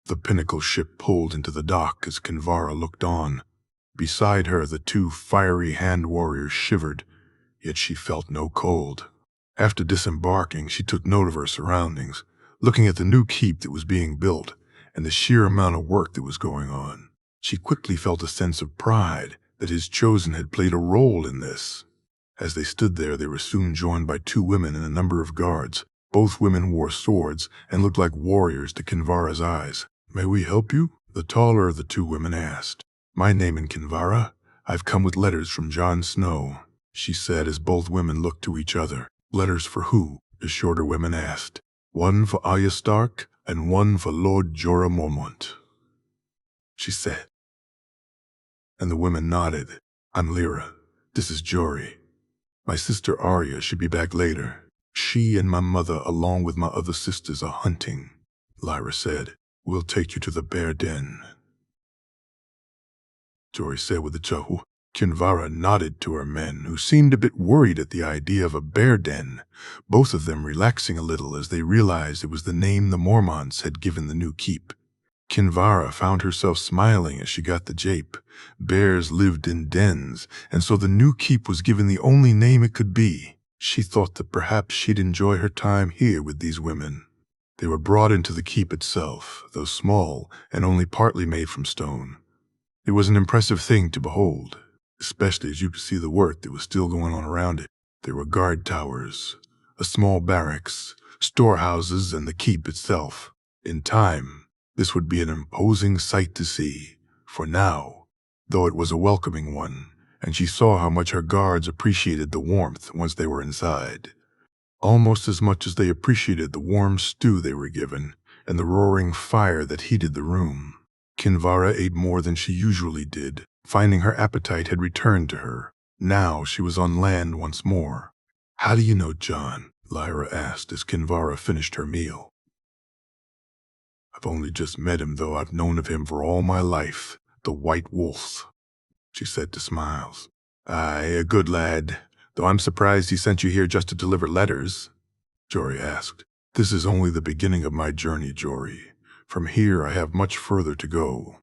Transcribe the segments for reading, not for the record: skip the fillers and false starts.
The Pinnacle ship pulled into the dock as Kinvara looked on. Beside her, the two fiery hand warriors shivered, yet she felt no cold. After disembarking, she took note of her surroundings, looking at the new keep that was being built and the sheer amount of work that was going on. She quickly felt a sense of pride that his chosen had played a role in this. As they stood there, they were soon joined by two women and a number of guards. Both women wore swords and looked like warriors to Kinvara's eyes. "May we help you?" the taller of the two women asked. "My name is Kinvara. I've come with letters from Jon Snow," she said as both women looked to each other. "Letters for who?" the shorter woman asked. "One for Arya Stark and one for Lord Jorah Mormont," she said. And the women nodded. "I'm Lyra. This is Jory. My sister Arya should be back later. She and my mother, along with my other sisters, are hunting," Lyra said. "We'll take you to the bear den," Jory said with a chuckle. Kinvara nodded to her men, who seemed a bit worried at the idea of a bear den, both of them relaxing a little as they realized it was the name the Mormonts had given the new keep. Kinvara found herself smiling as she got the jape. Bears lived in dens, and so the new keep was given the only name it could be. She thought that perhaps she'd enjoy her time here with these women. They were brought into the keep itself, though small and only partly made from stone. It was an impressive thing to behold, especially as you could see the work that was still going on around it. There were guard towers, a small barracks, storehouses, and the keep itself. In time, this would be an imposing sight to see, for now, though it was a welcoming one, and she saw how much her guards appreciated the warmth once they were inside. Almost as much as they appreciated the warm stew they were given and the roaring fire that heated the room. Kinvara ate more than she usually did, finding her appetite had returned to her. Now she was on land once more. "How do you know Jon?" Lyra asked as Kinvara finished her meal. "I've only just met him, though I've known of him for all my life. The White Wolf," she said to Smiles. "Aye, a good lad, though I'm surprised he sent you here just to deliver letters," Jory asked. "This is only the beginning of my journey, Jory. From here I have much further to go,"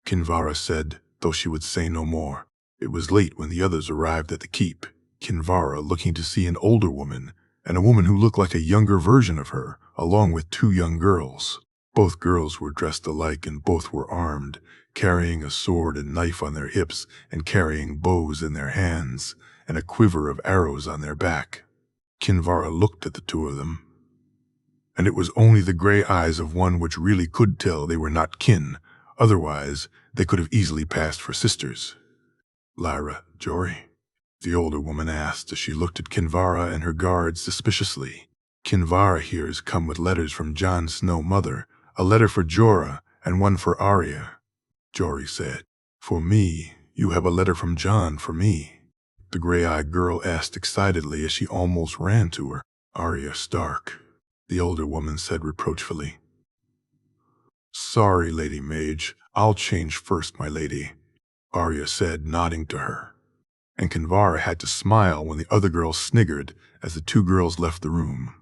Kinvara said, though she would say no more. It was late when the others arrived at the keep, Kinvara looking to see an older woman and a woman who looked like a younger version of her, along with two young girls. Both girls were dressed alike and both were armed, carrying a sword and knife on their hips and carrying bows in their hands and a quiver of arrows on their back. Kinvara looked at the two of them, and it was only the gray eyes of one which really could tell they were not kin. Otherwise, they could have easily passed for sisters. "Lyra, Jory?" the older woman asked as she looked at Kinvara and her guards suspiciously. "Kinvara here has come with letters from Jon Snow mother, a letter for Jorah and one for Arya," Jory said. "For me, you have a letter from Jon for me?" the gray-eyed girl asked excitedly as she almost ran to her. "Arya Stark," the older woman said reproachfully. "Sorry, Lady Mage. I'll change first, my lady," Arya said, nodding to her. And Kinvara had to smile when the other girl sniggered as the two girls left the room.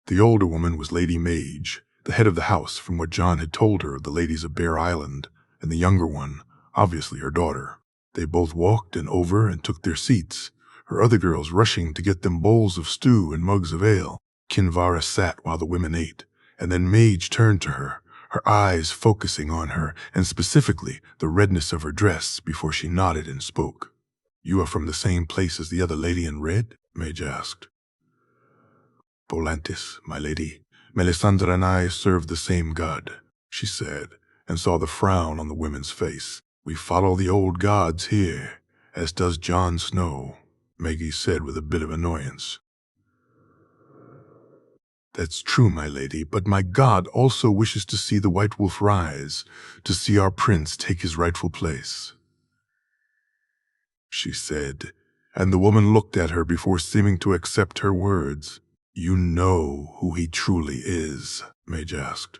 The older woman was Lady Mage, the head of the house from what Jon had told her of the ladies of Bear Island, and the younger one, obviously her daughter. They both walked over and took their seats, her other girls rushing to get them bowls of stew and mugs of ale. Kinvara sat while the women ate, and then Mage turned to her, her eyes focusing on her, and specifically the redness of her dress before she nodded and spoke. "You are from the same place as the other lady in red?" Mage asked. "Volantis, my lady. Melisandre and I serve the same god," she said, and saw the frown on the women's face. "We follow the old gods here, as does Jon Snow," Maggie said with a bit of annoyance. "That's true, my lady, but my god also wishes to see the White Wolf rise, to see our prince take his rightful place," she said, and the woman looked at her before seeming to accept her words. "You know who he truly is?" Mage asked.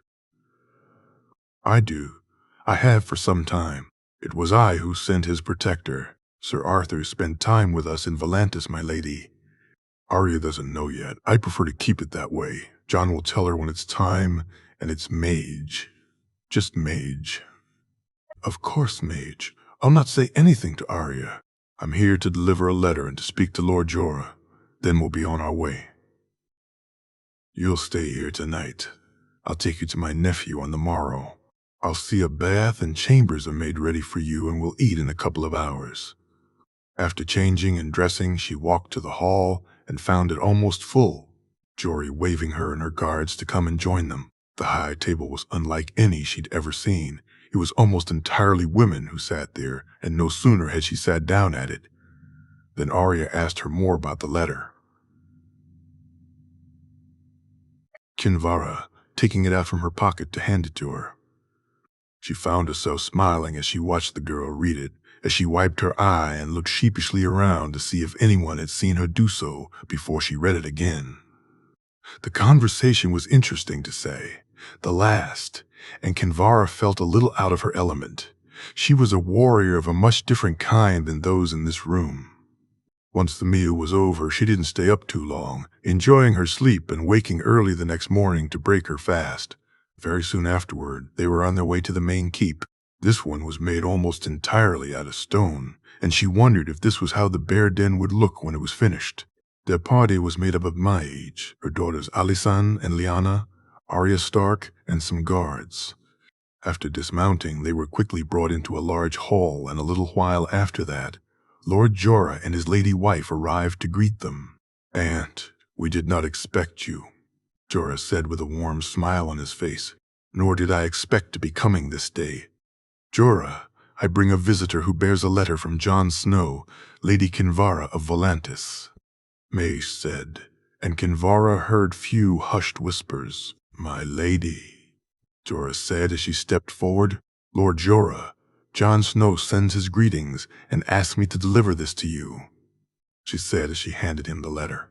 "I do. I have for some time. It was I who sent his protector. Sir Arthur spent time with us in Volantis, my lady. Arya doesn't know yet. I prefer to keep it that way. Jon will tell her when it's time, and it's Mage." Just Mage. Of course, Mage. I'll not say anything to Arya. I'm here to deliver a letter and to speak to Lord Jorah. Then we'll be on our way. You'll stay here tonight. I'll take you to my nephew on the morrow. I'll see a bath and chambers are made ready for you and we'll eat in a couple of hours. After changing and dressing, she walked to the hall and found it almost full, Jory waving her and her guards to come and join them. The high table was unlike any she'd ever seen. It was almost entirely women who sat there, and no sooner had she sat down at it than Arya asked her more about the letter. Kinvara, taking it out from her pocket to hand it to her. She found herself smiling as she watched the girl read it, as she wiped her eye and looked sheepishly around to see if anyone had seen her do so before she read it again. The conversation was interesting to say, the last, and Kinvara felt a little out of her element. She was a warrior of a much different kind than those in this room. Once the meal was over, she didn't stay up too long, enjoying her sleep and waking early the next morning to break her fast. Very soon afterward, they were on their way to the main keep. This one was made almost entirely out of stone, and she wondered if this was how the bear den would look when it was finished. Their party was made up of Mage, her daughters Alisan and Lyanna, Arya Stark, and some guards. After dismounting, they were quickly brought into a large hall, and a little while after that, Lord Jorah and his lady wife arrived to greet them. "Aunt, we did not expect you," Jorah said with a warm smile on his face. "Nor did I expect to be coming this day. Jorah, I bring a visitor who bears a letter from Jon Snow, Lady Kinvara of Volantis," Mace said, and Kinvara heard few hushed whispers. "My lady," Jorah said as she stepped forward. "Lord Jorah, Jon Snow sends his greetings and asks me to deliver this to you," she said as she handed him the letter.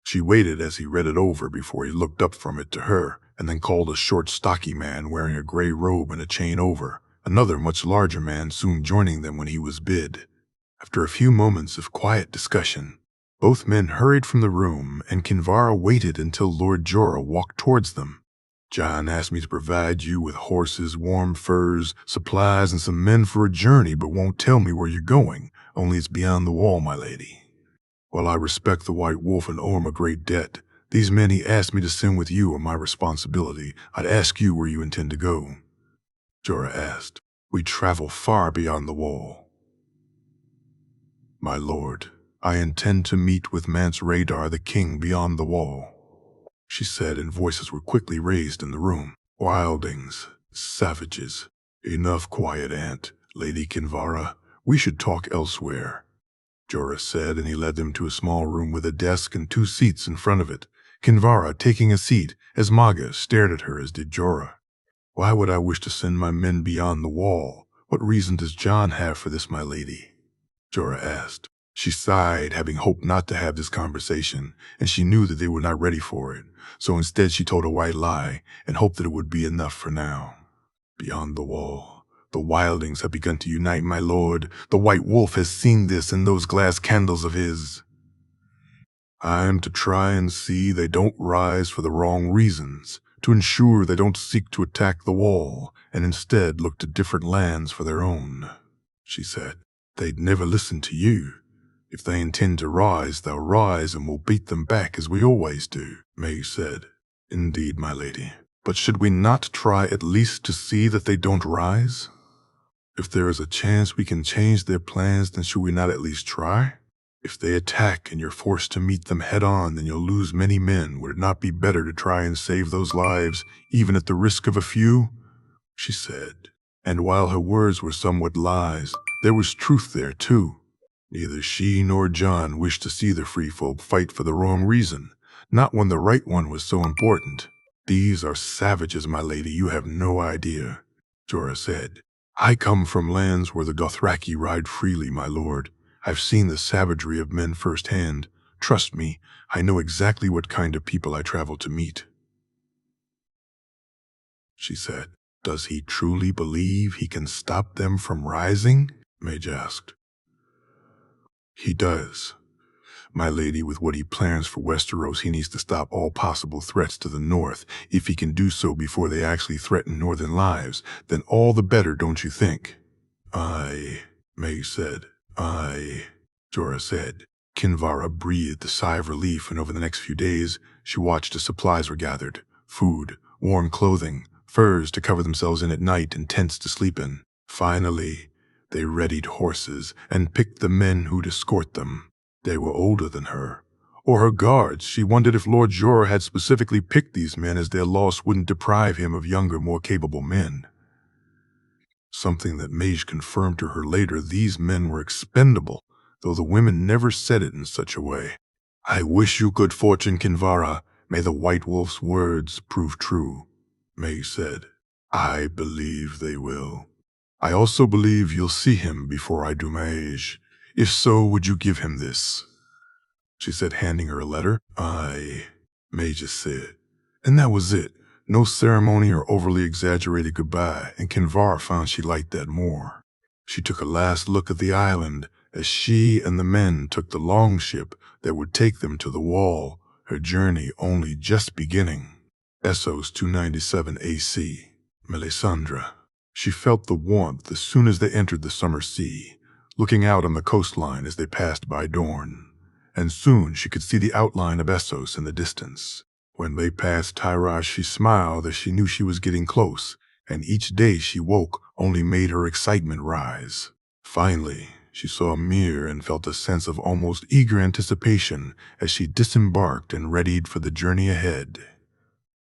She waited as he read it over before he looked up from it to her, and then called a short, stocky man wearing a gray robe and a chain over, another much larger man soon joining them when he was bid. After a few moments of quiet discussion, both men hurried from the room, and Kinvara waited until Lord Jorah walked towards them. "Jon asked me to provide you with horses, warm furs, supplies, and some men for a journey, but won't tell me where you're going, only it's beyond the wall, my lady. While I respect the White Wolf and owe him a great debt, these men he asked me to send with you are my responsibility. I'd ask you where you intend to go." Jorah asked. "We travel far beyond the wall, my lord. I intend to meet with Mance Rhaegar the king beyond the wall," she said, and voices were quickly raised in the room. "Wildings, savages. Enough quiet, Aunt, Lady Kinvara. We should talk elsewhere," Jorah said, and he led them to a small room with a desk and 2 seats in front of it, Kinvara taking a seat as Maga stared at her as did Jorah. "Why would I wish to send my men beyond the wall? What reason does Jon have for this, my lady?" Jorah asked. She sighed, having hoped not to have this conversation, and she knew that they were not ready for it, so instead she told a white lie and hoped that it would be enough for now. "Beyond the wall, the wildings have begun to unite, my lord. The White Wolf has seen this in those glass candles of his. I am to try and see they don't rise for the wrong reasons, to ensure they don't seek to attack the wall, and instead look to different lands for their own," she said. "They'd never listen to you. If they intend to rise, they'll rise, and we'll beat them back as we always do," May said. "Indeed, my lady. But should we not try at least to see that they don't rise? If there is a chance we can change their plans, then should we not at least try? If they attack and you're forced to meet them head-on, then you'll lose many men. Would it not be better to try and save those lives, even at the risk of a few?" she said. And while her words were somewhat lies, there was truth there, too. Neither she nor Jon wished to see the free folk fight for the wrong reason, not when the right one was so important. "These are savages, my lady, you have no idea," Jorah said. "I come from lands where the Dothraki ride freely, my lord. I've seen the savagery of men firsthand. Trust me, I know exactly what kind of people I travel to meet," she said. "Does he truly believe he can stop them from rising?" Mage asked. "He does. My lady, with what he plans for Westeros, he needs to stop all possible threats to the north. If he can do so before they actually threaten northern lives, then all the better, don't you think? Aye, May said. Aye, Jorah said. Kinvara breathed a sigh of relief, and over the next few days, she watched as supplies were gathered. Food, warm clothing, furs to cover themselves in at night, and tents to sleep in. Finally, they readied horses and picked the men who'd escort them. They were older than her, or her guards. She wondered if Lord Jorah had specifically picked these men as their loss wouldn't deprive him of younger, more capable men. Something that Mage confirmed to her later, these men were expendable, though the women never said it in such a way. I wish you good fortune, Kinvara. May the White Wolf's words prove true, May said. I believe they will. I also believe you'll see him before I do, Mage. If so, would you give him this? She said, handing her a letter. Aye, Mage said. And that was it. No ceremony or overly exaggerated goodbye, and Kinvara found she liked that more. She took a last look at the island as she and the men took the longship that would take them to the Wall, her journey only just beginning. Essos 297 AC, Melisandre. She felt the warmth as soon as they entered the summer sea, looking out on the coastline as they passed by Dorne, and soon she could see the outline of Essos in the distance. When they passed Tyrosh, she smiled as she knew she was getting close, and each day she woke only made her excitement rise. Finally, she saw Myr and felt a sense of almost eager anticipation as she disembarked and readied for the journey ahead.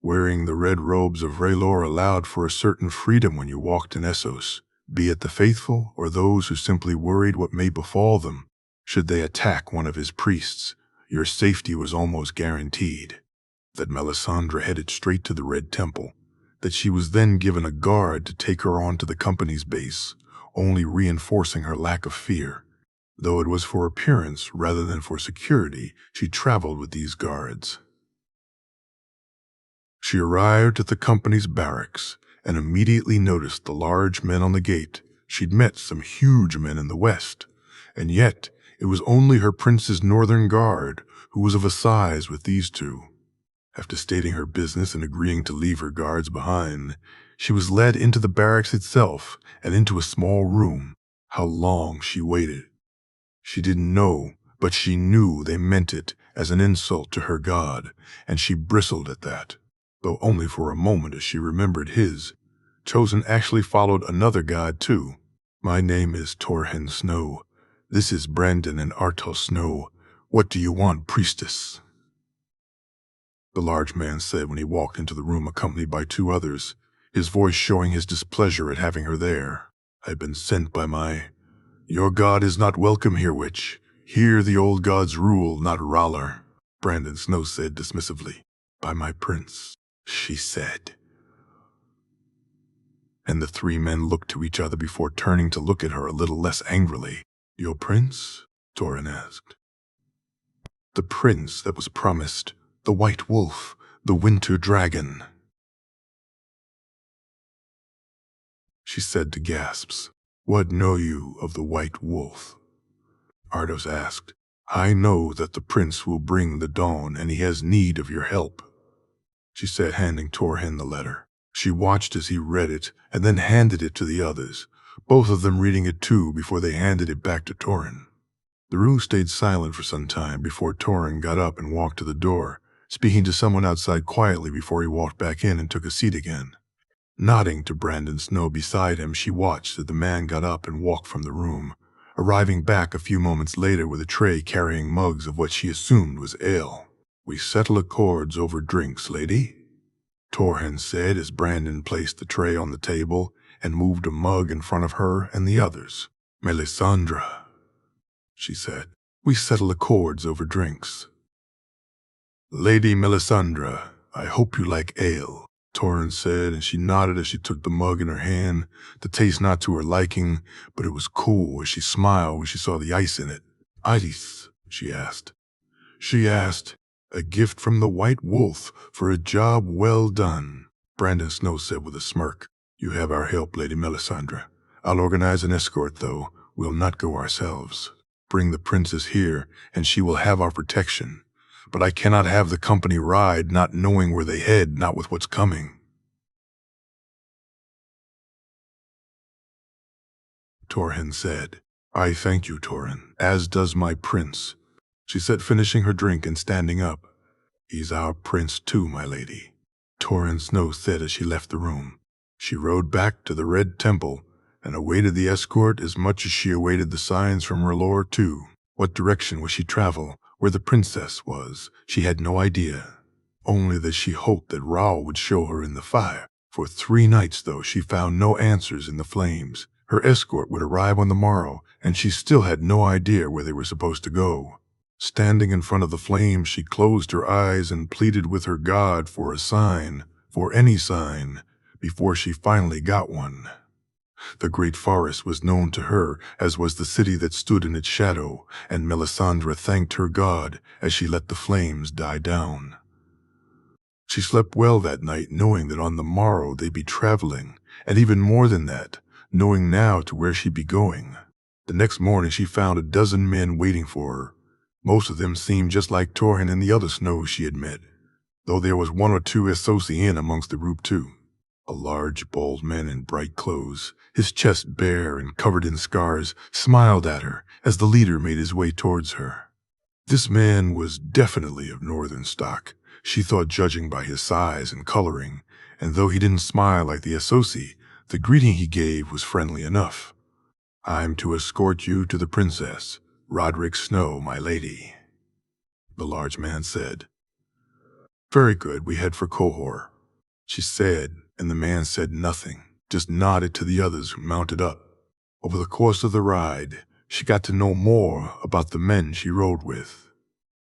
Wearing the red robes of Rhaelor allowed for a certain freedom when you walked in Essos, be it the faithful or those who simply worried what may befall them. Should they attack one of his priests, your safety was almost guaranteed. That Melisandre headed straight to the Red Temple, that she was then given a guard to take her on to the company's base, only reinforcing her lack of fear. Though it was for appearance rather than for security, she traveled with these guards. She arrived at the company's barracks and immediately noticed the large men on the gate. She'd met some huge men in the west, and yet it was only her prince's northern guard who was of a size with these two. After stating her business and agreeing to leave her guards behind, she was led into the barracks itself and into a small room. How long she waited. She didn't know, but she knew they meant it as an insult to her god, and she bristled at that, though only for a moment as she remembered his. Chosen actually followed another god too. My name is Torhen Snow. This is Brandon and Artos Snow. What do you want, priestess? The large man said when he walked into the room accompanied by two others, his voice showing his displeasure at having her there. I've been sent by my... Your god is not welcome here, witch. Here the old gods rule, not R'hllor, Brandon Snow said dismissively. By my prince, she said. And the three men looked to each other before turning to look at her a little less angrily. Your prince? Torren asked. The prince that was promised. The White Wolf, the Winter Dragon. She said to gasps. What know you of the White Wolf? Artos asked. I know that the prince will bring the dawn and he has need of your help, she said, handing Torhen the letter. She watched as he read it and then handed it to the others, both of them reading it too before they handed it back to Torren. The room stayed silent for some time before Torren got up and walked to the door, speaking to someone outside quietly before he walked back in and took a seat again. Nodding to Brandon Snow beside him, she watched as the man got up and walked from the room, arriving back a few moments later with a tray carrying mugs of what she assumed was ale. We settle accords over drinks, lady, Torhen said as Brandon placed the tray on the table and moved a mug in front of her and the others. Melisandre, she said, we settle accords over drinks. Lady Melisandre, I hope you like ale, Torren said, and she nodded as she took the mug in her hand, the taste not to her liking, but it was cool as she smiled when she saw the ice in it. Ice, she asked. A gift from the White Wolf for a job well done, Brandon Snow said with a smirk. You have our help, Lady Melisandre. I'll organize an escort, though. We'll not go ourselves. Bring the princess here, and she will have our protection. But I cannot have the company ride not knowing where they head, not with what's coming." Torhin said, "I thank you, Torhin, as does my prince," she said, finishing her drink and standing up. "He's our prince too, my lady," Torrin Snow said as she left the room. She rode back to the Red Temple and awaited the escort as much as she awaited the signs from her lord too. What direction would she travel? Where the princess was, she had no idea. Only that she hoped that Raoul would show her in the fire. For 3 nights, though, she found no answers in the flames. Her escort would arrive on the morrow, and she still had no idea where they were supposed to go. Standing in front of the flames, she closed her eyes and pleaded with her god for a sign, for any sign, before she finally got one. The great forest was known to her, as was the city that stood in its shadow, and Melisandre thanked her god as she let the flames die down. She slept well that night, knowing that on the morrow they'd be traveling, and even more than that, knowing now to where she'd be going. The next morning she found a dozen men waiting for her. Most of them seemed just like Torhin and the other Snows she had met, though there was 1 or 2 Associates amongst the group too. A large, bald man in bright clothes, his chest bare and covered in scars, smiled at her as the leader made his way towards her. This man was definitely of northern stock, she thought, judging by his size and coloring, and though he didn't smile like the Associate, the greeting he gave was friendly enough. "I'm to escort you to the princess, Roderick Snow, my lady," the large man said. "Very good, we head for Qohor," she said, and the man said nothing, just nodded to the others who mounted up. Over the course of the ride, she got to know more about the men she rode with.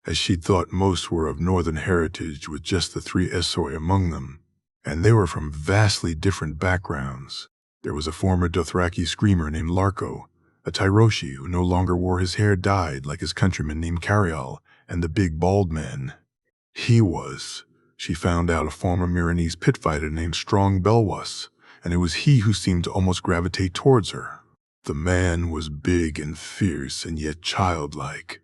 As she'd thought, most were of northern heritage, with just the 3 Esoi among them, and they were from vastly different backgrounds. There was a former Dothraki screamer named Larko, a Tyroshi who no longer wore his hair dyed like his countryman named Cariol, and the big bald man. He was, she found out, a former Miranese pit fighter named Strong Belwas, and it was he who seemed to almost gravitate towards her. The man was big and fierce and yet childlike,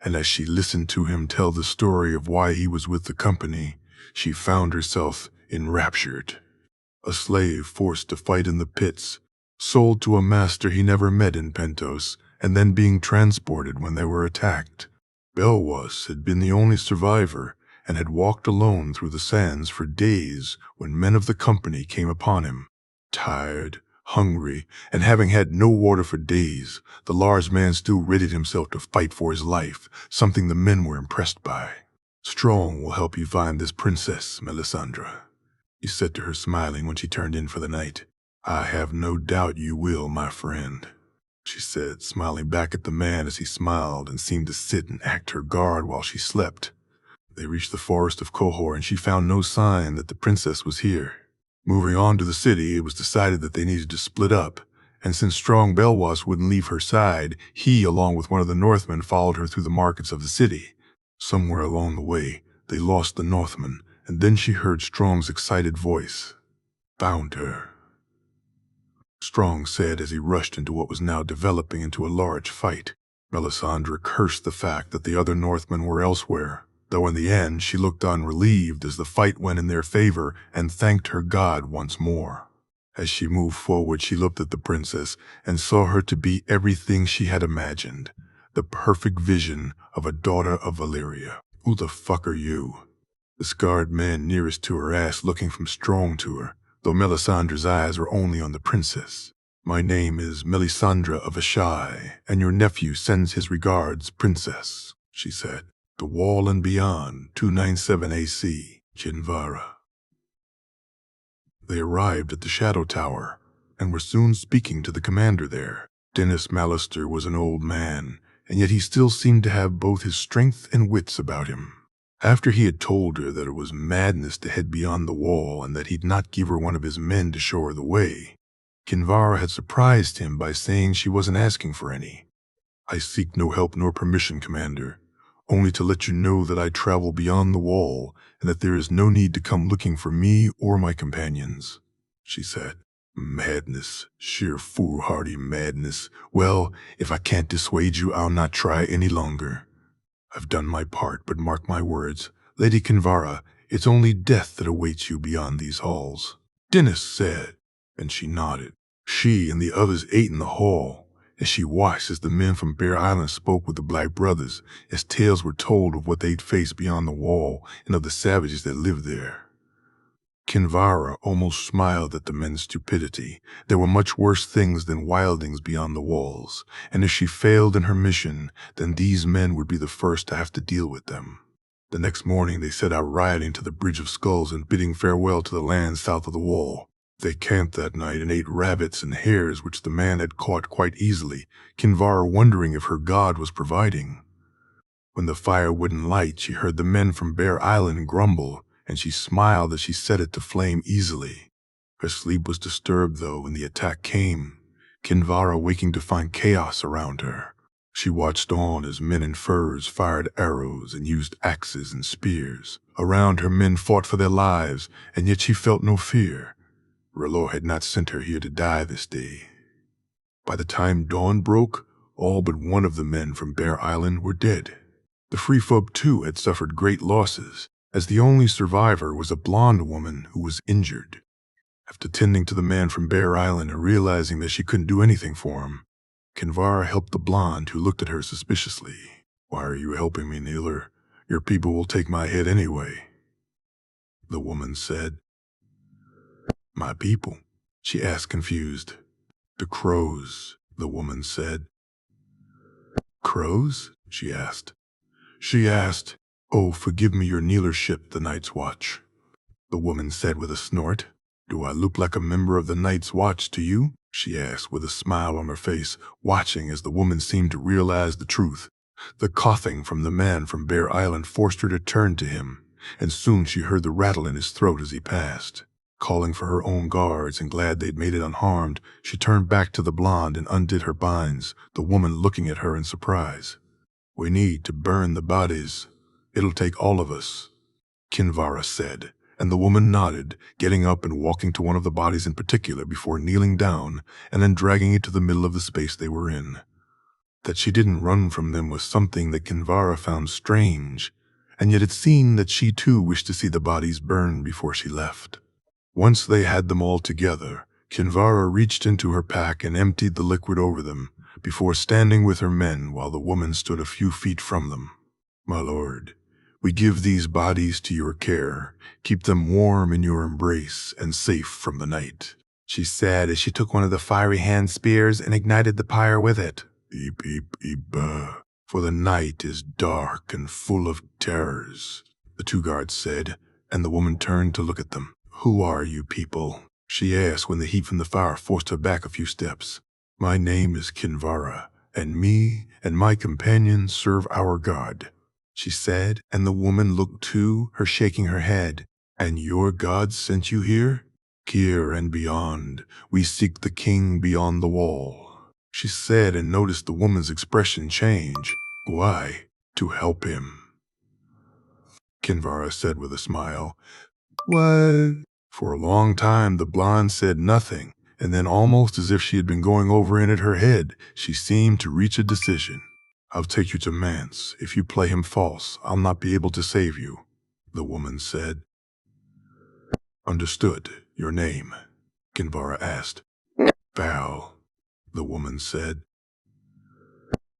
and as she listened to him tell the story of why he was with the company, she found herself enraptured. A slave forced to fight in the pits, sold to a master he never met in Pentos, and then being transported when they were attacked. Belwas had been the only survivor and had walked alone through the sands for days when men of the company came upon him. Tired, hungry, and having had no water for days, the large man still readied himself to fight for his life, something the men were impressed by. "Strong will help you find this princess, Melisandre," he said to her, smiling when she turned in for the night. "I have no doubt you will, my friend," she said, smiling back at the man as he smiled and seemed to sit and act her guard while she slept. They reached the forest of Qohor, and she found no sign that the princess was here. Moving on to the city, it was decided that they needed to split up, and since Strong Belwas wouldn't leave her side, he, along with one of the Northmen, followed her through the markets of the city. Somewhere along the way, they lost the Northman, and then she heard Strong's excited voice. "Found her," Strong said as he rushed into what was now developing into a large fight. Melisandre cursed the fact that the other Northmen were elsewhere, though in the end she looked on relieved as the fight went in their favor and thanked her god once more. As she moved forward, she looked at the princess and saw her to be everything she had imagined, the perfect vision of a daughter of Valyria. "Who the fuck are you?" the scarred man nearest to her asked, looking from Strong to her, though Melisandre's eyes were only on the princess. "My name is Melisandre of Ashai, and your nephew sends his regards, princess," she said. "The Wall and Beyond, 297 AC, Kinvara." They arrived at the Shadow Tower, and were soon speaking to the commander there. Dennis Mallister was an old man, and yet he still seemed to have both his strength and wits about him. After he had told her that it was madness to head beyond the wall and that he'd not give her one of his men to show her the way, Kinvara had surprised him by saying she wasn't asking for any. "I seek no help nor permission, Commander, only to let you know that I travel beyond the wall and that there is no need to come looking for me or my companions," she said. Madness, sheer foolhardy madness. Well, if I can't dissuade you, I'll not try any longer. I've done my part, but mark my words, Lady Kinvara, it's only death that awaits you beyond these halls. Dennis said, and she nodded. She and the others ate in the hall, as she watched as the men from Bear Island spoke with the Black Brothers, as tales were told of what they'd faced beyond the wall and of the savages that lived there. Kinvara almost smiled at the men's stupidity. There were much worse things than wildlings beyond the walls, and if she failed in her mission, then these men would be the first to have to deal with them. The next morning they set out riding to the Bridge of Skulls and bidding farewell to the land south of the wall. They camped that night and ate rabbits and hares which the man had caught quite easily, Kinvara wondering if her god was providing. When the fire wouldn't light, she heard the men from Bear Island grumble, and she smiled as she set it to flame easily. Her sleep was disturbed, though, when the attack came, Kinvara waking to find chaos around her. She watched on as men in furs fired arrows and used axes and spears. Around her men fought for their lives, and yet she felt no fear. R'hllor had not sent her here to die this day. By the time dawn broke, all but one of the men from Bear Island were dead. The free folk, too, had suffered great losses, as the only survivor was a blonde woman who was injured. After tending to the man from Bear Island and realizing that she couldn't do anything for him, Kinvara helped the blonde, who looked at her suspiciously. Why are you helping me, Kneeler? Your people will take my head anyway. The woman said. My people? She asked, confused. The crows, the woman said. Crows? She asked. Oh, forgive me, your Kneelership, the Night's Watch. The woman said with a snort. Do I look like a member of the Night's Watch to you? She asked with a smile on her face, watching as the woman seemed to realize the truth. The coughing from the man from Bear Island forced her to turn to him, and soon she heard the rattle in his throat as he passed. Calling for her own guards and glad they'd made it unharmed, she turned back to the blonde and undid her binds, the woman looking at her in surprise. We need to burn the bodies. It'll take all of us, Kinvara said, and the woman nodded, getting up and walking to one of the bodies in particular before kneeling down and then dragging it to the middle of the space they were in. That she didn't run from them was something that Kinvara found strange, and yet it seemed that she too wished to see the bodies burned before she left. Once they had them all together, Kinvara reached into her pack and emptied the liquid over them, before standing with her men while the woman stood a few feet from them. My lord, we give these bodies to your care. Keep them warm in your embrace and safe from the night, she said as she took one of the fiery hand spears and ignited the pyre with it. Eep, eep, eep, for the night is dark and full of terrors, the two guards said, and the woman turned to look at them. Who are you people? She asked when the heat from the fire forced her back a few steps. My name is Kinvara, and me and my companions serve our god, she said, and the woman looked too, her shaking her head. And your god sent you here? Here and beyond, we seek the king beyond the wall, she said, and noticed the woman's expression change. Why? To help him, Kinvara said with a smile. What? For a long time the blonde said nothing, and then almost as if she had been going over in her head, she seemed to reach a decision. I'll take you to Mance. If you play him false, I'll not be able to save you, the woman said. Understood. Your name? Kinvara asked. Val, the woman said.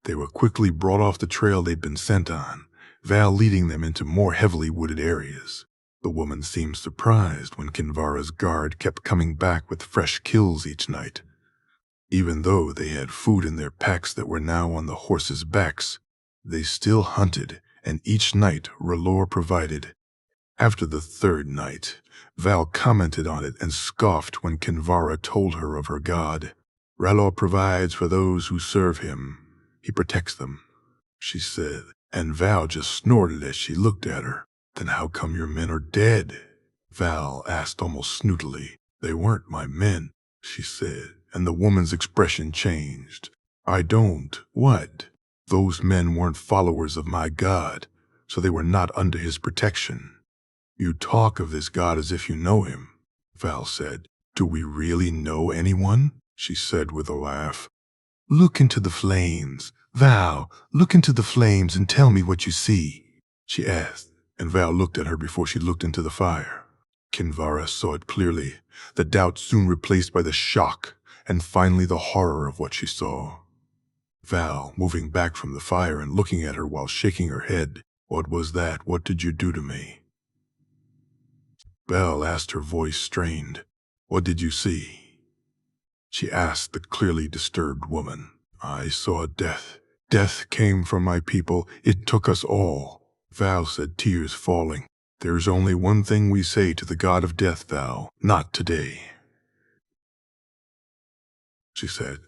They were quickly brought off the trail they'd been sent on, Val leading them into more heavily wooded areas. The woman seemed surprised when Kinvara's guard kept coming back with fresh kills each night. Even though they had food in their packs that were now on the horses' backs, they still hunted, and each night R'hllor provided. After the third night, Val commented on it and scoffed when Kinvara told her of her god. R'hllor provides for those who serve him. He protects them, she said, and Val just snorted as she looked at her. Then how come your men are dead? Val asked almost snootily. They weren't my men, she said, and the woman's expression changed. I don't. What? Those men weren't followers of my god, so they were not under his protection. You talk of this god as if you know him, Val said. "Do we really know anyone?" she said with a laugh. "Look into the flames. Val, look into the flames and tell me what you see," she asked, and Val looked at her before she looked into the fire. Kinvara saw it clearly, the doubt soon replaced by the shock, and finally the horror of what she saw. Val, moving back from the fire and looking at her while shaking her head. "What was that? What did you do to me?" Val asked, her voice strained. "What did you see?" She asked the clearly disturbed woman. "I saw death. Death came from my people. It took us all," Val said, tears falling. "There's only one thing we say to the god of death, Val. Not today," she said,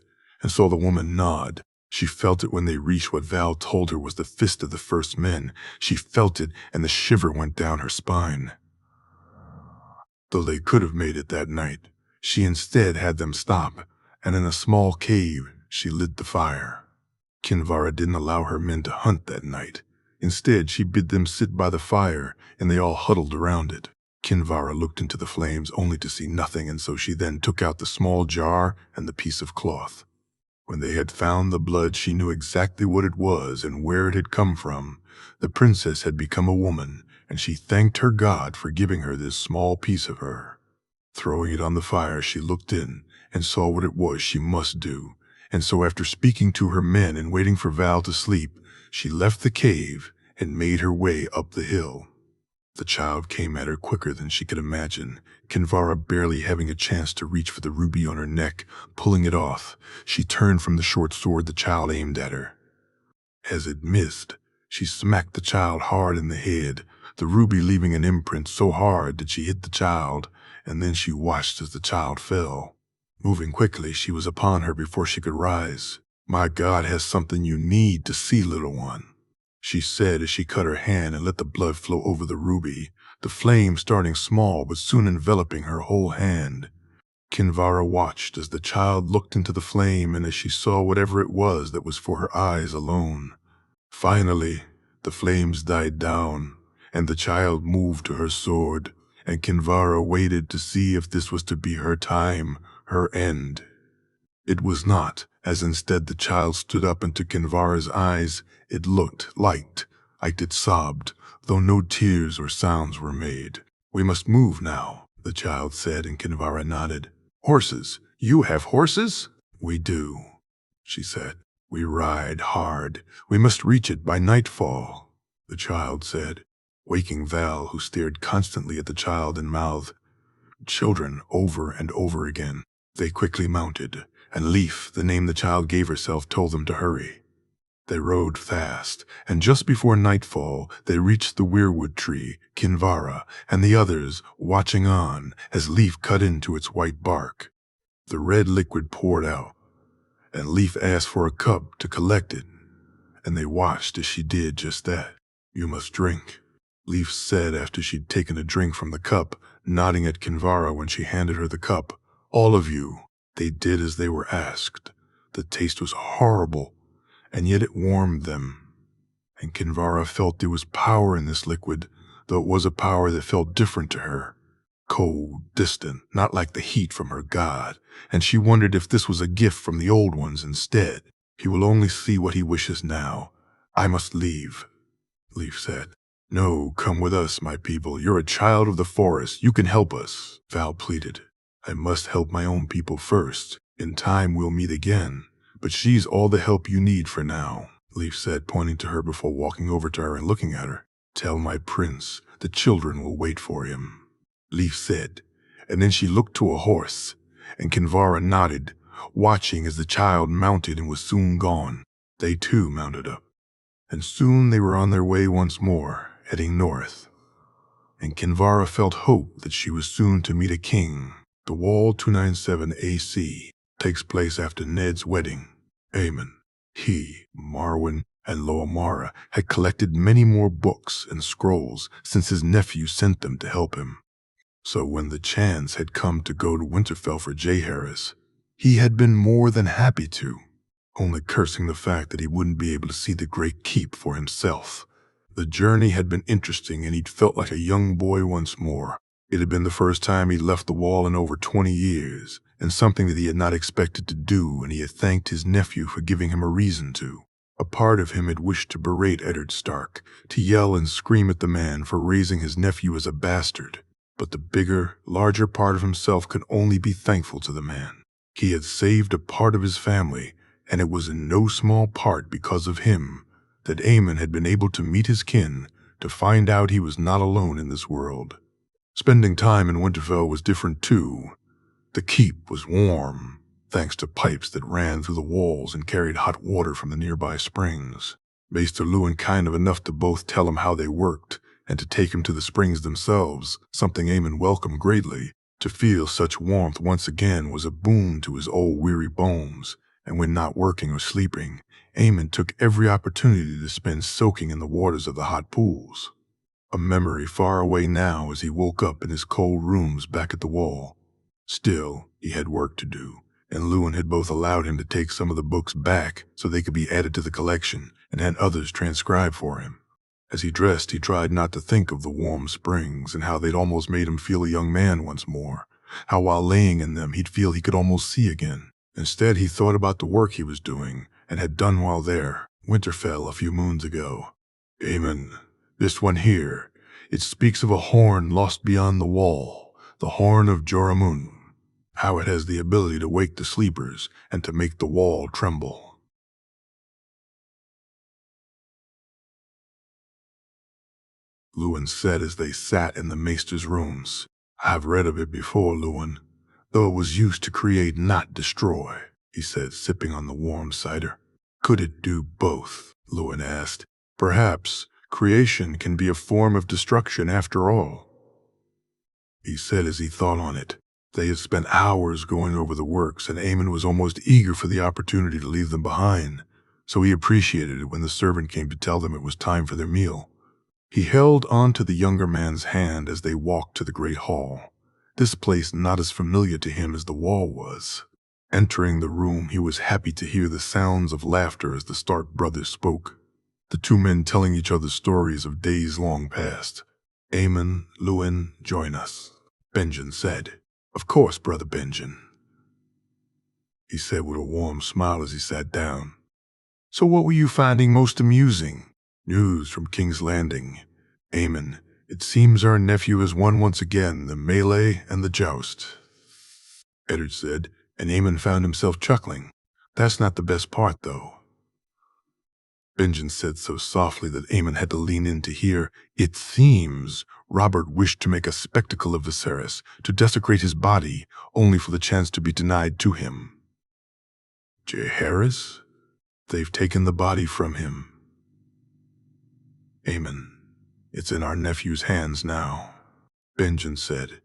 and saw the woman nod. She felt it when they reached what Val told her was the fist of the first men. She felt it, and the shiver went down her spine. Though they could have made it that night, she instead had them stop, and in a small cave, she lit the fire. Kinvara didn't allow her men to hunt that night. Instead, she bid them sit by the fire, and they all huddled around it. Kinvara looked into the flames only to see nothing, and so she then took out the small jar and the piece of cloth. When they had found the blood, she knew exactly what it was and where it had come from. The princess had become a woman, and she thanked her god for giving her this small piece of her. Throwing it on the fire, she looked in and saw what it was she must do. And so after speaking to her men and waiting for Val to sleep, she left the cave and made her way up the hill. The child came at her quicker than she could imagine, Kinvara barely having a chance to reach for the ruby on her neck. Pulling it off, she turned from the short sword the child aimed at her. As it missed, she smacked the child hard in the head, the ruby leaving an imprint so hard that she hit the child, and then she watched as the child fell. Moving quickly, she was upon her before she could rise. "My god has something you need to see, little one," she said as she cut her hand and let the blood flow over the ruby, the flame starting small but soon enveloping her whole hand. Kinvara watched as the child looked into the flame and as she saw whatever it was that was for her eyes alone. Finally, the flames died down, and the child moved to her sword, and Kinvara waited to see if this was to be her time, her end. It was not, as instead the child stood up into Kinvara's eyes. It looked like it sobbed, though no tears or sounds were made. "We must move now," the child said, and Kinvara nodded. "Horses? You have horses?" "We do," she said. "We ride hard. We must reach it by nightfall," the child said, waking Val, who stared constantly at the child and mouthed "children" over and over again. They quickly mounted, and Leaf, the name the child gave herself, told them to hurry. They rode fast, and just before nightfall, they reached the weirwood tree, Kinvara and the others watching on as Leaf cut into its white bark. The red liquid poured out, and Leaf asked for a cup to collect it, and they watched as she did just that. "You must drink," Leaf said after she'd taken a drink from the cup, nodding at Kinvara when she handed her the cup. "All of you." They did as they were asked. The taste was horrible, and yet it warmed them. And Kinvara felt there was power in this liquid, though it was a power that felt different to her. Cold, distant, not like the heat from her god, and she wondered if this was a gift from the old ones instead. "He will only see what he wishes now. I must leave," Leaf said. "No, come with us, my people. You're a child of the forest. You can help us," Val pleaded. "I must help my own people first. In time we'll meet again. But she's all the help you need for now," Leaf said, pointing to her before walking over to her and looking at her. "Tell my prince the children will wait for him," Leaf said, and then she looked to a horse, and Kinvara nodded, watching as the child mounted and was soon gone. They too mounted up, and soon they were on their way once more, heading north. And Kinvara felt hope that she was soon to meet a king. The Wall 297 AC takes place after Ned's wedding. Aemon, he, Marwyn, and Loamara had collected many more books and scrolls since his nephew sent them to help him. So when the chance had come to go to Winterfell for Jaehaerys, he had been more than happy to, only cursing the fact that he wouldn't be able to see the Great Keep for himself. The journey had been interesting and he'd felt like a young boy once more. It had been the first time he'd left the wall in over 20 years, and something that he had not expected to do, and he had thanked his nephew for giving him a reason to. A part of him had wished to berate Eddard Stark, to yell and scream at the man for raising his nephew as a bastard, but the bigger, larger part of himself could only be thankful to the man. He had saved a part of his family, and it was in no small part because of him that Aemon had been able to meet his kin, to find out he was not alone in this world. Spending time in Winterfell was different too. The keep was warm, thanks to pipes that ran through the walls and carried hot water from the nearby springs. Maester Luwin kind of enough to both tell him how they worked and to take him to the springs themselves, something Aemon welcomed greatly. To feel such warmth once again was a boon to his old weary bones, and when not working or sleeping, Aemon took every opportunity to spend soaking in the waters of the hot pools. A memory far away now as he woke up in his cold rooms back at the wall. Still, he had work to do, and Luwin had both allowed him to take some of the books back so they could be added to the collection and had others transcribed for him. As he dressed, he tried not to think of the warm springs and how they'd almost made him feel a young man once more, how while laying in them he'd feel he could almost see again. Instead, he thought about the work he was doing and had done while there, Winterfell, a few moons ago. Aemon, this one here, it speaks of a horn lost beyond the wall, the horn of Joramun, how it has the ability to wake the sleepers and to make the wall tremble. Luwin said as they sat in the maester's rooms. I've read of it before, Luwin, though it was used to create, not destroy, he said, sipping on the warm cider. Could it do both? Luwin asked. Perhaps creation can be a form of destruction after all, he said as he thought on it. They had spent hours going over the works, and Aemon was almost eager for the opportunity to leave them behind, so he appreciated it when the servant came to tell them it was time for their meal. He held on to the younger man's hand as they walked to the great hall, this place not as familiar to him as the wall was. Entering the room, he was happy to hear the sounds of laughter as the Stark brothers spoke, the two men telling each other stories of days long past. Aemon, Luwin, join us, Benjen said. Of course, Brother Benjen, he said with a warm smile as he sat down. So what were you finding most amusing? News from King's Landing. Aemon, it seems our nephew has won once again the melee and the joust, Eddard said, and Aemon found himself chuckling. That's not the best part, though, Benjen said so softly that Aemon had to lean in to hear. It seems Robert wished to make a spectacle of Viserys, to desecrate his body, only for the chance to be denied to him. Jaehaerys? They've taken the body from him. Aemon, it's in our nephew's hands now, Benjen said.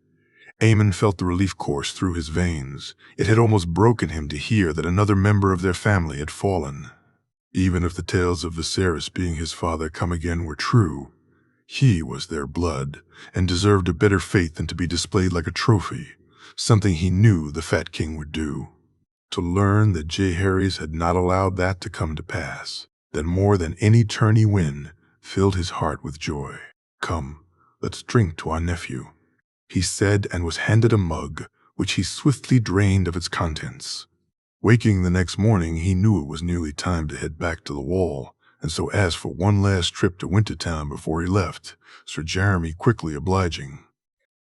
Aemon felt the relief course through his veins. It had almost broken him to hear that another member of their family had fallen. Even if the tales of Viserys being his father come again were true, he was their blood and deserved a better fate than to be displayed like a trophy, something he knew the Fat King would do. To learn that Jaehaerys had not allowed that to come to pass, then more than any tourney win, filled his heart with joy. Come, let's drink to our nephew, he said, and was handed a mug, which he swiftly drained of its contents. Waking the next morning, he knew it was nearly time to head back to the wall, and so asked for one last trip to Wintertown before he left, Sir Jeremy quickly obliging.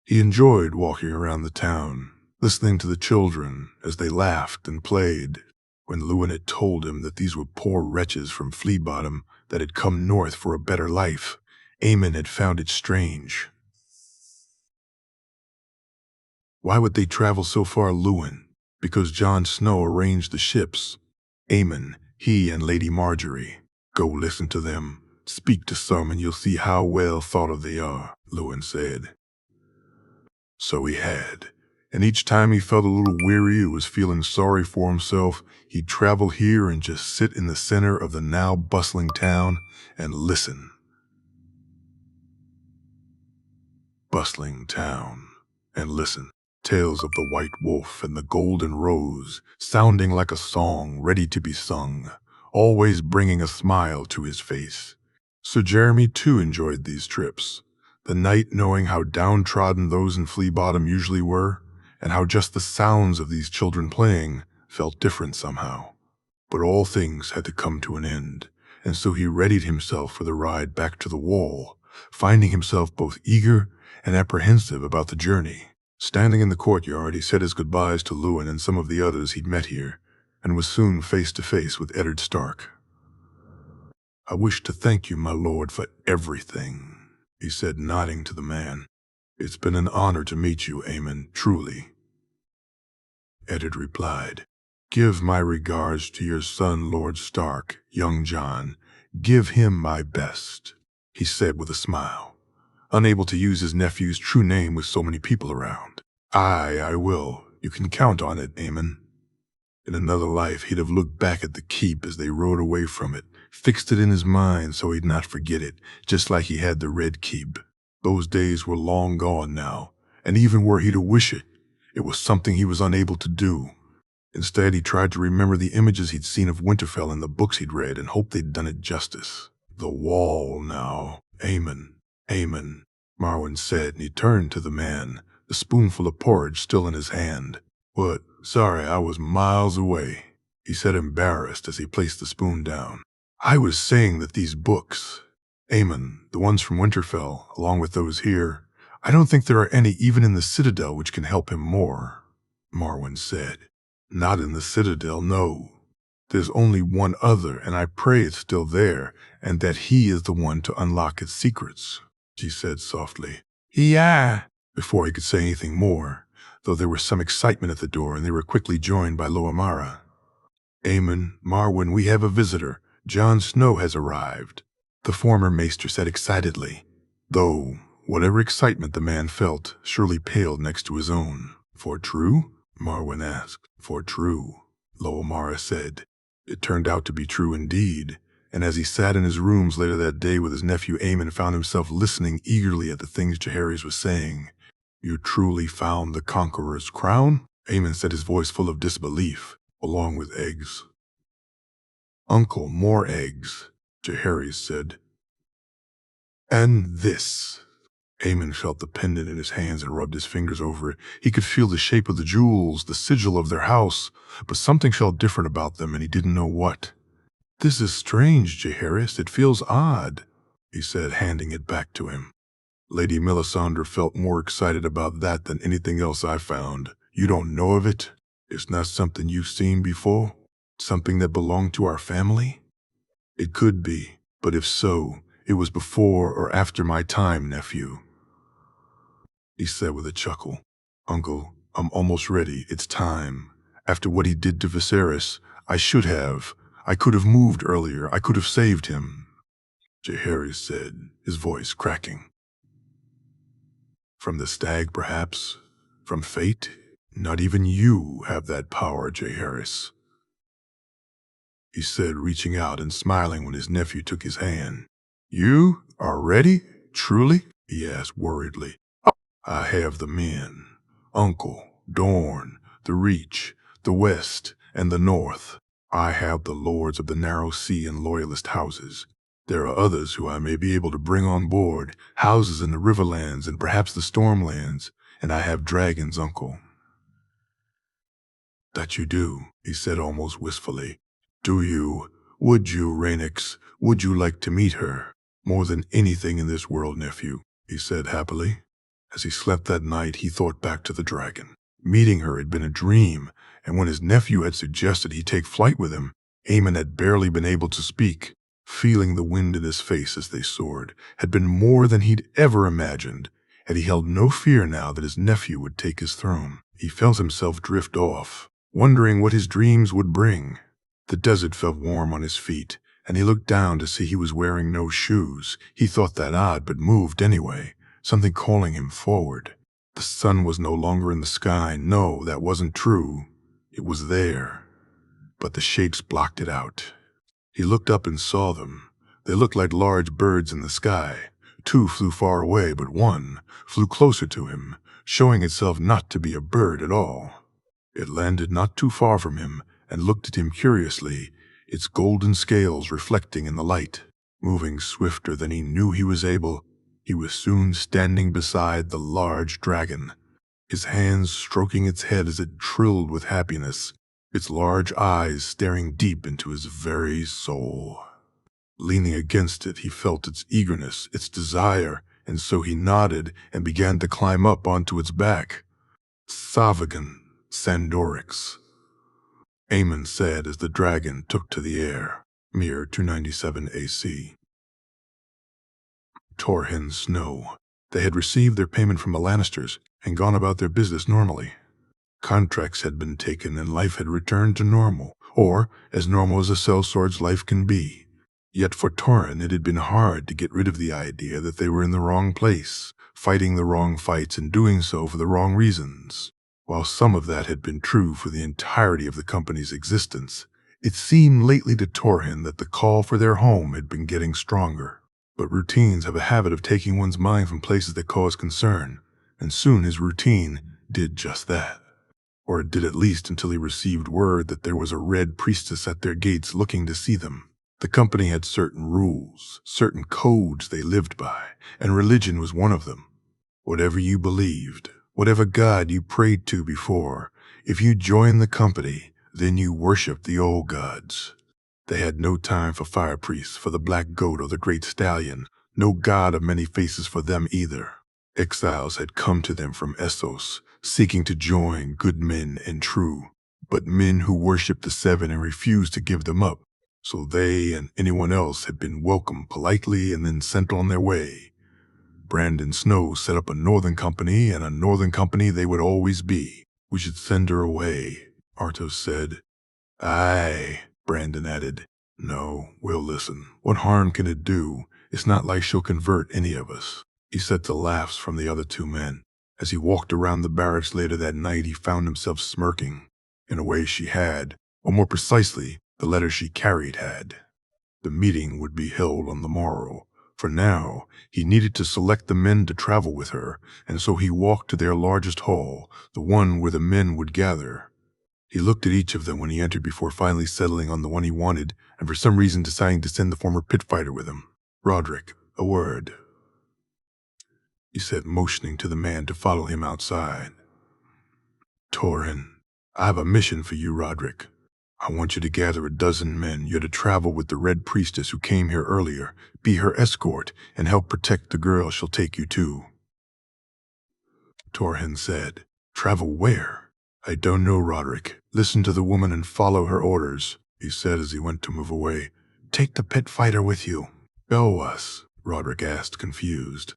He enjoyed walking around the town, listening to the children as they laughed and played. When Luwin had told him that these were poor wretches from Flea Bottom that had come north for a better life, Aemon had found it strange. Why would they travel so far, Luwin? Because Jon Snow arranged the ships. Aemon, he and Lady Marjorie. Go listen to them. Speak to some and you'll see how well thought of they are, Luwin said. So he had. And each time he felt a little weary or was feeling sorry for himself, he'd travel here and just sit in the center of the now bustling town and listen. Bustling town and listen. Tales of the White Wolf and the Golden Rose, sounding like a song ready to be sung, always bringing a smile to his face. Sir Jeremy too enjoyed these trips. The night knowing how downtrodden those in Flea Bottom usually were, and how just the sounds of these children playing felt different somehow. But all things had to come to an end, and so he readied himself for the ride back to the wall, finding himself both eager and apprehensive about the journey. Standing in the courtyard, he said his goodbyes to Lewin and some of the others he'd met here, and was soon face to face with Eddard Stark. "I wish to thank you, my lord, for everything," he said, nodding to the man. "It's been an honor to meet you, Aemon, truly." Eddard replied, "Give my regards to your son, Lord Stark, young John. Give him my best," he said with a smile, unable to use his nephew's true name with so many people around. I will. You can count on it, Aemon." In another life, he'd have looked back at the keep as they rode away from it, fixed it in his mind so he'd not forget it, just like he had the Red Keep. Those days were long gone now, and even were he to wish it, it was something he was unable to do. Instead, he tried to remember the images he'd seen of Winterfell in the books he'd read and hoped they'd done it justice. "The wall now, Aemon, Aemon," Marwyn said, and he turned to the man, the spoonful of porridge still in his hand. "What? Sorry, I was miles away," he said, embarrassed as he placed the spoon down. "I was saying that these books, Aemon, the ones from Winterfell, along with those here, I don't think there are any even in the Citadel which can help him more," Marwyn said. "Not in the Citadel, no. There's only one other, and I pray it's still there, and that he is the one to unlock its secrets," she said softly. "Yeah," before he could say anything more, though there was some excitement at the door, and they were quickly joined by Loamara. "Aemon, Marwyn, we have a visitor. Jon Snow has arrived," the former maester said excitedly, though whatever excitement the man felt surely paled next to his own. "For true?" Marwyn asked. "For true," Loamara said. It turned out to be true indeed, and as he sat in his rooms later that day with his nephew Aemon, found himself listening eagerly at the things Jaehaerys was saying. "You truly found the Conqueror's crown?" Aemon said, his voice full of disbelief, along with eggs. "Uncle, more eggs," Jaehaerys said. "And this." Aemon felt the pendant in his hands and rubbed his fingers over it. He could feel the shape of the jewels, the sigil of their house, but something felt different about them, and he didn't know what. "This is strange, Jaehaerys. It feels odd," he said, handing it back to him. "Lady Melisandre felt more excited about that than anything else I found. You don't know of it? It's not something you've seen before? Something that belonged to our family?" "It could be, but if so, it was before or after my time, nephew," he said with a chuckle. "Uncle, I'm almost ready. It's time. After what he did to Viserys, I could have moved earlier. I could have saved him," Jaehaerys said, his voice cracking. "From the stag, perhaps? From fate? Not even you have that power, Jaehaerys," he said, reaching out and smiling when his nephew took his hand. "You are ready, truly?" he asked worriedly. "I have the men. Uncle, Dorne, the Reach, the West, and the North. I have the lords of the Narrow Sea and loyalist houses. There are others who I may be able to bring on board, houses in the Riverlands and perhaps the Stormlands, and I have dragons, Uncle." "That you do," he said almost wistfully. "Do you? Would you, Rhaenys? Would you like to meet her? More than anything in this world, nephew," he said happily. As he slept that night, he thought back to the dragon. Meeting her had been a dream, and when his nephew had suggested he take flight with him, Aemon had barely been able to speak. Feeling the wind in his face as they soared had been more than he'd ever imagined, and he held no fear now that his nephew would take his throne. He felt himself drift off, wondering what his dreams would bring. The desert felt warm on his feet, and he looked down to see he was wearing no shoes. He thought that odd, but moved anyway, something calling him forward. The sun was no longer in the sky. No, that wasn't true. It was there, but the shapes blocked it out. He looked up and saw them. They looked like large birds in the sky. Two flew far away, but one flew closer to him, showing itself not to be a bird at all. It landed not too far from him and looked at him curiously, its golden scales reflecting in the light. Moving swifter than he knew he was able, He was soon standing beside the large dragon, his hands stroking its head as it trilled with happiness, its large eyes staring deep into his very soul. Leaning against it, he felt its eagerness, its desire, and so he nodded and began to climb up onto its back. Savagan Sandorix, Aemon said as the dragon took to the air. Mirror 297 AC. Torrhen Snow. They had received their payment from the Lannisters and gone about their business normally. Contracts had been taken and life had returned to normal, or as normal as a sellsword's life can be. Yet for Torrhen it had been hard to get rid of the idea that they were in the wrong place, fighting the wrong fights and doing so for the wrong reasons. While some of that had been true for the entirety of the company's existence, it seemed lately to Torrhen that the call for their home had been getting stronger. But routines have a habit of taking one's mind from places that cause concern, and soon his routine did just that. Or it did at least until he received word that there was a red priestess at their gates looking to see them. The company had certain rules, certain codes they lived by, and religion was one of them. Whatever you believed, whatever god you prayed to before, if you joined the company, then you worshipped the old gods. They had no time for fire priests, for the black goat or the great stallion, no god of many faces for them either. Exiles had come to them from Essos, seeking to join good men and true, but men who worshipped the seven and refused to give them up, so they and anyone else had been welcomed politely and then sent on their way. Brandon Snow set up a northern company, and a northern company they would always be. We should send her away, Artos said. Aye, Brandon added. No, we'll listen. What harm can it do? It's not like she'll convert any of us. He set to laughs from the other two men. As he walked around the barracks later that night, he found himself smirking. In a way she had, or more precisely, the letter she carried had. The meeting would be held on the morrow. For now, he needed to select the men to travel with her, and so he walked to their largest hall, the one where the men would gather. He looked at each of them when he entered before finally settling on the one he wanted, and for some reason deciding to send the former pit fighter with him. Roderick, a word, he said, motioning to the man to follow him outside. Torrhen, I have a mission for you, Roderick. I want you to gather 12 men. You're to travel with the Red Priestess who came here earlier, be her escort, and help protect the girl she'll take you to. Torrhen said, Travel where? I don't know, Roderick. Listen to the woman and follow her orders, he said as he went to move away. Take the pit fighter with you. Go us, Roderick asked, confused.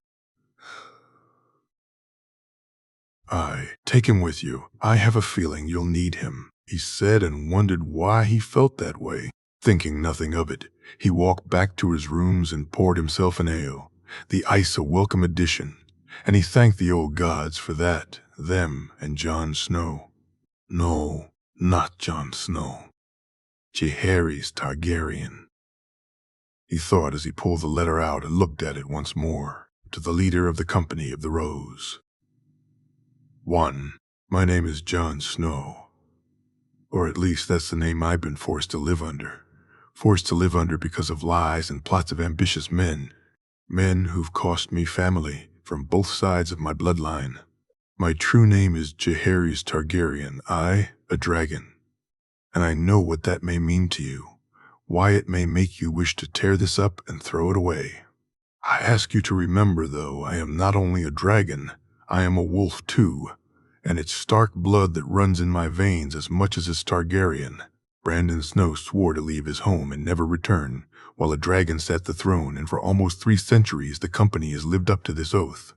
Aye, take him with you. I have a feeling you'll need him, he said, and wondered why he felt that way. Thinking nothing of it, he walked back to his rooms and poured himself an ale, the ice a welcome addition, and he thanked the old gods for that, them and Jon Snow. No, not Jon Snow. Jaehaerys Targaryen. He thought as he pulled the letter out and looked at it once more, to the leader of the Company of the Rose. 1. My name is Jon Snow. Or at least that's the name I've been forced to live under. Forced to live under because of lies and plots of ambitious men. Men who've cost me family from both sides of my bloodline. My true name is Jaehaerys Targaryen, I, a dragon. And I know what that may mean to you, why it may make you wish to tear this up and throw it away. I ask you to remember, though, I am not only a dragon, I am a wolf too, and it's stark blood that runs in my veins as much as it's Targaryen. Brandon Snow swore to leave his home and never return, while a dragon sat the throne, and for almost 3 centuries the company has lived up to this oath.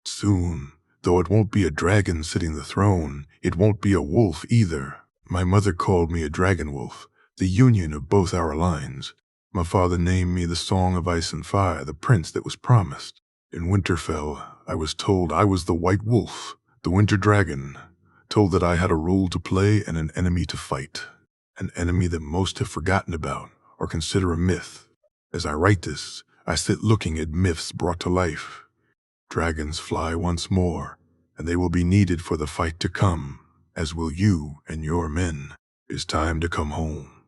Soon, though it won't be a dragon sitting the throne, it won't be a wolf either. My mother called me a dragon wolf, the union of both our lines. My father named me the Song of Ice and Fire, the prince that was promised. In Winterfell, I was told I was the White Wolf, the Winter Dragon, told that I had a role to play and an enemy to fight, an enemy that most have forgotten about or consider a myth. As I write this, I sit looking at myths brought to life. Dragons fly once more, and they will be needed for the fight to come, as will you and your men. It's time to come home.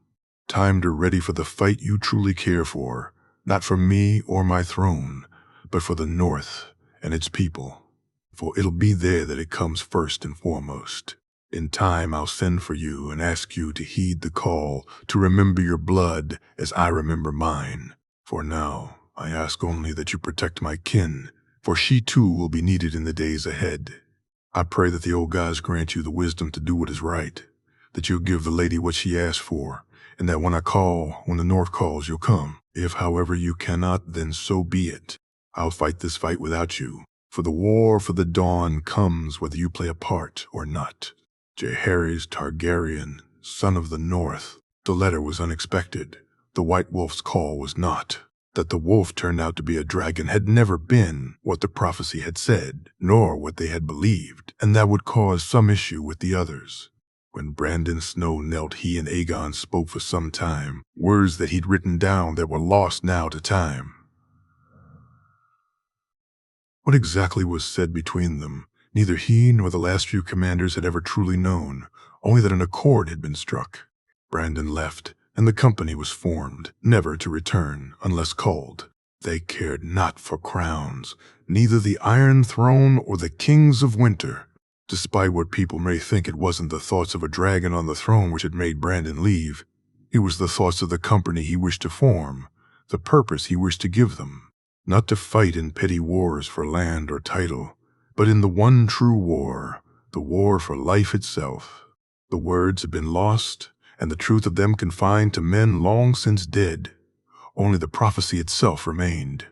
Time to ready for the fight you truly care for, not for me or my throne, but for the North and its people. For it'll be there that it comes first and foremost. In time I'll send for you and ask you to heed the call, to remember your blood as I remember mine. For now, I ask only that you protect my kin, for she too will be needed in the days ahead. I pray that the old gods grant you the wisdom to do what is right, that you'll give the lady what she asked for, and that when the North calls, you'll come. If, however, you cannot, then so be it. I'll fight this fight without you, for the war for the dawn comes whether you play a part or not. Jaehaerys Targaryen, son of the North. The letter was unexpected. The White Wolf's call was not. That the wolf turned out to be a dragon had never been what the prophecy had said, nor what they had believed, and that would cause some issue with the others. When Brandon Snow knelt, he and Aegon spoke for some time, words that he'd written down that were lost now to time. What exactly was said between them, neither he nor the last few commanders had ever truly known, only that an accord had been struck. Brandon left, and the company was formed, never to return unless called. They cared not for crowns, neither the Iron Throne or the kings of winter. Despite what people may think, it wasn't the thoughts of a dragon on the throne which had made Brandon leave. It was the thoughts of the company he wished to form, the purpose he wished to give them. Not to fight in petty wars for land or title, but in the one true war, the war for life itself. The words had been lost, and the truth of them confined to men long since dead. Only the prophecy itself remained.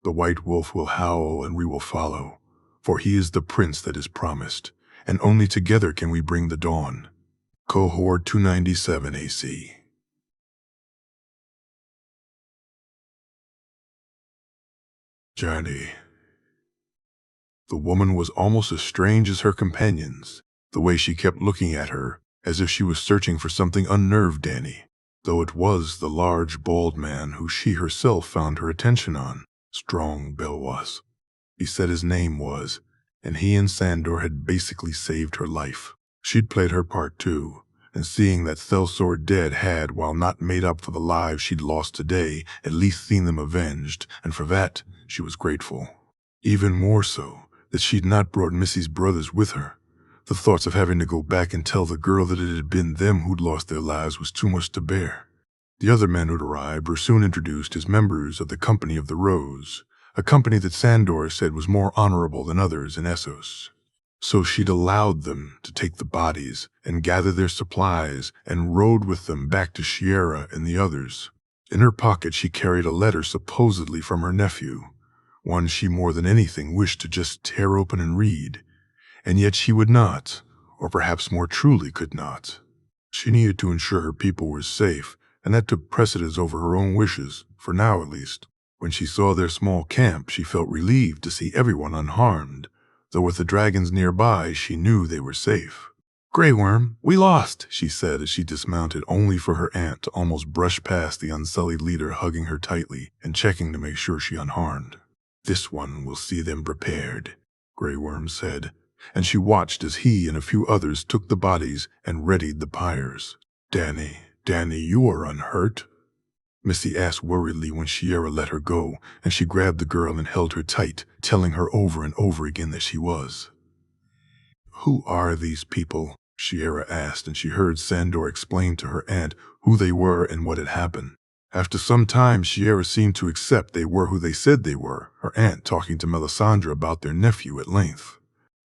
The White Wolf will howl and we will follow, for he is the prince that is promised, and only together can we bring the dawn. Cohort 297 AC. Journey. The woman was almost as strange as her companions, the way she kept looking at her, as if she was searching for something unnerved Dany, though it was the large, bald man who she herself found her attention on. Strong Belwas. He said his name was, and he and Sandor had basically saved her life. She'd played her part too, and seeing that Thelsor dead had, while not made up for the lives she'd lost today, at least seen them avenged, and for that she was grateful. Even more so, that she'd not brought Missy's brothers with her. The thoughts of having to go back and tell the girl that it had been them who'd lost their lives was too much to bear. The other men who'd arrived were soon introduced as members of the Company of the Rose, a company that Sandor said was more honorable than others in Essos. So she'd allowed them to take the bodies and gather their supplies and rode with them back to Shiera and the others. In her pocket she carried a letter supposedly from her nephew, one she more than anything wished to just tear open and read, and yet she would not, or perhaps more truly could not. She needed to ensure her people were safe, and that took precedence over her own wishes, for now at least. When she saw their small camp, she felt relieved to see everyone unharmed, though with the dragons nearby, she knew they were safe. "Grey Worm, we lost," she said as she dismounted, only for her aunt to almost brush past the unsullied leader, hugging her tightly and checking to make sure she unharmed. "This one will see them prepared," Grey Worm said, and she watched as he and a few others took the bodies and readied the pyres. Dany, you are unhurt?" Missy asked worriedly when Shiera let her go, and she grabbed the girl and held her tight, telling her over and over again that she was. "Who are these people?" Shiera asked, and she heard Sandor explain to her aunt who they were and what had happened. After some time, Shiera seemed to accept they were who they said they were, her aunt talking to Melisandre about their nephew at length.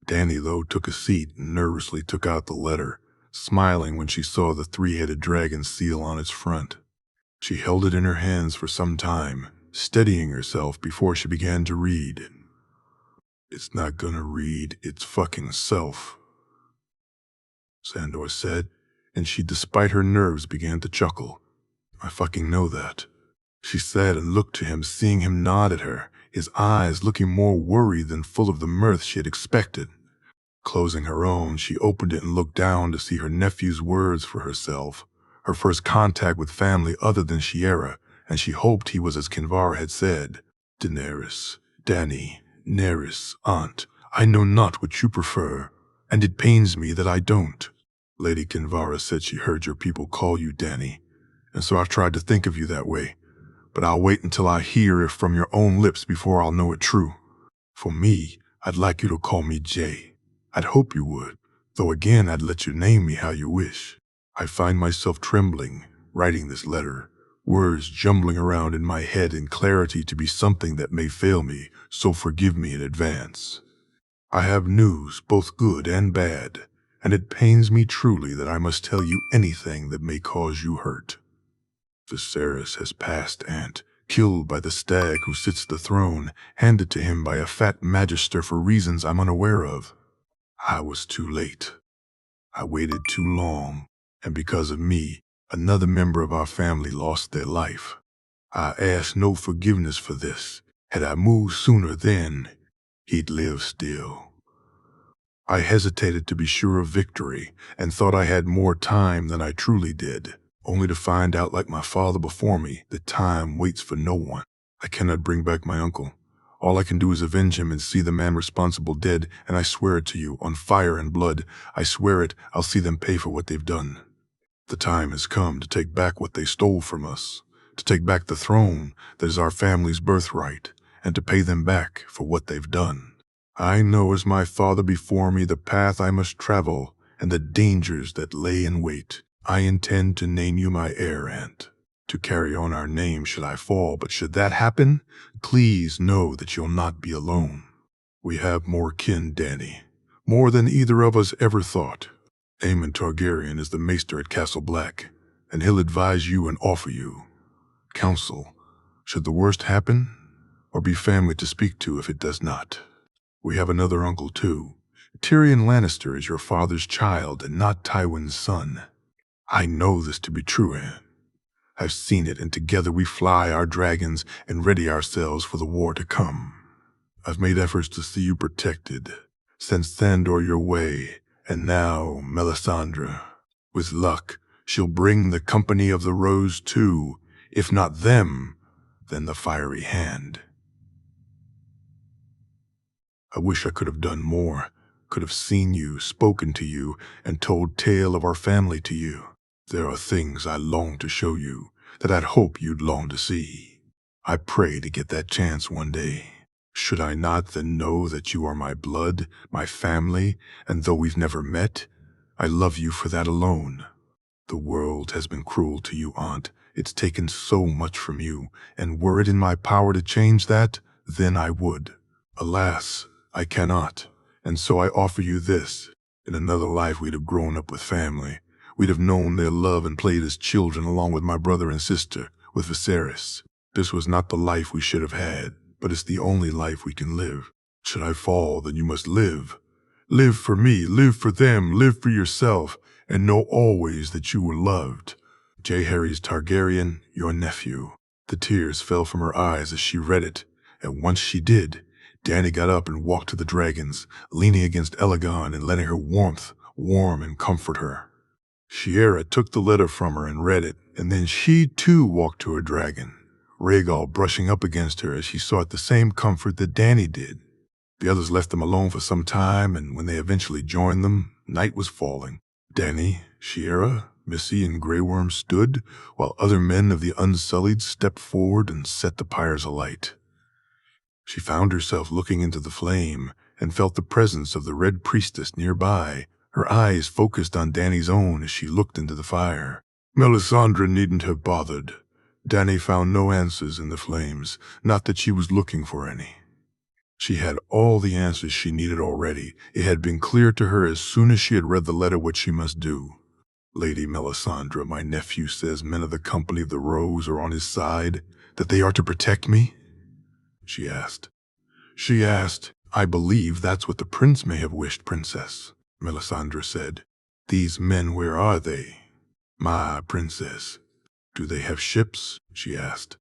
Dany, though, took a seat and nervously took out the letter, smiling when she saw the three-headed dragon seal on its front. She held it in her hands for some time, steadying herself before she began to read. "It's not gonna read its fucking self," Sandor said, and she, despite her nerves, began to chuckle. "I fucking know that," she said and looked to him, seeing him nod at her, his eyes looking more worried than full of the mirth she had expected. Closing her own, she opened it and looked down to see her nephew's words for herself, her first contact with family other than Shiera, and she hoped he was as Kinvara had said. "Daenerys, Dany, Nerys, Aunt, I know not what you prefer, and it pains me that I don't. Lady Kinvara said she heard your people call you Dany, and so I've tried to think of you that way, but I'll wait until I hear it from your own lips before I'll know it true. For me, I'd like you to call me Jay. I'd hope you would, though again I'd let you name me how you wish. I find myself trembling, writing this letter, words jumbling around in my head in clarity to be something that may fail me, so forgive me in advance. I have news, both good and bad, and it pains me truly that I must tell you anything that may cause you hurt. Viserys has passed, Aunt, killed by the stag who sits the throne, handed to him by a fat magister for reasons I'm unaware of. I was too late. I waited too long, and because of me, another member of our family lost their life. I ask no forgiveness for this. Had I moved sooner then, he'd live still. I hesitated to be sure of victory and thought I had more time than I truly did, only to find out, like my father before me, that time waits for no one. I cannot bring back my uncle. All I can do is avenge him and see the man responsible dead, and I swear it to you, on fire and blood. I swear it, I'll see them pay for what they've done. The time has come to take back what they stole from us, to take back the throne that is our family's birthright, and to pay them back for what they've done. I know as my father before me the path I must travel and the dangers that lay in wait. I intend to name you my heir, Aunt, to carry on our name should I fall, but should that happen, please know that you'll not be alone. We have more kin, Dany, more than either of us ever thought. Aemon Targaryen is the maester at Castle Black, and he'll advise you and offer you counsel should the worst happen, or be family to speak to if it does not. We have another uncle, too. Tyrion Lannister is your father's child and not Tywin's son. I know this to be true, Anne. I've seen it, and together we fly our dragons and ready ourselves for the war to come. I've made efforts to see you protected, sent Thandor your way, and now Melisandre. With luck, she'll bring the Company of the Rose too. If not them, then the Fiery Hand. I wish I could have done more, could have seen you, spoken to you, and told tale of our family to you. There are things I long to show you that I'd hope you'd long to see. I pray to get that chance one day. Should I not then know that you are my blood, my family, and though we've never met, I love you for that alone. The world has been cruel to you, Aunt. It's taken so much from you, and were it in my power to change that, then I would. Alas, I cannot, and so I offer you this. In another life we'd have grown up with family. We'd have known their love and played as children along with my brother and sister, with Viserys. This was not the life we should have had, but it's the only life we can live. Should I fall, then you must live. Live for me, live for them, live for yourself, and know always that you were loved. Jaehaerys Targaryen, your nephew. The tears fell from her eyes as she read it, and once she did, Dany got up and walked to the dragons, leaning against Elegon and letting her warmth warm and comfort her. Shiera took the letter from her and read it, and then she too walked to her dragon, Rhaegal brushing up against her as she sought the same comfort that Dany did. The others left them alone for some time, and when they eventually joined them, night was falling. Dany, Shiera, Missy, and Grey Worm stood, while other men of the Unsullied stepped forward and set the pyres alight. She found herself looking into the flame and felt the presence of the Red Priestess nearby, her eyes focused on Dany's own as she looked into the fire. Melisandre needn't have bothered. Dany found no answers in the flames, not that she was looking for any. She had all the answers she needed already. It had been clear to her as soon as she had read the letter what she must do. Lady Melisandre, my nephew says men of the Company of the Rose are on his side, that they are to protect me? She asked. I believe that's what the prince may have wished, Princess, Melisandre said. These men, where are they? My princess. Do they have ships? She asked.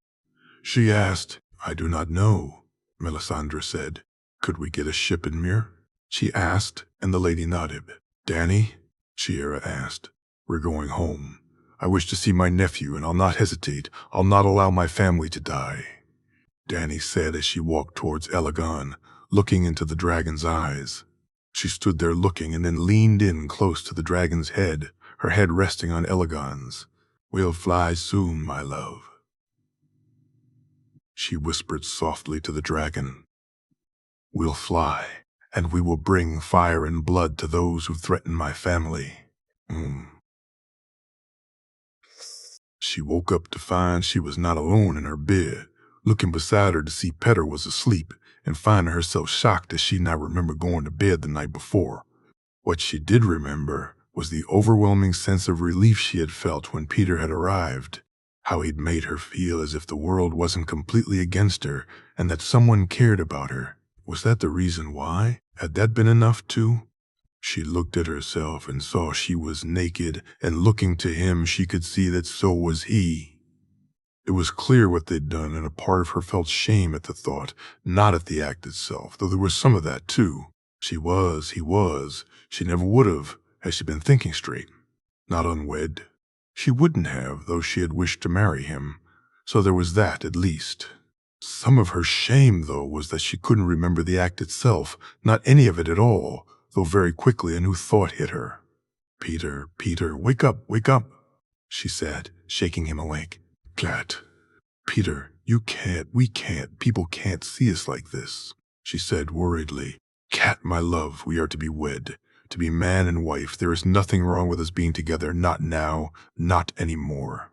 I do not know, Melisandre said. Could we get a ship in Myr? She asked, and the lady nodded. Dany? Shiera asked. We're going home. I wish to see my nephew, and I'll not hesitate. I'll not allow my family to die. Dany said as she walked towards Elegon, looking into the dragon's eyes. She stood there looking and then leaned in close to the dragon's head, her head resting on Elegon's. We'll fly soon, my love. she whispered softly to the dragon. "We'll fly, and we will bring fire and blood to those who threaten my family." She woke up to find she was not alone in her bed, looking beside her to see Petter was asleep, and finding herself shocked as she now remembered going to bed the night before. What she did remember was the overwhelming sense of relief she had felt when Peter had arrived, how he'd made her feel as if the world wasn't completely against her and that someone cared about her. Was that the reason why? Had that been enough too? She looked at herself and saw she was naked, and looking to him she could see that so was he. It was clear what they'd done, and a part of her felt shame at the thought, not at the act itself, though there was some of that too. He was. She never would have, had she been thinking straight. Not unwed. She wouldn't have, though she had wished to marry him. So there was that, at least. Some of her shame, though, was that she couldn't remember the act itself, not any of it at all, though very quickly a new thought hit her. Peter, wake up, she said, shaking him awake. Cat. Peter, we can't, people can't see us like this, she said worriedly. Cat, my love, we are to be wed, to be man and wife. There is nothing wrong with us being together, not now, not anymore.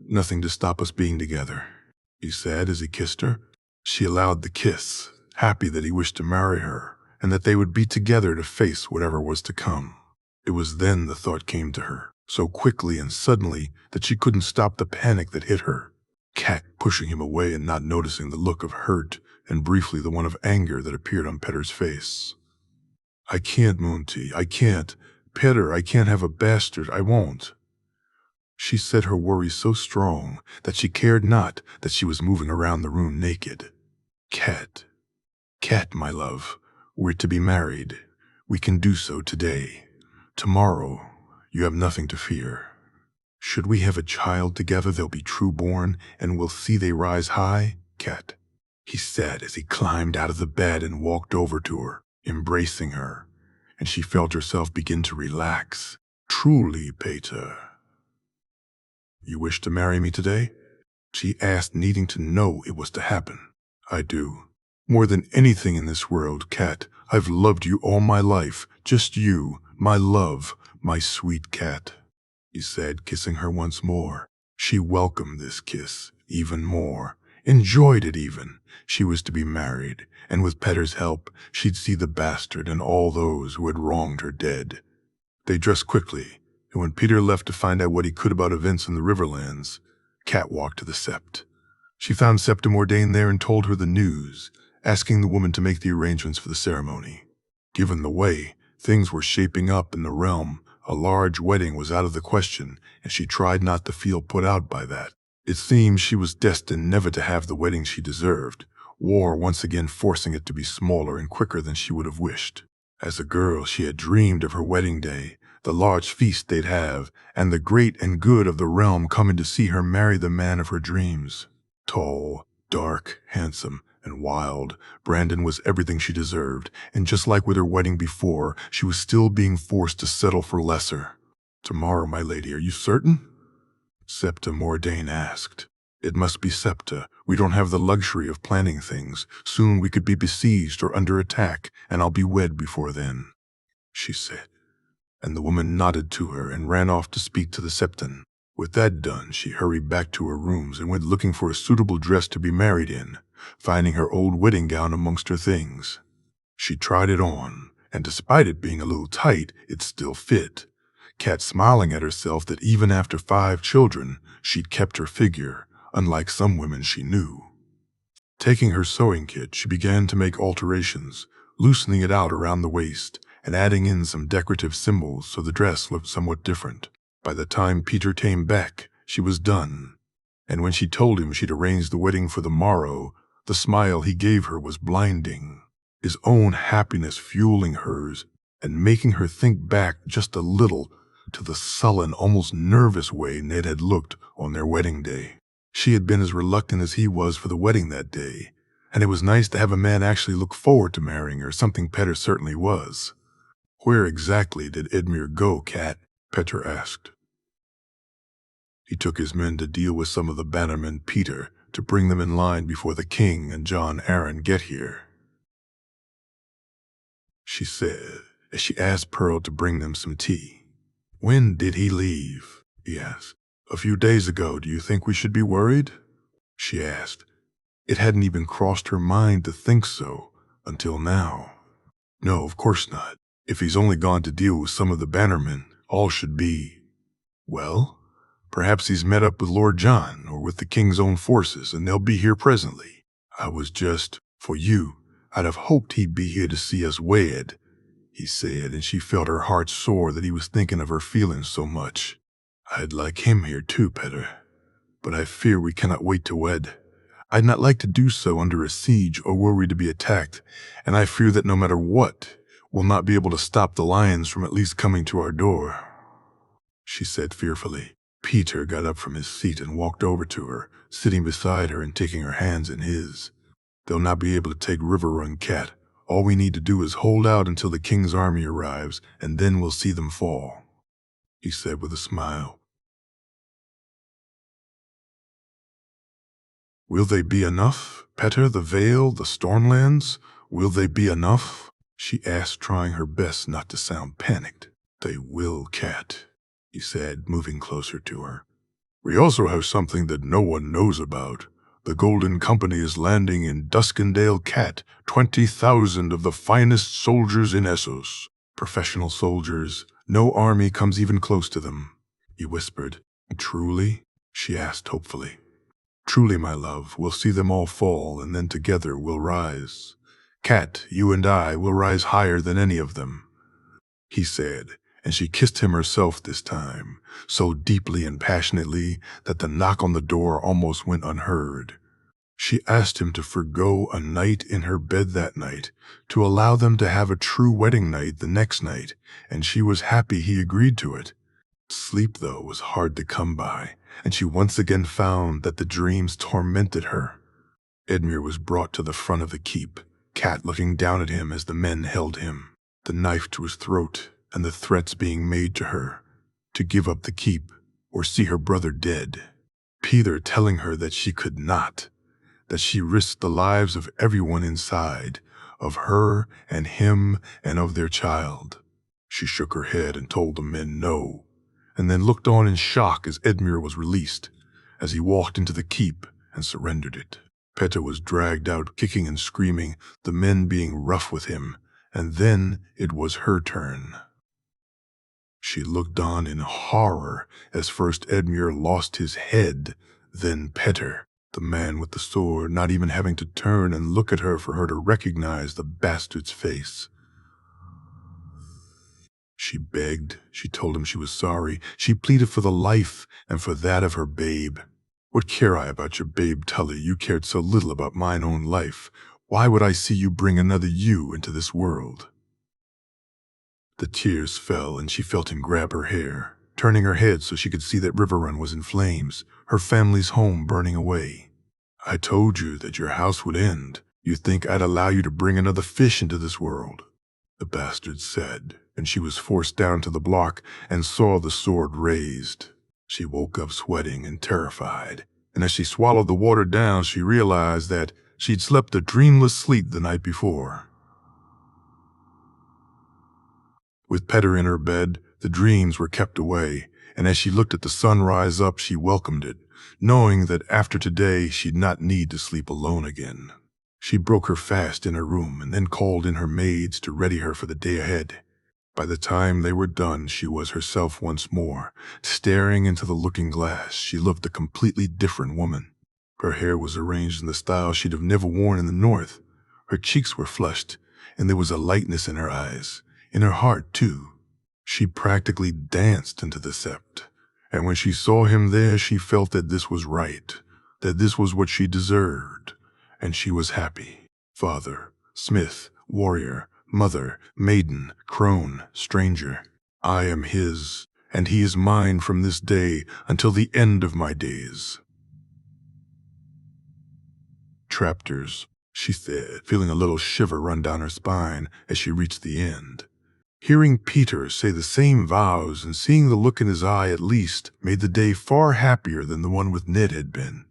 Nothing to stop us being together, he said as he kissed her. She allowed the kiss, happy that he wished to marry her, and that they would be together to face whatever was to come. It was then the thought came to her, so quickly and suddenly that she couldn't stop the panic that hit her. Cat pushing him away and not noticing the look of hurt, and briefly the one of anger that appeared on Petter's face. I can't, Moonty, I can't. Petter, I can't have a bastard, I won't. She said her worry so strong that she cared not that she was moving around the room naked. Cat, my love, we're to be married. We can do so today. Tomorrow, you have nothing to fear. Should we have a child together, they'll be true-born, and we'll see they rise high, Cat, he said as he climbed out of the bed and walked over to her, embracing her, and she felt herself begin to relax. Truly, Peter. You wish to marry me today? She asked, needing to know it was to happen. I do. More than anything in this world, Cat. I've loved you all my life. Just you, my love, my sweet Cat, he said, kissing her once more. She welcomed this kiss even more, enjoyed it even. She was to be married, and with Petter's help, she'd see the bastard and all those who had wronged her dead. They dressed quickly, and when Peter left to find out what he could about events in the Riverlands, Cat walked to the Sept. She found Septim ordained there and told her the news, asking the woman to make the arrangements for the ceremony. Given the way things were shaping up in the realm, a large wedding was out of the question, and she tried not to feel put out by that. It seemed she was destined never to have the wedding she deserved, war once again forcing it to be smaller and quicker than she would have wished. As a girl, she had dreamed of her wedding day, the large feast they'd have, and the great and good of the realm coming to see her marry the man of her dreams. Tall, dark, handsome, and wild, Brandon was everything she deserved, and just like with her wedding before, she was still being forced to settle for lesser. Tomorrow, my lady, are you certain? Septa Mordain asked. It must be Septa. We don't have the luxury of planning things. Soon we could be besieged or under attack, and I'll be wed before then, she said. And the woman nodded to her and ran off to speak to the Septon. With that done, she hurried back to her rooms and went looking for a suitable dress to be married in, finding her old wedding gown amongst her things. She tried it on, and despite it being a little tight, it still fit. Cat smiling at herself that even after 5 children, she'd kept her figure, unlike some women she knew. Taking her sewing kit, she began to make alterations, loosening it out around the waist, and adding in some decorative symbols so the dress looked somewhat different. By the time Peter came back, she was done, and when she told him she'd arranged the wedding for the morrow, the smile he gave her was blinding, his own happiness fueling hers and making her think back just a little to the sullen, almost nervous way Ned had looked on their wedding day. She had been as reluctant as he was for the wedding that day, and it was nice to have a man actually look forward to marrying her, something Petter certainly was. Where exactly did Edmure go, Cat? Petter asked. He took his men to deal with some of the bannermen Peter to bring them in line before the king and John Arryn get here, she said, as she asked Pearl to bring them some tea. When did he leave? He asked. A few days ago. Do you think we should be worried? She asked. It hadn't even crossed her mind to think so until now. No, of course not. If he's only gone to deal with some of the bannermen, all should be... Well, perhaps he's met up with Lord John or with the king's own forces, and they'll be here presently. I was just... For you, I'd have hoped he'd be here to see us wed, he said, and she felt her heart sore that he was thinking of her feelings so much. I'd like him here too, Petter, but I fear we cannot wait to wed. I'd not like to do so under a siege or were we to be attacked, and I fear that no matter what, we'll not be able to stop the lions from at least coming to our door, she said fearfully. Peter got up from his seat and walked over to her, sitting beside her and taking her hands in his. They'll not be able to take Riverrun Cat. All we need to do is hold out until the king's army arrives, and then we'll see them fall, he said with a smile. Will they be enough, Petter, the Vale, the Stormlands? Will they be enough? She asked, trying her best not to sound panicked. They will, Cat, he said, moving closer to her. We also have something that no one knows about. The Golden Company is landing in Duskendale Cat, 20,000 of the finest soldiers in Essos. Professional soldiers. No army comes even close to them, he whispered. Truly? She asked hopefully. Truly, my love, we'll see them all fall, and then together we'll rise. Cat, you and I will rise higher than any of them, he said, and she kissed him herself this time, so deeply and passionately that the knock on the door almost went unheard. She asked him to forgo a night in her bed that night, to allow them to have a true wedding night the next night, and she was happy he agreed to it. Sleep, though, was hard to come by, and she once again found that the dreams tormented her. Edmure was brought to the front of the keep, Cat looking down at him as the men held him, the knife to his throat, and the threats being made to her, to give up the keep or see her brother dead. Peter telling her that she could not, that she risked the lives of everyone inside, of her and him and of their child. She shook her head and told the men no, and then looked on in shock as Edmure was released, as he walked into the keep and surrendered it. Petter was dragged out kicking and screaming, the men being rough with him, and then it was her turn. She looked on in horror as first Edmure lost his head, then Petter, the man with the sword, not even having to turn and look at her for her to recognize the bastard's face. She begged, she told him she was sorry, she pleaded for the life and for that of her babe. What care I about your babe, Tully? You cared so little about mine own life. Why would I see you bring another you into this world? The tears fell and she felt him grab her hair, turning her head so she could see that Riverrun was in flames, her family's home burning away. I told you that your house would end. You think I'd allow you to bring another fish into this world? The bastard said, and she was forced down to the block and saw the sword raised. She woke up sweating and terrified, and as she swallowed the water down, she realized that she'd slept a dreamless sleep the night before. With Petter in her bed, the dreams were kept away, and as she looked at the sun rise up, she welcomed it, knowing that after today she'd not need to sleep alone again. She broke her fast in her room and then called in her maids to ready her for the day ahead. By the time they were done, she was herself once more. Staring into the looking glass, she looked a completely different woman. Her hair was arranged in the style she'd have never worn in the north. Her cheeks were flushed, and there was a lightness in her eyes, in her heart too. She practically danced into the sept, and when she saw him there, she felt that this was right, that this was what she deserved, and she was happy. Father, smith, warrior, mother, maiden, crone, stranger. I am his, and he is mine from this day until the end of my days. Chapters, she said, feeling a little shiver run down her spine as she reached the end. Hearing Peter say the same vows and seeing the look in his eye at least made the day far happier than the one with Ned had been.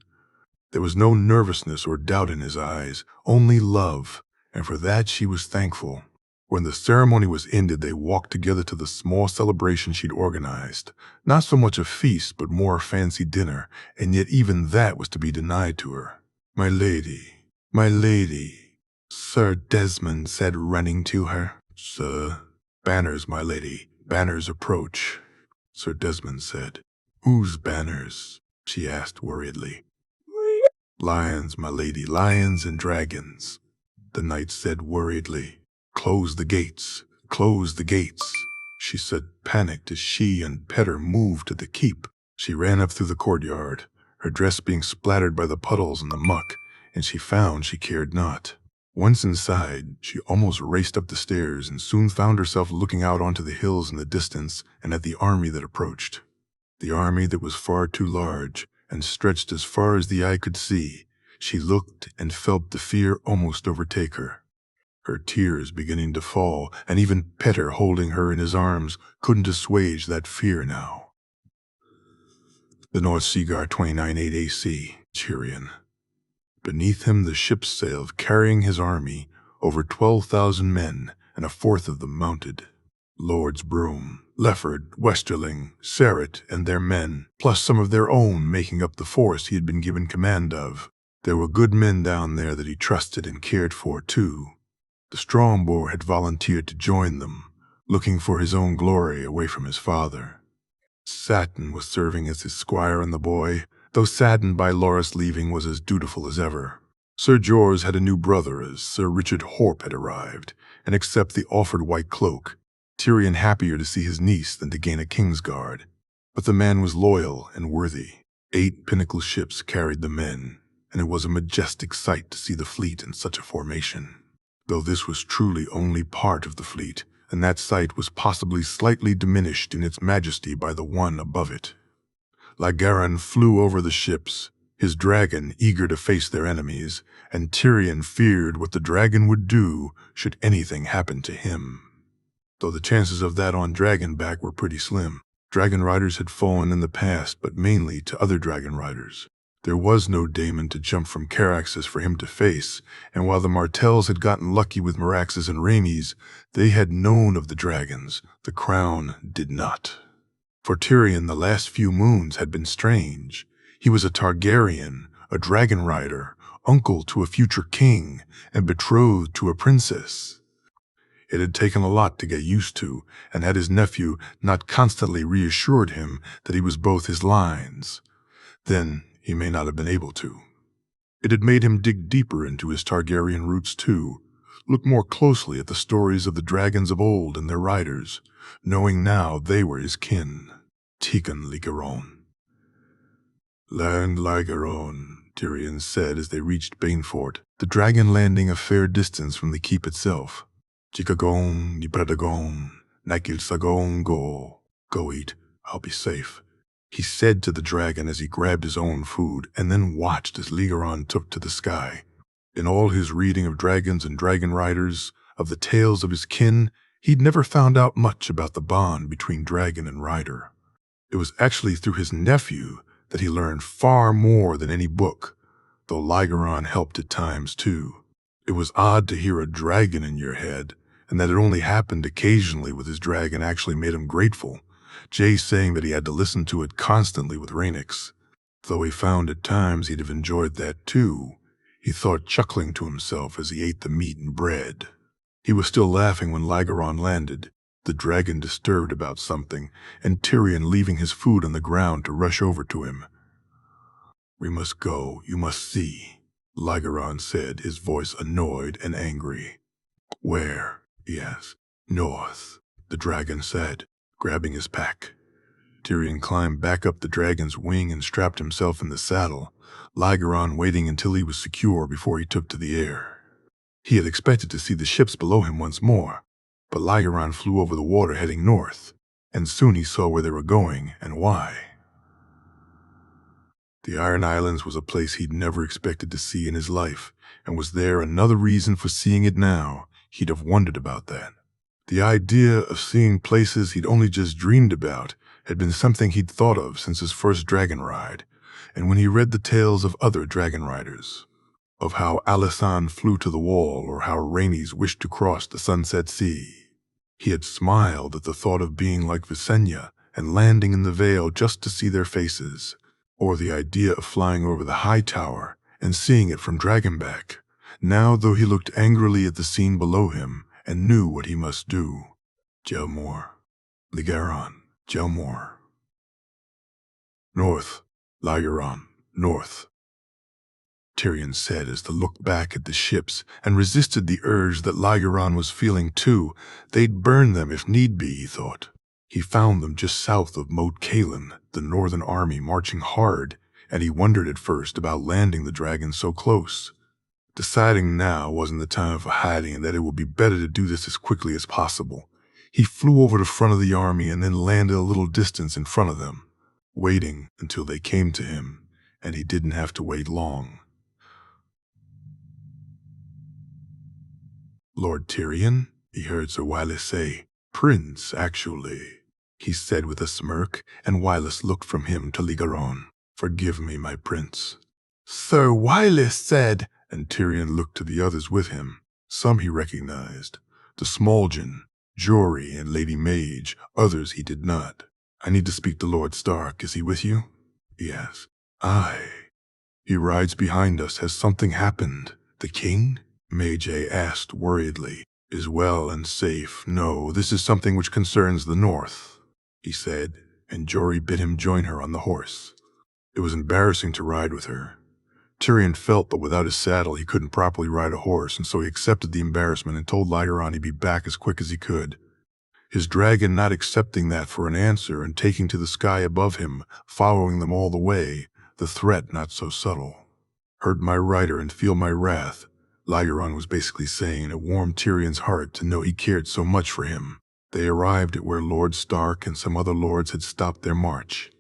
There was no nervousness or doubt in his eyes, only love, and for that she was thankful. When the ceremony was ended, they walked together to the small celebration she'd organized. Not so much a feast, but more a fancy dinner, and yet even that was to be denied to her. My lady, Sir Desmond said, running to her. Sir, banners, my lady, banners approach, Sir Desmond said. Whose banners? She asked worriedly. Lions, my lady, lions and dragons, the knight said worriedly. Close the gates, she said, panicked as she and Petter moved to the keep. She ran up through the courtyard, her dress being splattered by the puddles and the muck, and she found she cared not. Once inside, she almost raced up the stairs and soon found herself looking out onto the hills in the distance and at the army that approached. The army that was far too large and stretched as far as the eye could see. She looked and felt the fear almost overtake her. Her tears beginning to fall, and even Petter holding her in his arms couldn't assuage that fear now. The North Seaguar 29-8 AC, Tyrion. Beneath him the ships sailed, carrying his army, over 12,000 men, and a fourth of them mounted. Lords Broom, Lefford, Westerling, Serret, and their men, plus some of their own making up the force he had been given command of. There were good men down there that he trusted and cared for, too. The Strongbow had volunteered to join them, looking for his own glory away from his father. Satin was serving as his squire and the boy, though saddened by Loras leaving, was as dutiful as ever. Sir Jorah had a new brother as Sir Richard Horp had arrived, and except the offered white cloak, Tyrion happier to see his niece than to gain a Kingsguard. But the man was loyal and worthy. 8 pinnacle ships carried the men, and it was a majestic sight to see the fleet in such a formation. Though this was truly only part of the fleet, and that sight was possibly slightly diminished in its majesty by the one above it. Lygaran flew over the ships, his dragon eager to face their enemies, and Tyrion feared what the dragon would do should anything happen to him. Though the chances of that on Dragonback were pretty slim. Dragon riders had fallen in the past, but mainly to other dragon riders. There was no Daemon to jump from Caraxes for him to face, and while the Martells had gotten lucky with Meraxes and Rhaenys, they had known of the dragons. The Crown did not. For Tyrion, the last few moons had been strange. He was a Targaryen, a dragon rider, uncle to a future king, and betrothed to a princess. It had taken a lot to get used to, and had his nephew not constantly reassured him that he was both his lines, then he may not have been able to. It had made him dig deeper into his Targaryen roots too, look more closely at the stories of the dragons of old and their riders, knowing now they were his kin. Tikon Lygaron. Land Lygaron, Tyrion said as they reached Banefort, the dragon landing a fair distance from the keep itself. Chikagon, ni Bradagon, Nakil Sagon go. Go eat, I'll be safe, he said to the dragon as he grabbed his own food and then watched as Lygaron took to the sky. In all his reading of dragons and dragon riders, of the tales of his kin, he'd never found out much about the bond between dragon and rider. It was actually through his nephew that he learned far more than any book, though Lygaron helped at times too. It was odd to hear a dragon in your head, and that it only happened occasionally with his dragon actually made him grateful, Jay saying that he had to listen to it constantly with Rhaenys. Though he found at times he'd have enjoyed that too, he thought, chuckling to himself as he ate the meat and bread. He was still laughing when Lygaron landed, the dragon disturbed about something, and Tyrion leaving his food on the ground to rush over to him. We must go, you must see, Lygaron said, his voice annoyed and angry. Where? He asked. North, the dragon said, grabbing his pack. Tyrion climbed back up the dragon's wing and strapped himself in the saddle, Lygaron waiting until he was secure before he took to the air. He had expected to see the ships below him once more, but Lygaron flew over the water heading north, and soon he saw where they were going and why. The Iron Islands was a place he'd never expected to see in his life, and was there another reason for seeing it now? He'd have wondered about that. The idea of seeing places he'd only just dreamed about had been something he'd thought of since his first dragon ride, and when he read the tales of other dragon riders, of how Alissan flew to the wall or how Rhaenys wished to cross the sunset sea, he had smiled at the thought of being like Visenya and landing in the Vale just to see their faces, or the idea of flying over the high tower and seeing it from Dragonback. Now, though he looked angrily at the scene below him and knew what he must do. Gelmor, Ligaron, Gelmor. North, Ligaron, north, Tyrion said as to look back at the ships and resisted the urge that Ligaron was feeling too. They'd burn them if need be, he thought. He found them just south of Moat Cailin, the northern army marching hard, and he wondered at first about landing the dragon so close. Deciding now wasn't the time for hiding and that it would be better to do this as quickly as possible. He flew over the front of the army and then landed a little distance in front of them, waiting until they came to him, and he didn't have to wait long. Lord Tyrion, he heard Sir Wylis say. Prince, actually, he said with a smirk, and Wylis looked from him to Ligaron. Forgive me, my prince. Sir Wylis said, and Tyrion looked to the others with him. Some he recognized, the Smallgen, Jory, and Lady Mage. Others he did not. I need to speak to Lord Stark. Is he with you? He asked. Aye. He rides behind us. Has something happened? The king? Mage asked worriedly. Is well and safe. No, this is something which concerns the north, he said, and Jory bid him join her on the horse. It was embarrassing to ride with her. Tyrion felt that without his saddle he couldn't properly ride a horse, and so he accepted the embarrassment and told Ligaron he'd be back as quick as he could. His dragon not accepting that for an answer and taking to the sky above him, following them all the way, the threat not so subtle. Hurt my rider and feel my wrath, Ligaron was basically saying, and it warmed Tyrion's heart to know he cared so much for him. They arrived at where Lord Stark and some other lords had stopped their march.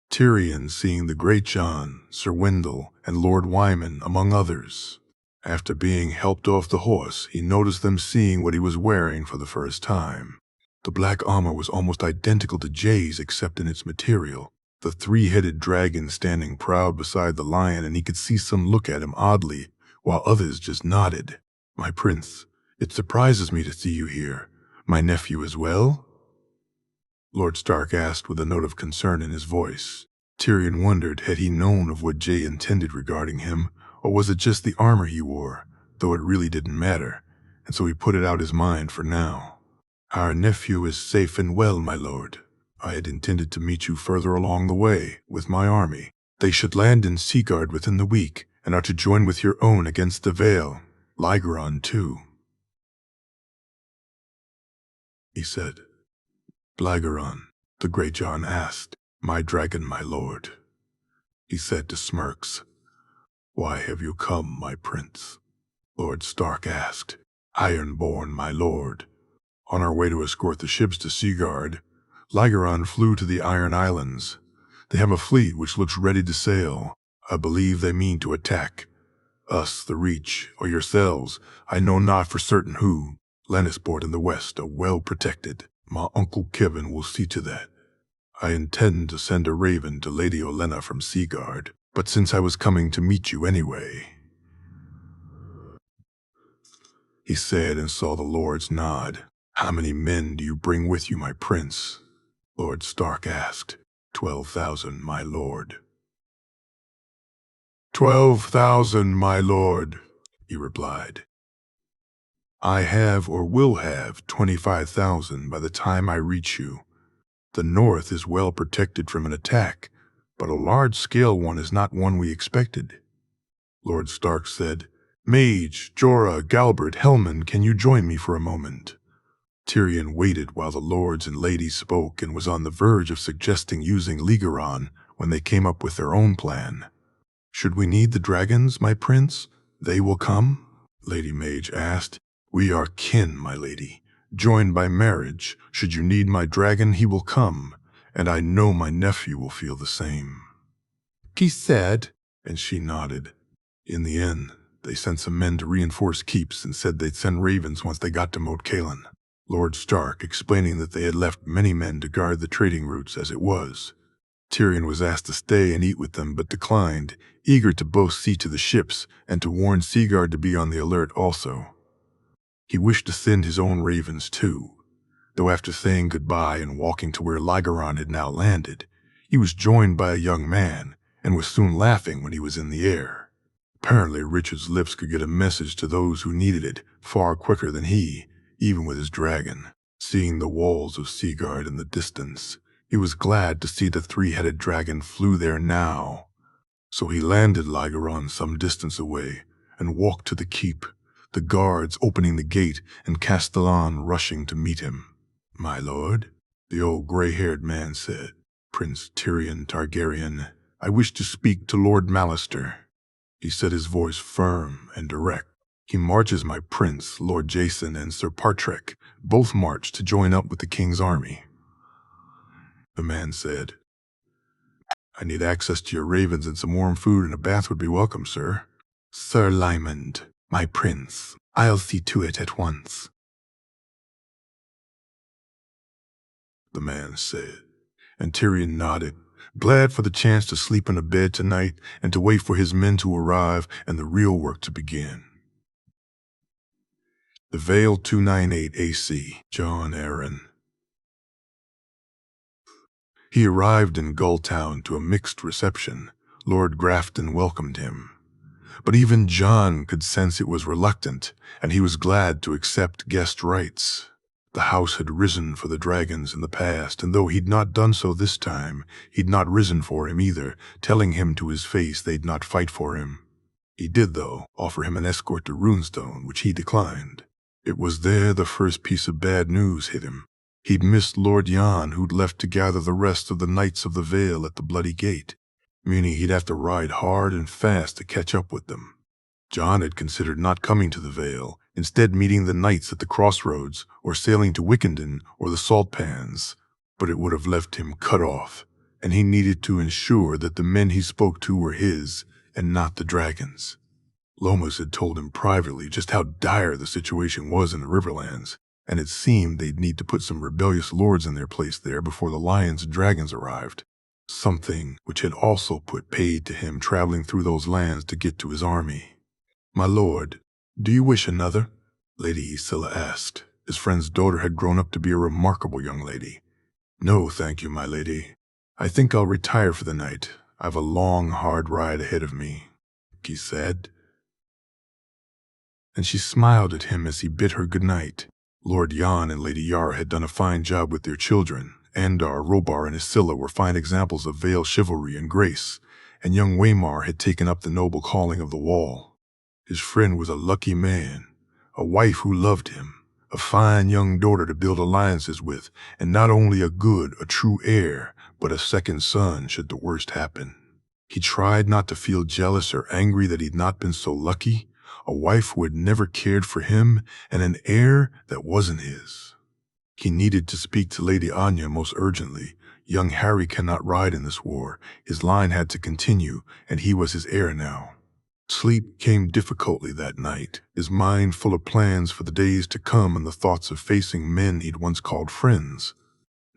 Tyrion seeing the Great John, Sir Wendell, and Lord Wyman, among others. After being helped off the horse, he noticed them seeing what he was wearing for the first time. The black armor was almost identical to Jay's except in its material. The three-headed dragon standing proud beside the lion, and he could see some look at him oddly, while others just nodded. My prince, it surprises me to see you here. My nephew as well? Lord Stark asked with a note of concern in his voice. Tyrion wondered, had he known of what Jay intended regarding him, or was it just the armor he wore, though it really didn't matter, and so he put it out his mind for now. Our nephew is safe and well, my lord. I had intended to meet you further along the way, with my army. They should land in Seagard within the week, and are to join with your own against the Vale. Ligaron, too, he said. Ligaron, the Great John asked. My dragon, my lord, he said to Smirks. Why have you come, my prince? Lord Stark asked. Ironborn, my lord. On our way to escort the ships to Seagard, Ligaron flew to the Iron Islands. They have a fleet which looks ready to sail. I believe they mean to attack. Us, the Reach, or yourselves, I know not for certain who. Lannisport in the west are well protected. My Uncle Kevin will see to that. I intend to send a raven to Lady Olenna from Seagard, but since I was coming to meet you anyway, he said and saw the lords nod. How many men do you bring with you, my prince? Lord Stark asked. 12,000, my lord. 12,000, my lord, he replied. I have or will have 25,000 by the time I reach you. The north is well protected from an attack, but a large-scale one is not one we expected. Lord Stark said, Mage, Jorah, Galbert, Hellman, can you join me for a moment? Tyrion waited while the lords and ladies spoke and was on the verge of suggesting using Ligaron when they came up with their own plan. Should we need the dragons, my prince? They will come? Lady Mage asked. We are kin, my lady. Joined by marriage, should you need my dragon, he will come, and I know my nephew will feel the same. He said, and she nodded. In the end, they sent some men to reinforce keeps and said they'd send ravens once they got to Moat Cailin. Lord Stark explaining that they had left many men to guard the trading routes as it was. Tyrion was asked to stay and eat with them but declined, eager to both see to the ships and to warn Seaguard to be on the alert also. He wished to send his own ravens too, though after saying goodbye and walking to where Lygaron had now landed, he was joined by a young man and was soon laughing when he was in the air. Apparently Richard's lips could get a message to those who needed it far quicker than he, even with his dragon. Seeing the walls of Seaguard in the distance, he was glad to see the three-headed dragon flew there now. So he landed Lygaron some distance away and walked to the keep, the guards opening the gate and Castellan rushing to meet him. "My lord," the old gray-haired man said, "Prince Tyrion Targaryen, I wish to speak to Lord Mallister." He said, his voice firm and direct. "He marches, my prince, Lord Jason and Sir Partrek, both march to join up with the king's army." The man said, "I need access to your ravens, and some warm food and a bath would be welcome, sir." "Sir Lymond, my prince, I'll see to it at once," the man said, and Tyrion nodded, glad for the chance to sleep in a bed tonight and to wait for his men to arrive and the real work to begin. The Vale 298 AC, John Aaron. He arrived in Gulltown to a mixed reception. Lord Grafton welcomed him. But even John could sense it was reluctant, and he was glad to accept guest rights. The house had risen for the dragons in the past, and though he'd not done so this time, he'd not risen for him either, telling him to his face they'd not fight for him. He did, though, offer him an escort to Runestone, which he declined. It was there the first piece of bad news hit him. He'd missed Lord Jan, who'd left to gather the rest of the Knights of the Vale at the Bloody Gate, meaning he'd have to ride hard and fast to catch up with them. John had considered not coming to the Vale, instead meeting the knights at the crossroads or sailing to Wickenden or the Salt Pans, but it would have left him cut off, and he needed to ensure that the men he spoke to were his and not the dragons. Lomas had told him privately just how dire the situation was in the Riverlands, and it seemed they'd need to put some rebellious lords in their place there before the lions and dragons arrived, something which had also put paid to him traveling through those lands to get to his army. "My lord, do you wish another?" Lady Isilla asked. His friend's daughter had grown up to be a remarkable young lady. "No, thank you, my lady. I think I'll retire for the night. I've a long, hard ride ahead of me," he said. And she smiled at him as he bid her good night. Lord Jan and Lady Yara had done a fine job with their children. Andar, Robar, and Isilla were fine examples of Vale chivalry and grace, and young Waymar had taken up the noble calling of the Wall. His friend was a lucky man, a wife who loved him, a fine young daughter to build alliances with, and not only a good, a true heir, but a second son should the worst happen. He tried not to feel jealous or angry that he'd not been so lucky, a wife who had never cared for him, and an heir that wasn't his. He needed to speak to Lady Anya most urgently. Young Harry cannot ride in this war. His line had to continue, and he was his heir now. Sleep came difficultly that night, his mind full of plans for the days to come and the thoughts of facing men he'd once called friends.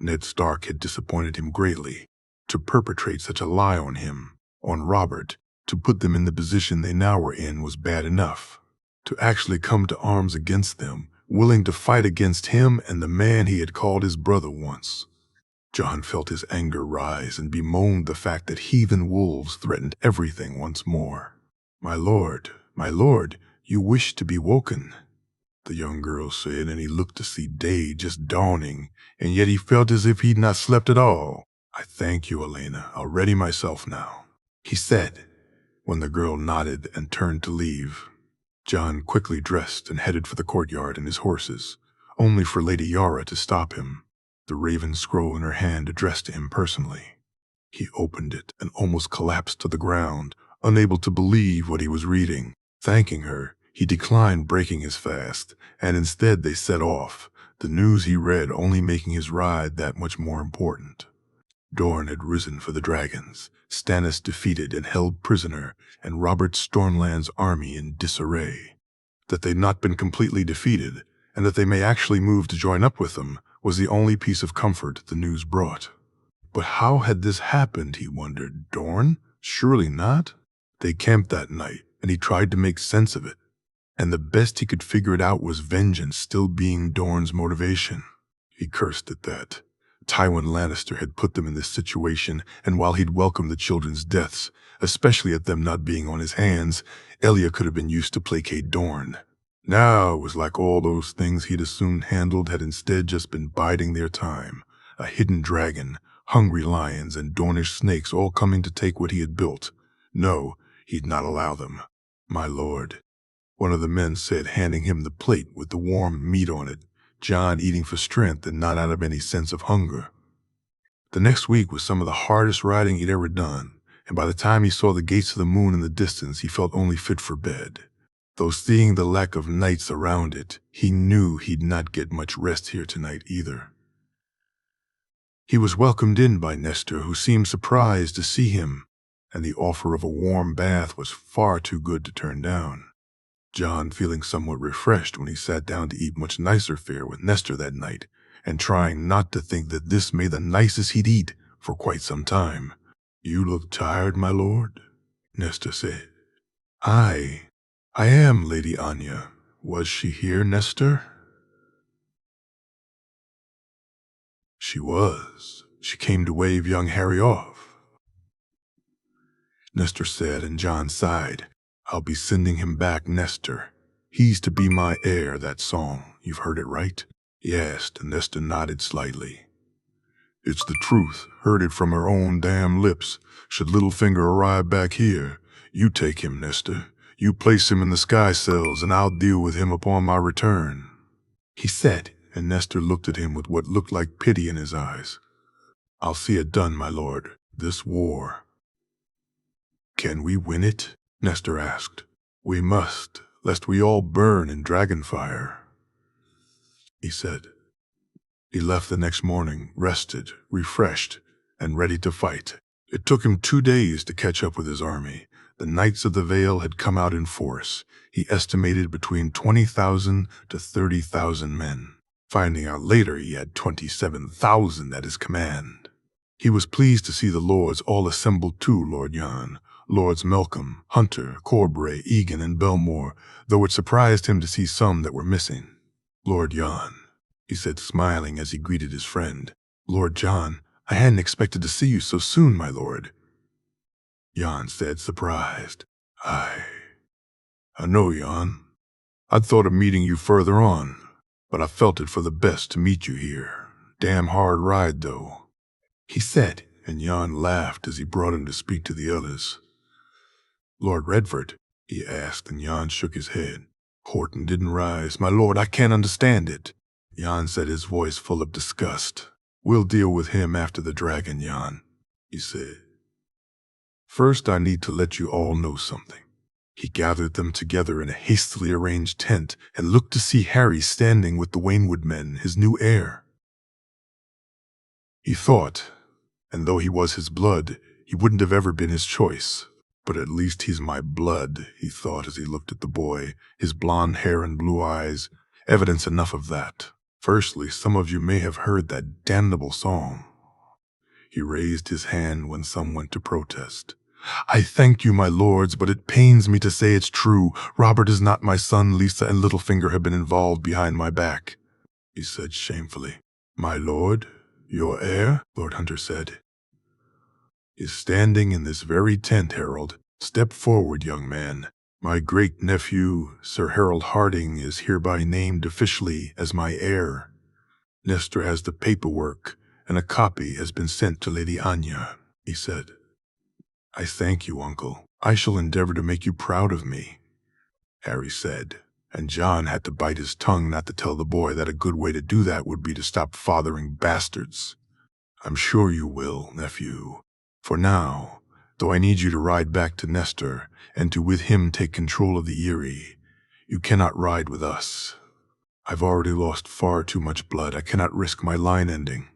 Ned Stark had disappointed him greatly. To perpetrate such a lie on him, on Robert, to put them in the position they now were in was bad enough. To actually come to arms against them, willing to fight against him and the man he had called his brother once. John felt his anger rise and bemoaned the fact that heathen wolves threatened everything once more. My lord, you wish to be woken," the young girl said, and he looked to see day just dawning, and yet he felt as if he'd not slept at all. "I thank you, Elena. I'll ready myself now," he said, when the girl nodded and turned to leave. John quickly dressed and headed for the courtyard and his horses, only for Lady Yara to stop him, the raven scroll in her hand addressed to him personally. He opened it and almost collapsed to the ground, unable to believe what he was reading. Thanking her, he declined breaking his fast, and instead they set off, the news he read only making his ride that much more important. Dorne had risen for the dragons, Stannis defeated and held prisoner, and Robert Stormland's army in disarray. That they'd not been completely defeated, and that they may actually move to join up with them was the only piece of comfort the news brought. But how had this happened, he wondered. Dorne? Surely not. They camped that night, and he tried to make sense of it. And the best he could figure it out was vengeance still being Dorne's motivation. He cursed at that. Tywin Lannister had put them in this situation, and while he'd welcomed the children's deaths, especially at them not being on his hands, Elia could have been used to placate Dorne. Now it was like all those things he'd assumed handled had instead just been biding their time. A hidden dragon, hungry lions, and Dornish snakes all coming to take what he had built. No, he'd not allow them. My lord, one of the men said, handing him the plate with the warm meat on it, Jon eating for strength and not out of any sense of hunger. The next week was some of the hardest riding he'd ever done, and by the time he saw the gates of the moon in the distance, he felt only fit for bed. Though seeing the lack of knights around it, he knew he'd not get much rest here tonight either. He was welcomed in by Nestor, who seemed surprised to see him, and the offer of a warm bath was far too good to turn down. Jon feeling somewhat refreshed when he sat down to eat much nicer fare with Nestor that night, and trying not to think that this made the nicest he'd eat for quite some time. "You look tired, my lord," Nestor said. I am Lady Anya. Was she here, Nestor?" "She was. She came to wave young Harry off," Nestor said, and Jon sighed. "I'll be sending him back, Nestor. He's to be my heir, that song. You've heard it right?" he asked, and Nestor nodded slightly. "It's the truth, heard it from her own damn lips. Should Littlefinger arrive back here, you take him, Nestor. You place him in the sky cells, and I'll deal with him upon my return," he said, and Nestor looked at him with what looked like pity in his eyes. "I'll see it done, my lord. This war." "Can we win it?" Nestor asked. "We must, lest we all burn in dragonfire," he said. He left the next morning, rested, refreshed, and ready to fight. It took him 2 days to catch up with his army. The Knights of the Vale had come out in force. He estimated between 20,000 to 30,000 men. Finding out later he had 27,000 at his command. He was pleased to see the lords all assembled too, Lord Jan. Lords Melcom, Hunter, Corbray, Egan, and Belmore, though it surprised him to see some that were missing. "Lord Jan," he said, smiling as he greeted his friend. "Lord Jon, I hadn't expected to see you so soon, my lord," Jan said, surprised. I know, Jan. I'd thought of meeting you further on, but I felt it for the best to meet you here. Damn hard ride, though," he said, and Jan laughed as he brought him to speak to the others. "Lord Redford?" he asked, and Jan shook his head. Horton didn't rise. "My lord, I can't understand it," Jan said, his voice full of disgust. "We'll deal with him after the dragon, Jan," he said. "First, I need to let you all know something." He gathered them together in a hastily arranged tent and looked to see Harry standing with the Waynwood men, his new heir. He thought, and though he was his blood, he wouldn't have ever been his choice. But at least he's my blood, he thought as he looked at the boy, his blonde hair and blue eyes, evidence enough of that. "Firstly, some of you may have heard that damnable song." He raised his hand when some went to protest. "I thank you, my lords, but it pains me to say it's true. Robert is not my son. Lisa and Littlefinger have been involved behind my back," he said shamefully. "My lord, your heir," Lord Hunter said, "is standing in this very tent, Harold. Step forward, young man. My great-nephew, Sir Harold Harding, is hereby named officially as my heir. Nestor has the paperwork, and a copy has been sent to Lady Anya," he said. "I thank you, uncle. I shall endeavor to make you proud of me," Harry said, and Jon had to bite his tongue not to tell the boy that a good way to do that would be to stop fathering bastards. "I'm sure you will, nephew. For now, though I need you to ride back to Nestor, and to with him take control of the Eyrie, you cannot ride with us. I've already lost far too much blood. I cannot risk my line ending,"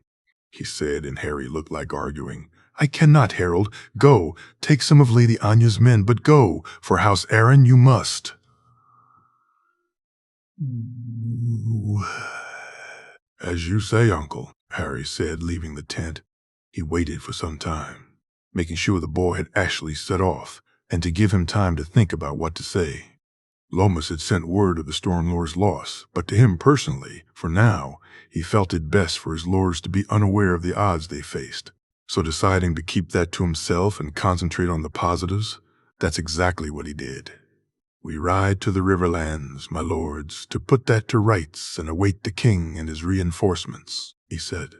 he said, and Harry looked like arguing. "I cannot, Harold. Go, take some of Lady Anya's men, but go. For House Arryn you must." As you say, Uncle, Harry said, leaving the tent. He waited for some time, making sure the boy had actually set off, and to give him time to think about what to say. Lomas had sent word of the Stormlord's loss, but to him personally, for now, he felt it best for his lords to be unaware of the odds they faced. So deciding to keep that to himself and concentrate on the positives, that's exactly what he did. We ride to the Riverlands, my lords, to put that to rights and await the king and his reinforcements, he said.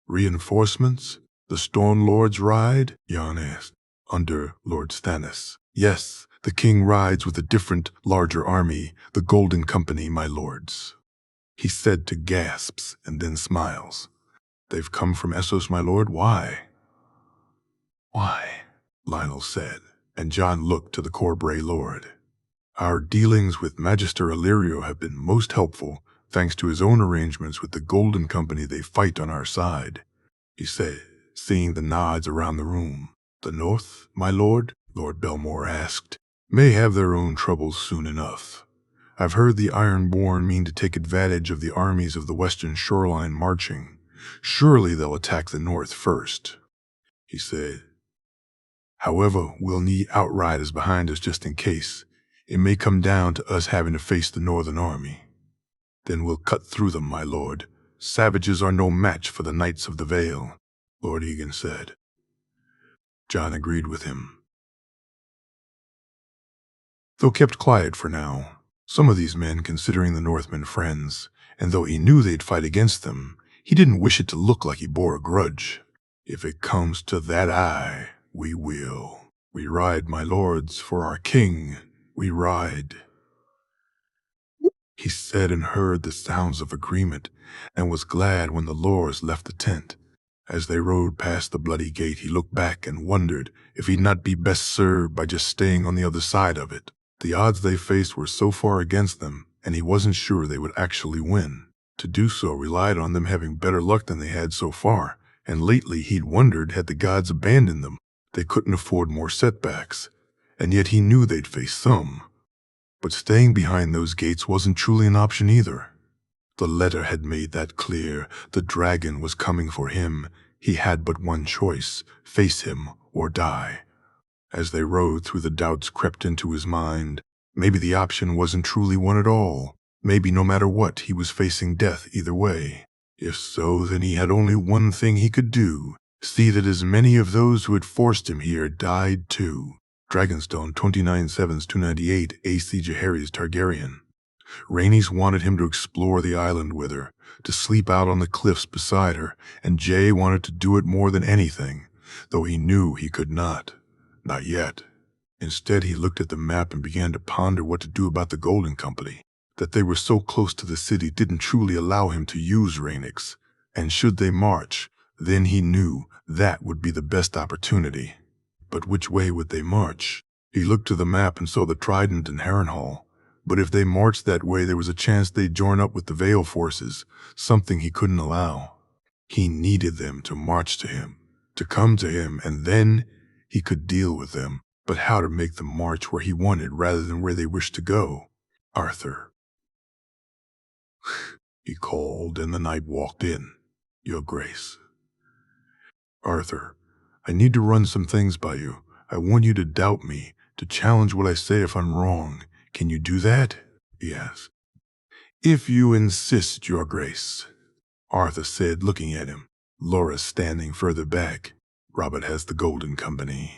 Reinforcements? The Stormlords ride? Jan asked. Under Lord Stannis. Yes, the king rides with a different, larger army, the Golden Company, my lords. He said to gasps and then smiles. They've come from Essos, my lord, why? Why? Lionel said, and Jon looked to the Corbray lord. Our dealings with Magister Illyrio have been most helpful, thanks to his own arrangements with the Golden Company. They fight on our side, he said, seeing the nods around the room. The North, my lord? Lord Belmore asked. May have their own troubles soon enough. I've heard the Ironborn mean to take advantage of the armies of the western shoreline marching. Surely they'll attack the north first, he said. However, we'll need outriders behind us just in case. It may come down to us having to face the northern army. Then we'll cut through them, my lord. Savages are no match for the Knights of the Vale, Lord Egan said. Jon agreed with him, though kept quiet for now. Some of these men considering the Northmen friends, and though he knew they'd fight against them, he didn't wish it to look like he bore a grudge. If it comes to that, we will. We ride, my lords, for our king. We ride. He said and heard the sounds of agreement, and was glad when the lords left the tent. As they rode past the bloody gate, he looked back and wondered if he'd not be best served by just staying on the other side of it. The odds they faced were so far against them, and he wasn't sure they would actually win. To do so relied on them having better luck than they had so far, and lately he'd wondered had the gods abandoned them. They couldn't afford more setbacks, and yet he knew they'd face some. But staying behind those gates wasn't truly an option either. The letter had made that clear. The dragon was coming for him. He had but one choice, face him or die. As they rode through, the doubts crept into his mind. Maybe the option wasn't truly one at all. Maybe no matter what, he was facing death either way. If so, then he had only one thing he could do, see that as many of those who had forced him here died too. Dragonstone 29/7/298 A.C. Jaehaerys Targaryen. Rhaenys wanted him to explore the island with her, to sleep out on the cliffs beside her, and Jay wanted to do it more than anything, though he knew he could not. Not yet. Instead, he looked at the map and began to ponder what to do about the Golden Company. That they were so close to the city didn't truly allow him to use Rhaenys, and should they march, then he knew that would be the best opportunity. But which way would they march? He looked to the map and saw the Trident and Harrenhal. But if they marched that way, there was a chance they'd join up with the Vale forces, something he couldn't allow. He needed them to march to him, to come to him, and then he could deal with them. But how to make them march where he wanted rather than where they wished to go? Arthur. He called, and the knight walked in. Your Grace. Arthur, I need to run some things by you. I want you to doubt me, to challenge what I say if I'm wrong. Can you do that? He asked. If you insist, Your Grace, Arthur said, looking at him. Laura standing further back. Robert has the Golden Company.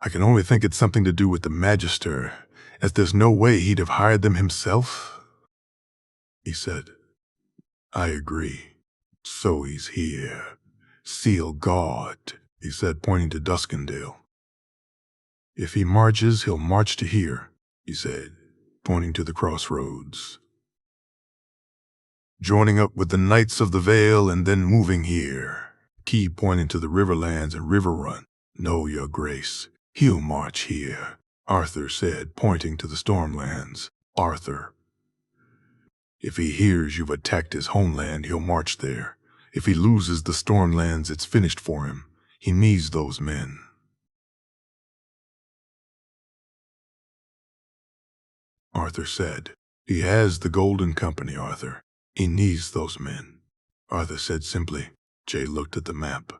I can only think it's something to do with the Magister, as there's no way he'd have hired them himself, he said. I agree. So he's here. Seal guard, he said, pointing to Duskendale. If he marches, he'll march to here, he said, pointing to the crossroads. Joining up with the Knights of the Vale and then moving here. Key pointing to the Riverlands and Riverrun. No, Your Grace, he'll march here, Arthur said, pointing to the Stormlands. Arthur. If he hears you've attacked his homeland, he'll march there. If he loses the Stormlands, it's finished for him. He needs those men. Arthur said. He has the Golden Company, Arthur. He needs those men, Arthur said simply. Jay looked at the map.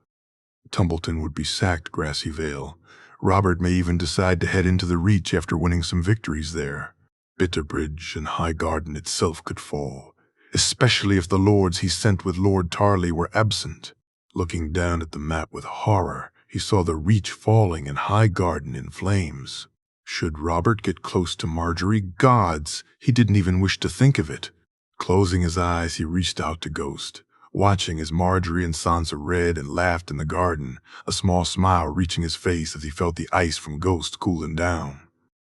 Tumbleton would be sacked, Grassy Vale. Robert may even decide to head into the Reach after winning some victories there. Bitterbridge and High Garden itself could fall, especially if the lords he sent with Lord Tarley were absent. Looking down at the map with horror, he saw the Reach falling and High Garden in flames. Should Robert get close to Marjorie? Gods, he didn't even wish to think of it. Closing his eyes, he reached out to Ghost, watching as Marjorie and Sansa read and laughed in the garden, a small smile reaching his face as he felt the ice from Ghost cooling down.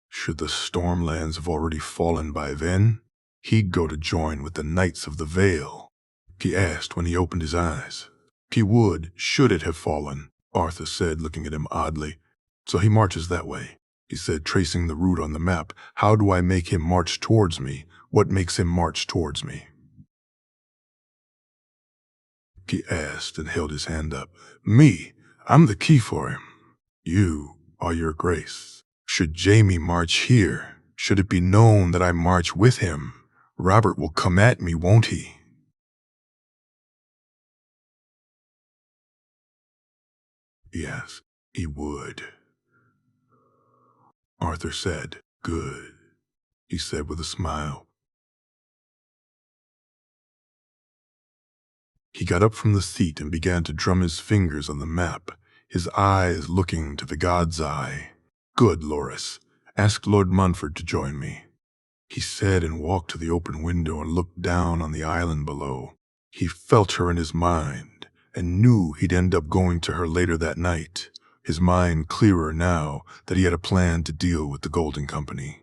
Should the Stormlands have already fallen by then? He'd go to join with the Knights of the Vale, he asked when he opened his eyes. He would, should it have fallen, Arthur said, looking at him oddly. So he marches that way, he said, tracing the route on the map. How do I make him march towards me? What makes him march towards me? He asked and held his hand up. Me, I'm the key for him. You are your grace. Should Jaime march here, should it be known that I march with him, Robert will come at me, won't he? Yes, he would. Arthur said. Good, he said with a smile. He got up from the seat and began to drum his fingers on the map, his eyes looking to the god's eye. Good, Loras. Ask Lord Montfort to join me, he said, and walked to the open window and looked down on the island below. He felt her in his mind and knew he'd end up going to her later that night, his mind clearer now that he had a plan to deal with the Golden Company.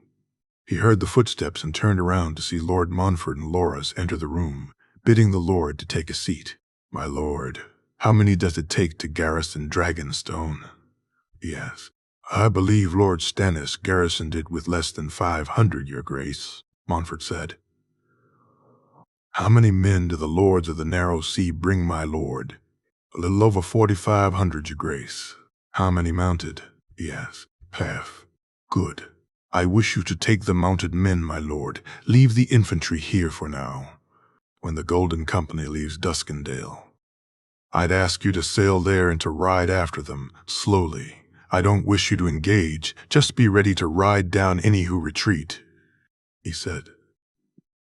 He heard the footsteps and turned around to see Lord Montfort and Loras enter the room, bidding the lord to take a seat. My lord, how many does it take to garrison Dragonstone? He asked. I believe Lord Stannis garrisoned it with less than 500, your grace, Montfort said. How many men do the lords of the Narrow Sea bring, my lord? A little over 4,500, your grace. How many mounted? He asked. Half. Good. I wish you to take the mounted men, my lord. Leave the infantry here for now. When the Golden Company leaves Duskendale, I'd ask you to sail there and to ride after them, slowly. I don't wish you to engage, just be ready to ride down any who retreat, he said.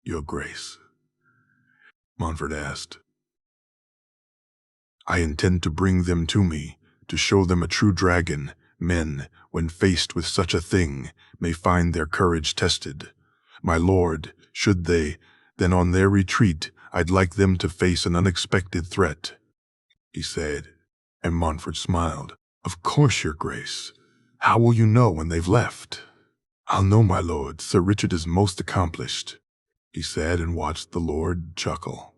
Your grace, Montfort asked. I intend to bring them to me, to show them a true dragon. Men, when faced with such a thing, may find their courage tested. My lord, should they, then on their retreat, I'd like them to face an unexpected threat, he said, and Montfort smiled. Of course, your grace. How will you know when they've left? I'll know, my lord. Sir Richard is most accomplished, he said, and watched the lord chuckle.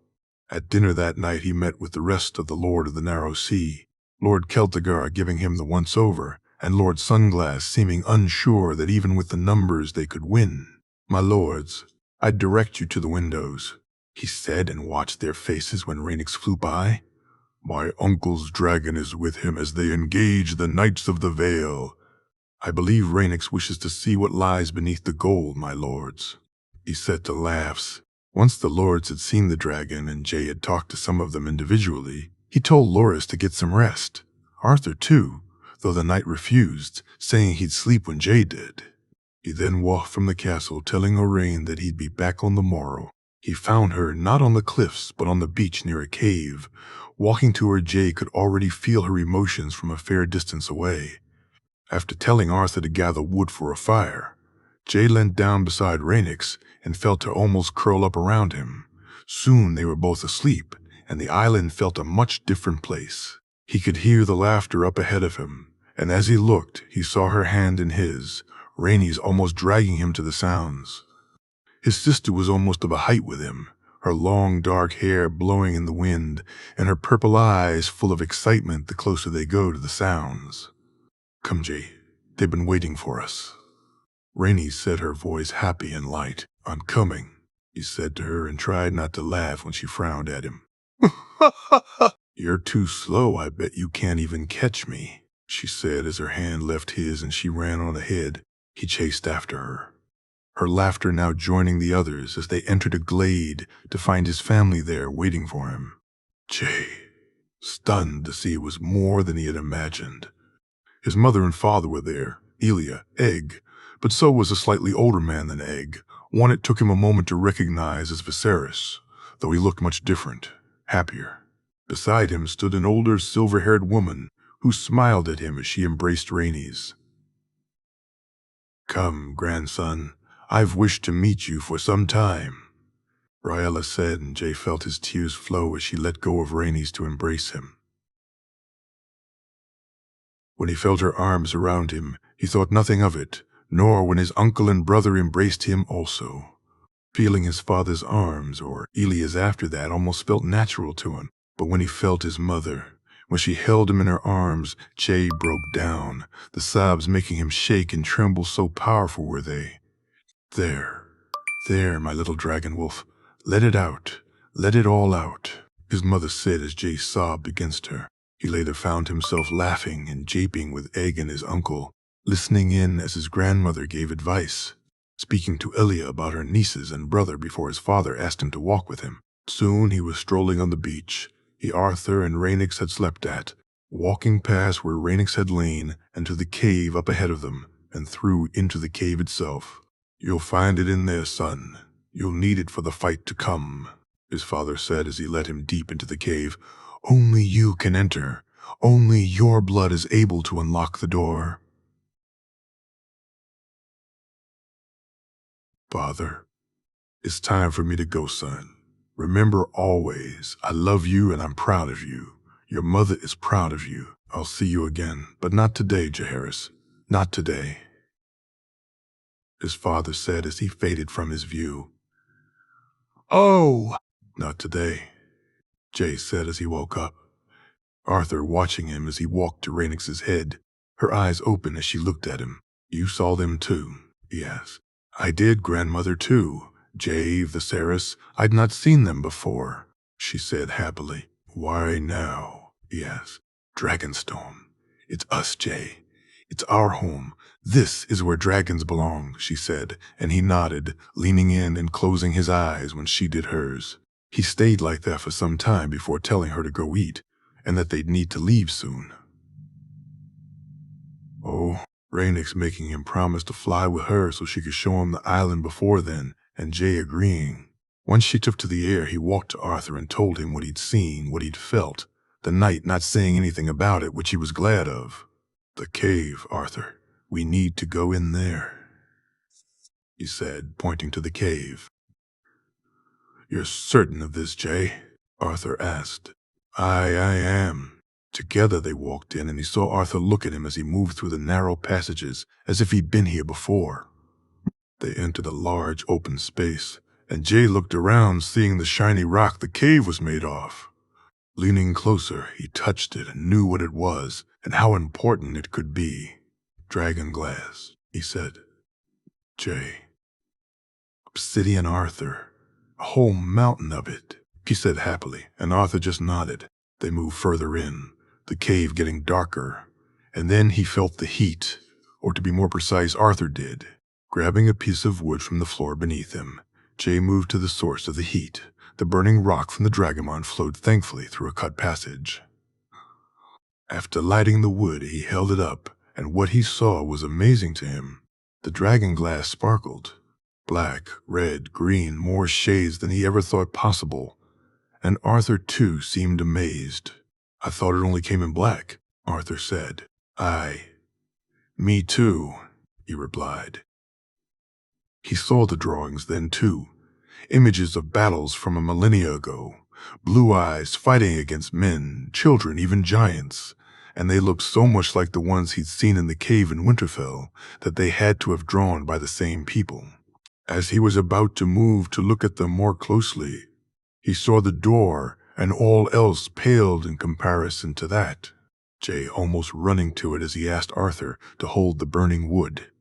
At dinner that night he met with the rest of the Lord of the Narrow Sea, Lord Celtigar giving him the once-over, and Lord Sunglass seeming unsure that even with the numbers they could win. My lords, I'd direct you to the windows, he said, and watched their faces when Rhaenys flew by. My uncle's dragon is with him as they engage the Knights of the Vale. I believe Rhaenys wishes to see what lies beneath the gold, my lords, he said to laughs. Once the lords had seen the dragon and Jay had talked to some of them individually, he told Loras to get some rest. Arthur, too, though the knight refused, saying he'd sleep when Jay did. He then walked from the castle, telling Owain that he'd be back on the morrow. He found her not on the cliffs, but on the beach near a cave. Walking to her, Jay could already feel her emotions from a fair distance away. After telling Arthur to gather wood for a fire, Jay leant down beside Rhaenys and felt her almost curl up around him. Soon they were both asleep, and the island felt a much different place. He could hear the laughter up ahead of him, and as he looked, he saw her hand in his, Rhaenys almost dragging him to the sounds. His sister was almost of a height with him, her long dark hair blowing in the wind, and her purple eyes full of excitement the closer they go to the sounds. Come, Jay, they've been waiting for us. Rhaenys said, her voice happy and light. I'm coming, he said to her, and tried not to laugh when she frowned at him. You're too slow, I bet you can't even catch me, she said as her hand left his and she ran on ahead. He chased after her. her laughter now joining the others as they entered a glade to find his family there waiting for him. Jay, stunned to see it was more than he had imagined. His mother and father were there, Elia, Egg, but so was a slightly older man than Egg, one it took him a moment to recognize as Viserys, though he looked much different, happier. Beside him stood an older, silver-haired woman who smiled at him as she embraced Rhaenys. "Come, grandson, I've wished to meet you for some time," Rhaella said, and Jay felt his tears flow as she let go of Rhaenys to embrace him. When he felt her arms around him, he thought nothing of it, nor when his uncle and brother embraced him also. Feeling his father's arms, or Elia's after that, almost felt natural to him, but when he felt his mother, when she held him in her arms, Jay broke down, the sobs making him shake and tremble, so powerful were they. There, my little dragon wolf, let it out, let it all out," his mother said as Jay sobbed against her. He later found himself laughing and japing with Egg and his uncle, listening in as his grandmother gave advice, speaking to Elia about her nieces and brother before his father asked him to walk with him. Soon he was strolling on the beach he, Arthur, and Rhaenys had slept at, walking past where Rhaenys had lain and to the cave up ahead of them, and through into the cave itself. "You'll find it in there, son. You'll need it for the fight to come," his father said as he led him deep into the cave. "Only you can enter. Only your blood is able to unlock the door." "Father, it's time for me to go, son. Remember always, I love you and I'm proud of you. Your mother is proud of you. I'll see you again, but not today, Jaehaerys. Not today," his father said as he faded from his view. "Oh!" "Not today," Jay said as he woke up. Arthur watching him as he walked to Rhaenys' head, her eyes open as she looked at him. "You saw them too?" he asked. "I did, grandmother, too. Jay, Viserys, I'd not seen them before," she said happily. "Why now?" he asked. "Dragonstone. It's us, Jay. It's our home. This is where dragons belong," she said, and he nodded, leaning in and closing his eyes when she did hers. He stayed like that for some time before telling her to go eat, and that they'd need to leave soon. Oh, Rhaenys making him promise to fly with her so she could show him the island before then, and Jay agreeing. Once she took to the air, he walked to Arthur and told him what he'd seen, what he'd felt, the night not saying anything about it, which he was glad of. "The cave, Arthur. We need to go in there," he said, pointing to the cave. "You're certain of this, Jay?" Arthur asked. I am." Together they walked in, and he saw Arthur look at him as he moved through the narrow passages, as if he'd been here before. They entered a large open space, and Jay looked around, seeing the shiny rock the cave was made of. Leaning closer, he touched it and knew what it was and how important it could be. "Dragon glass," he said. "Jay." "Obsidian, Arthur. A whole mountain of it," he said happily, and Arthur just nodded. They moved further in, the cave getting darker, and then he felt the heat, or to be more precise, Arthur did. Grabbing a piece of wood from the floor beneath him, Jay moved to the source of the heat. The burning rock from the Dragamon flowed thankfully through a cut passage. After lighting the wood, he held it up, and what he saw was amazing to him. The dragon glass sparkled. Black, red, green, more shades than he ever thought possible. And Arthur, too, seemed amazed. "I thought it only came in black," Arthur said. Me too," he replied. He saw the drawings then, too. Images of battles from a millennia ago. Blue eyes fighting against men, children, even giants. And they looked so much like the ones he'd seen in the cave in Winterfell that they had to have drawn by the same people. As he was about to move to look at them more closely, he saw the door, and all else paled in comparison to that. Jay almost running to it as he asked Arthur to hold the burning wood.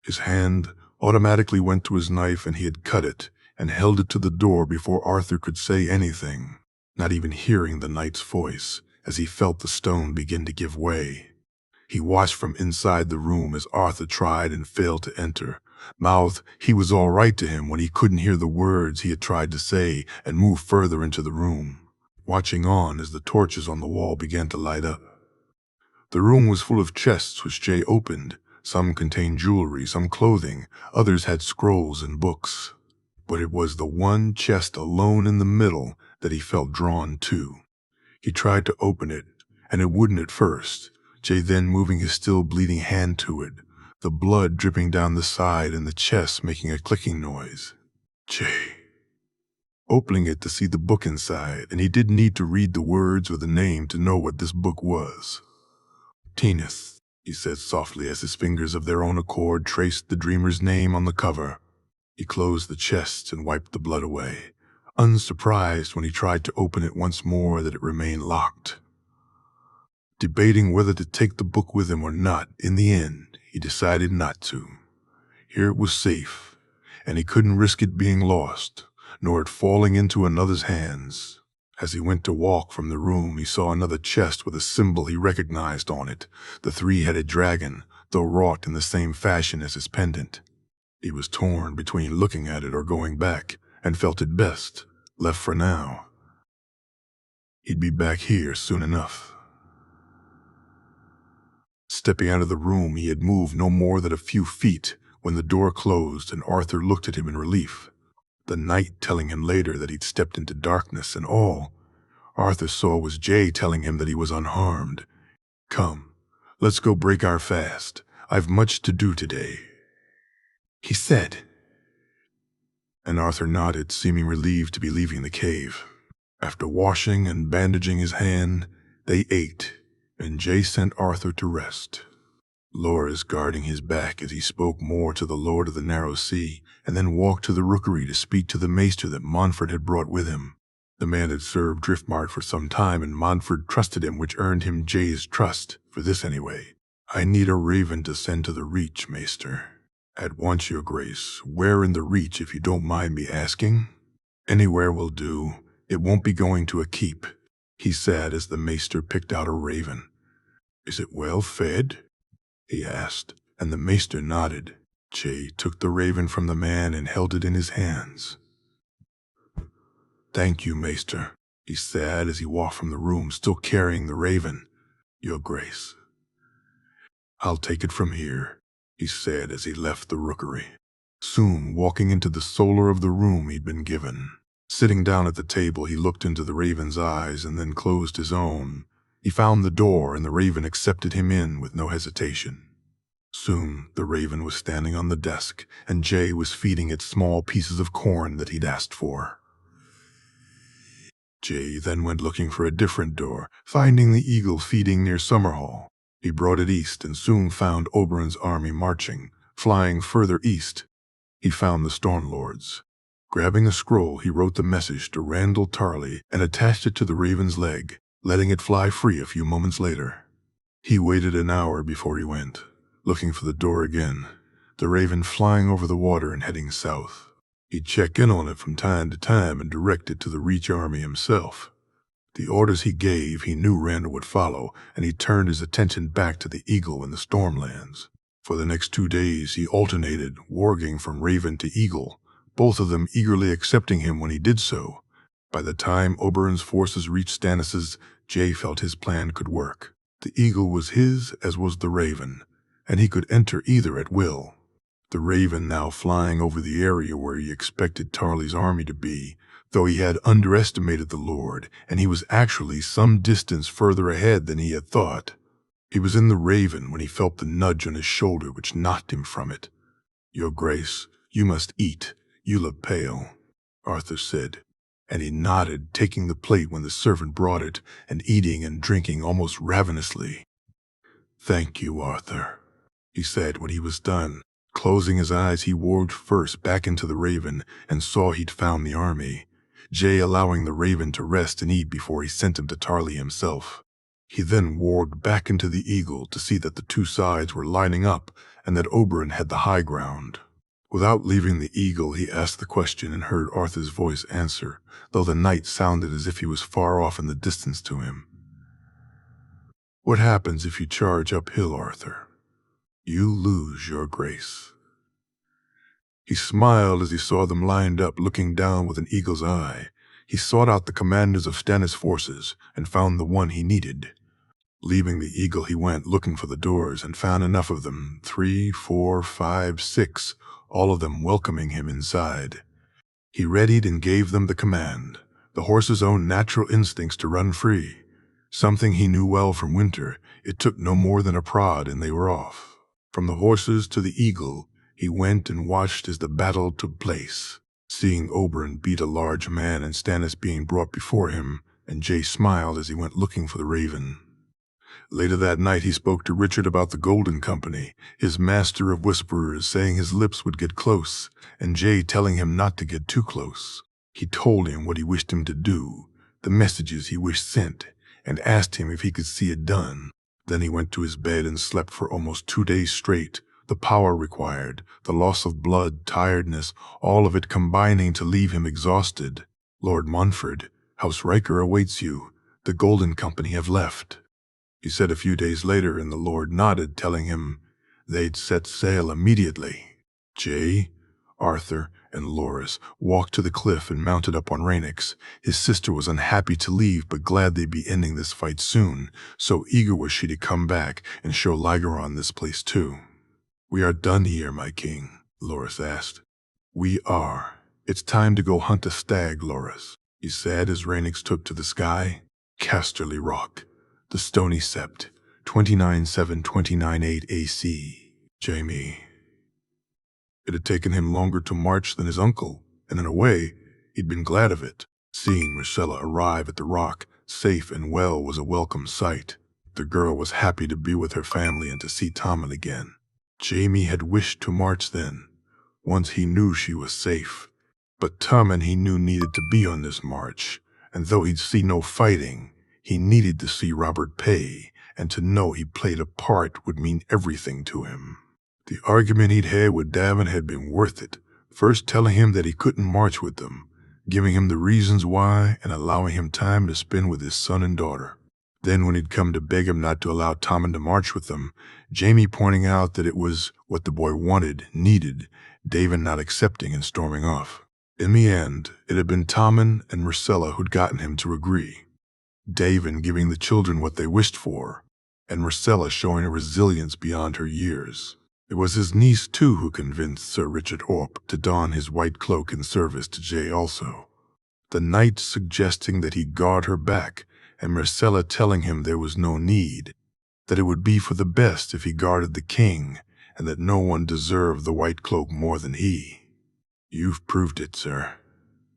His hand automatically went to his knife, and he had cut it and held it to the door before Arthur could say anything, not even hearing the knight's voice, as he felt the stone begin to give way. He watched from inside the room as Arthur tried and failed to enter, mouth he was all right to him when he couldn't hear the words he had tried to say, and moved further into the room, watching on as the torches on the wall began to light up. The room was full of chests which Jay opened. Some contained jewelry, some clothing, others had scrolls and books. But it was the one chest alone in the middle that he felt drawn to. He tried to open it, and it wouldn't at first, Jay then moving his still bleeding hand to it, the blood dripping down the side and the chest making a clicking noise. Jay. Opening it to see the book inside, and he didn't need to read the words or the name to know what this book was. Teneth, he said softly as his fingers of their own accord traced the dreamer's name on the cover. He closed the chest and wiped the blood away, unsurprised when he tried to open it once more that it remained locked. Debating whether to take the book with him or not, in the end, he decided not to. Here it was safe, and he couldn't risk it being lost, nor it falling into another's hands. As he went to walk from the room, he saw another chest with a symbol he recognized on it, the three-headed dragon, though wrought in the same fashion as his pendant. He was torn between looking at it or going back, and felt it best, left for now. He'd be back here soon enough. Stepping out of the room, he had moved no more than a few feet when the door closed and Arthur looked at him in relief. The night telling him later that he'd stepped into darkness, and all Arthur saw was Jay telling him that he was unharmed. "Come, let's go break our fast. I've much to do today," he said. And Arthur nodded, seeming relieved to be leaving the cave. After washing and bandaging his hand, they ate, and Jay sent Arthur to rest. Loras guarding his back as he spoke more to the Lord of the Narrow Sea, and then walked to the rookery to speak to the maester that Montfort had brought with him. The man had served Driftmark for some time, and Montfort trusted him, which earned him Jay's trust, for this anyway. "I need a raven to send to the Reach, maester." "At once, your grace. Where in the Reach, if you don't mind me asking?" "Anywhere will do. It won't be going to a keep," he said as the maester picked out a raven. "Is it well fed?" he asked, and the maester nodded. Jay took the raven from the man and held it in his hands. "Thank you, maester," he said as he walked from the room, still carrying the raven. "Your grace." "I'll take it from here," he said as he left the rookery, soon walking into the solar of the room he'd been given. Sitting down at the table, he looked into the raven's eyes and then closed his own. He found the door, and the raven accepted him in with no hesitation. Soon the raven was standing on the desk, and Jay was feeding it small pieces of corn that he'd asked for. Jay then went looking for a different door, finding the eagle feeding near Summerhall. He brought it east and soon found Oberyn's army marching. Flying further east, he found the Stormlords. Grabbing a scroll, he wrote the message to Randall Tarley and attached it to the raven's leg, letting it fly free a few moments later. He waited an hour before he went, looking for the door again, the raven flying over the water and heading south. He'd check in on it from time to time and direct it to the Reach army himself. The orders he gave, he knew Randall would follow, and he turned his attention back to the Eagle in the Stormlands. For the next 2 days, he alternated, warging from Raven to Eagle, both of them eagerly accepting him when he did so. By the time Oberyn's forces reached Stannis', Jay felt his plan could work. The Eagle was his, as was the Raven, and he could enter either at will. The Raven now flying over the area where he expected Tarley's army to be, though he had underestimated the Lord, and he was actually some distance further ahead than he had thought. He was in the Raven when he felt the nudge on his shoulder which knocked him from it. "Your Grace, you must eat. You look pale," Arthur said, and he nodded, taking the plate when the servant brought it, and eating and drinking almost ravenously. "Thank you, Arthur," he said when he was done. Closing his eyes, he warged first back into the Raven and saw he'd found the army, Jay allowing the Raven to rest and eat before he sent him to Tarley himself. He then warged back into the Eagle to see that the two sides were lining up and that Oberyn had the high ground. Without leaving the Eagle, he asked the question and heard Arthur's voice answer, though the night sounded as if he was far off in the distance to him. "What happens if you charge uphill, Arthur?" "You lose, your Grace." He smiled as he saw them lined up, looking down with an eagle's eye. He sought out the commanders of Stannis' forces and found the one he needed. Leaving the eagle, he went looking for the doors and found enough of them, 3, 4, 5, 6, all of them welcoming him inside. He readied and gave them the command, the horse's own natural instincts to run free. Something he knew well from Winter. It took no more than a prod and they were off. From the horses to the eagle, he went and watched as the battle took place, seeing Oberyn beat a large man and Stannis being brought before him, and Jay smiled as he went looking for the raven. Later that night he spoke to Richard about the Golden Company, his master of whisperers, saying his lips would get close, and Jay telling him not to get too close. He told him what he wished him to do, the messages he wished sent, and asked him if he could see it done. Then he went to his bed and slept for almost 2 days straight, the power required, the loss of blood, tiredness, all of it combining to leave him exhausted. Lord Montfort, House Riker awaits you. The Golden Company have left, he said a few days later, and the Lord nodded, telling him they'd set sail immediately. Jay, Arthur, and Loras walked to the cliff and mounted up on Rhaenys. His sister was unhappy to leave, but glad they'd be ending this fight soon, so eager was she to come back and show Lygaron this place too. "We are done here, my king," Loras asked. "We are. It's time to go hunt a stag, Loras," he said as Rhaenys took to the sky. Casterly Rock, the Stony Sept, 29/7/29/8 AC. Jaime. It had taken him longer to march than his uncle, and in a way, he'd been glad of it. Seeing Myrcella arrive at the rock, safe and well, was a welcome sight. The girl was happy to be with her family and to see Tommen again. Jaime had wished to march then, once he knew she was safe. But Tommen he knew needed to be on this march, and though he'd see no fighting, he needed to see Robert pay, and to know he played a part would mean everything to him. The argument he'd had with Davin had been worth it, first telling him that he couldn't march with them, giving him the reasons why, and allowing him time to spend with his son and daughter. Then when he'd come to beg him not to allow Tommen to march with them, Jaime pointing out that it was what the boy wanted, needed, Davin not accepting and storming off. In the end, it had been Tommen and Myrcella who'd gotten him to agree. Davin giving the children what they wished for, and Myrcella showing a resilience beyond her years. It was his niece, too, who convinced Sir Richard Orp to don his white cloak in service to Jay also. The knight suggesting that he guard her back, and Myrcella telling him there was no need, that it would be for the best if he guarded the king, and that no one deserved the white cloak more than he. "You've proved it, sir.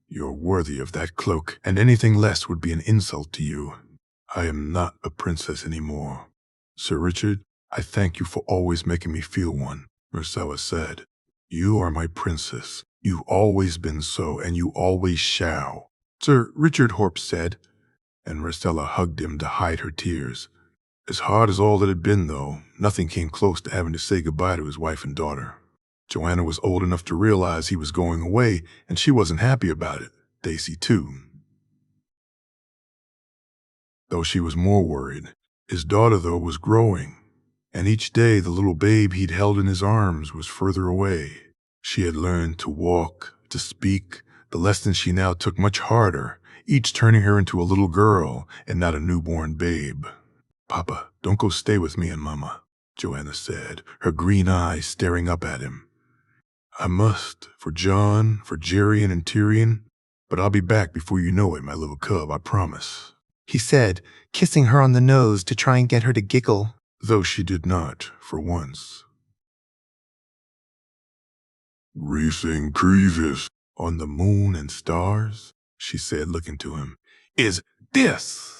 You're worthy of that cloak, and anything less would be an insult to you. I am not a princess anymore. Sir Richard, I thank you for always making me feel one," Myrcella said. "You are my princess. You've always been so, and you always shall," Sir Richard Horp said, and Myrcella hugged him to hide her tears. As hard as all that had been, though, nothing came close to having to say goodbye to his wife and daughter. Joanna was old enough to realize he was going away, and she wasn't happy about it. Daisy, too. Though she was more worried. His daughter, though, was growing, and each day the little babe he'd held in his arms was further away. She had learned to walk, to speak, the lessons she now took much harder, each turning her into a little girl and not a newborn babe. "Papa, don't go stay with me and Mama," Joanna said, her green eyes staring up at him. "I must, for Jon, for Jerian and Tyrion, but I'll be back before you know it, my little cub, I promise," he said, kissing her on the nose to try and get her to giggle, though she did not, for once. "Racing cruises on the moon and stars," she said, looking to him, "is this.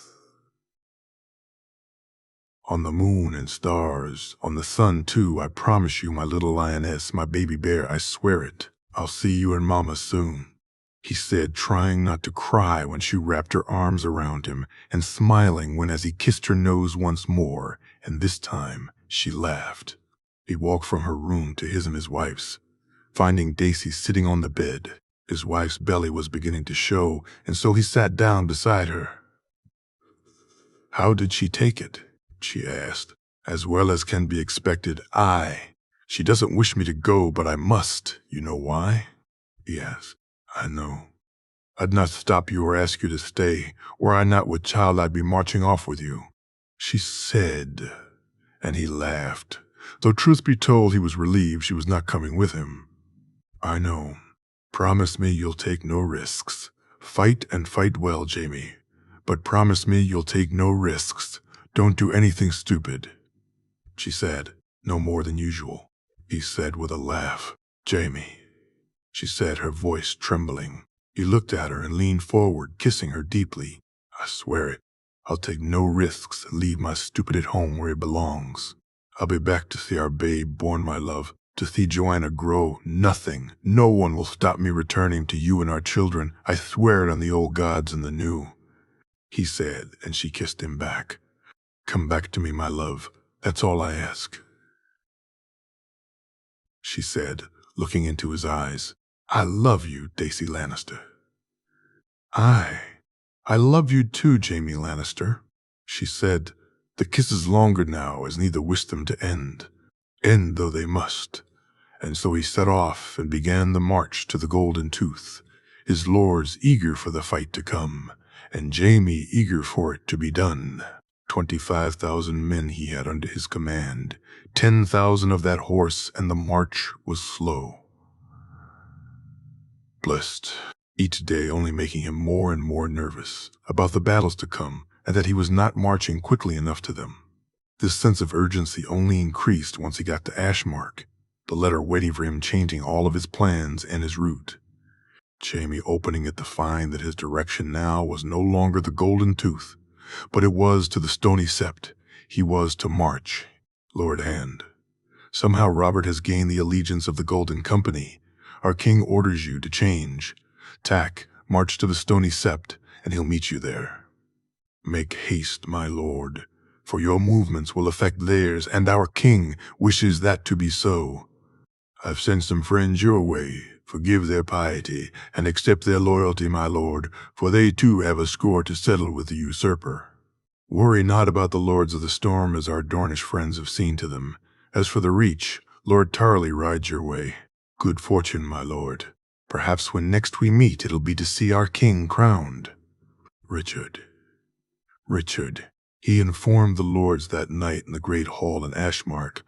On the moon and stars, on the sun too, I promise you, my little lioness, my baby bear, I swear it. I'll see you and Mama soon," he said, trying not to cry when she wrapped her arms around him, and smiling when as he kissed her nose once more, and this time she laughed. He walked from her room to his and his wife's, finding Daisy sitting on the bed. His wife's belly was beginning to show, and so he sat down beside her. "How did she take it?" she asked. "As well as can be expected, I She doesn't wish me to go, but I must. You know why? He asked. I know. I'd not stop you or ask you to stay. Were I not with child, I'd be marching off with you. She said, and he laughed. Though truth be told, he was relieved she was not coming with him. I know. Promise me you'll take no risks. Fight and fight well, Jamie. But promise me you'll take no risks. Don't do anything stupid. She said, no more than usual. He said with a laugh, Jamie. She said, her voice trembling. He looked at her and leaned forward, kissing her deeply. I swear it. I'll take no risks and leave my stupid at home where it belongs. I'll be back to see our babe born, my love, to see Joanna grow. Nothing, no one will stop me returning to you and our children. I swear it on the old gods and the new. He said, and she kissed him back. Come back to me, my love. That's all I ask. She said, looking into his eyes. I love you, Daisy Lannister. I love you too, Jamie Lannister. She said, the kisses longer now, as neither wished them to end though they must. And so he set off and began the march to the Golden Tooth, his lords eager for the fight to come, and Jamie eager for it to be done. 25,000 men he had under his command, 10,000 of that horse, and the march was slow. Blessed, each day only making him more and more nervous about the battles to come, and that he was not marching quickly enough to them. This sense of urgency only increased once he got to Ashmark, the letter waiting for him changing all of his plans and his route. Jamie opening it to find that his direction now was no longer the Golden Tooth, but it was to the Stony Sept. He was to march. Lord Hand. Somehow Robert has gained the allegiance of the Golden Company. Our king orders you to change. Tack, march to the Stony Sept, and he'll meet you there. Make haste, my lord, for your movements will affect theirs, and our king wishes that to be so. I've sent some friends your way. Forgive their piety, and accept their loyalty, my lord, for they too have a score to settle with the usurper. Worry not about the lords of the storm, as our Dornish friends have seen to them. As for the Reach, Lord Tarley rides your way. Good fortune, my lord. Perhaps when next we meet, it'll be to see our king crowned. Richard. He informed the lords that night in the great hall in Ashmark.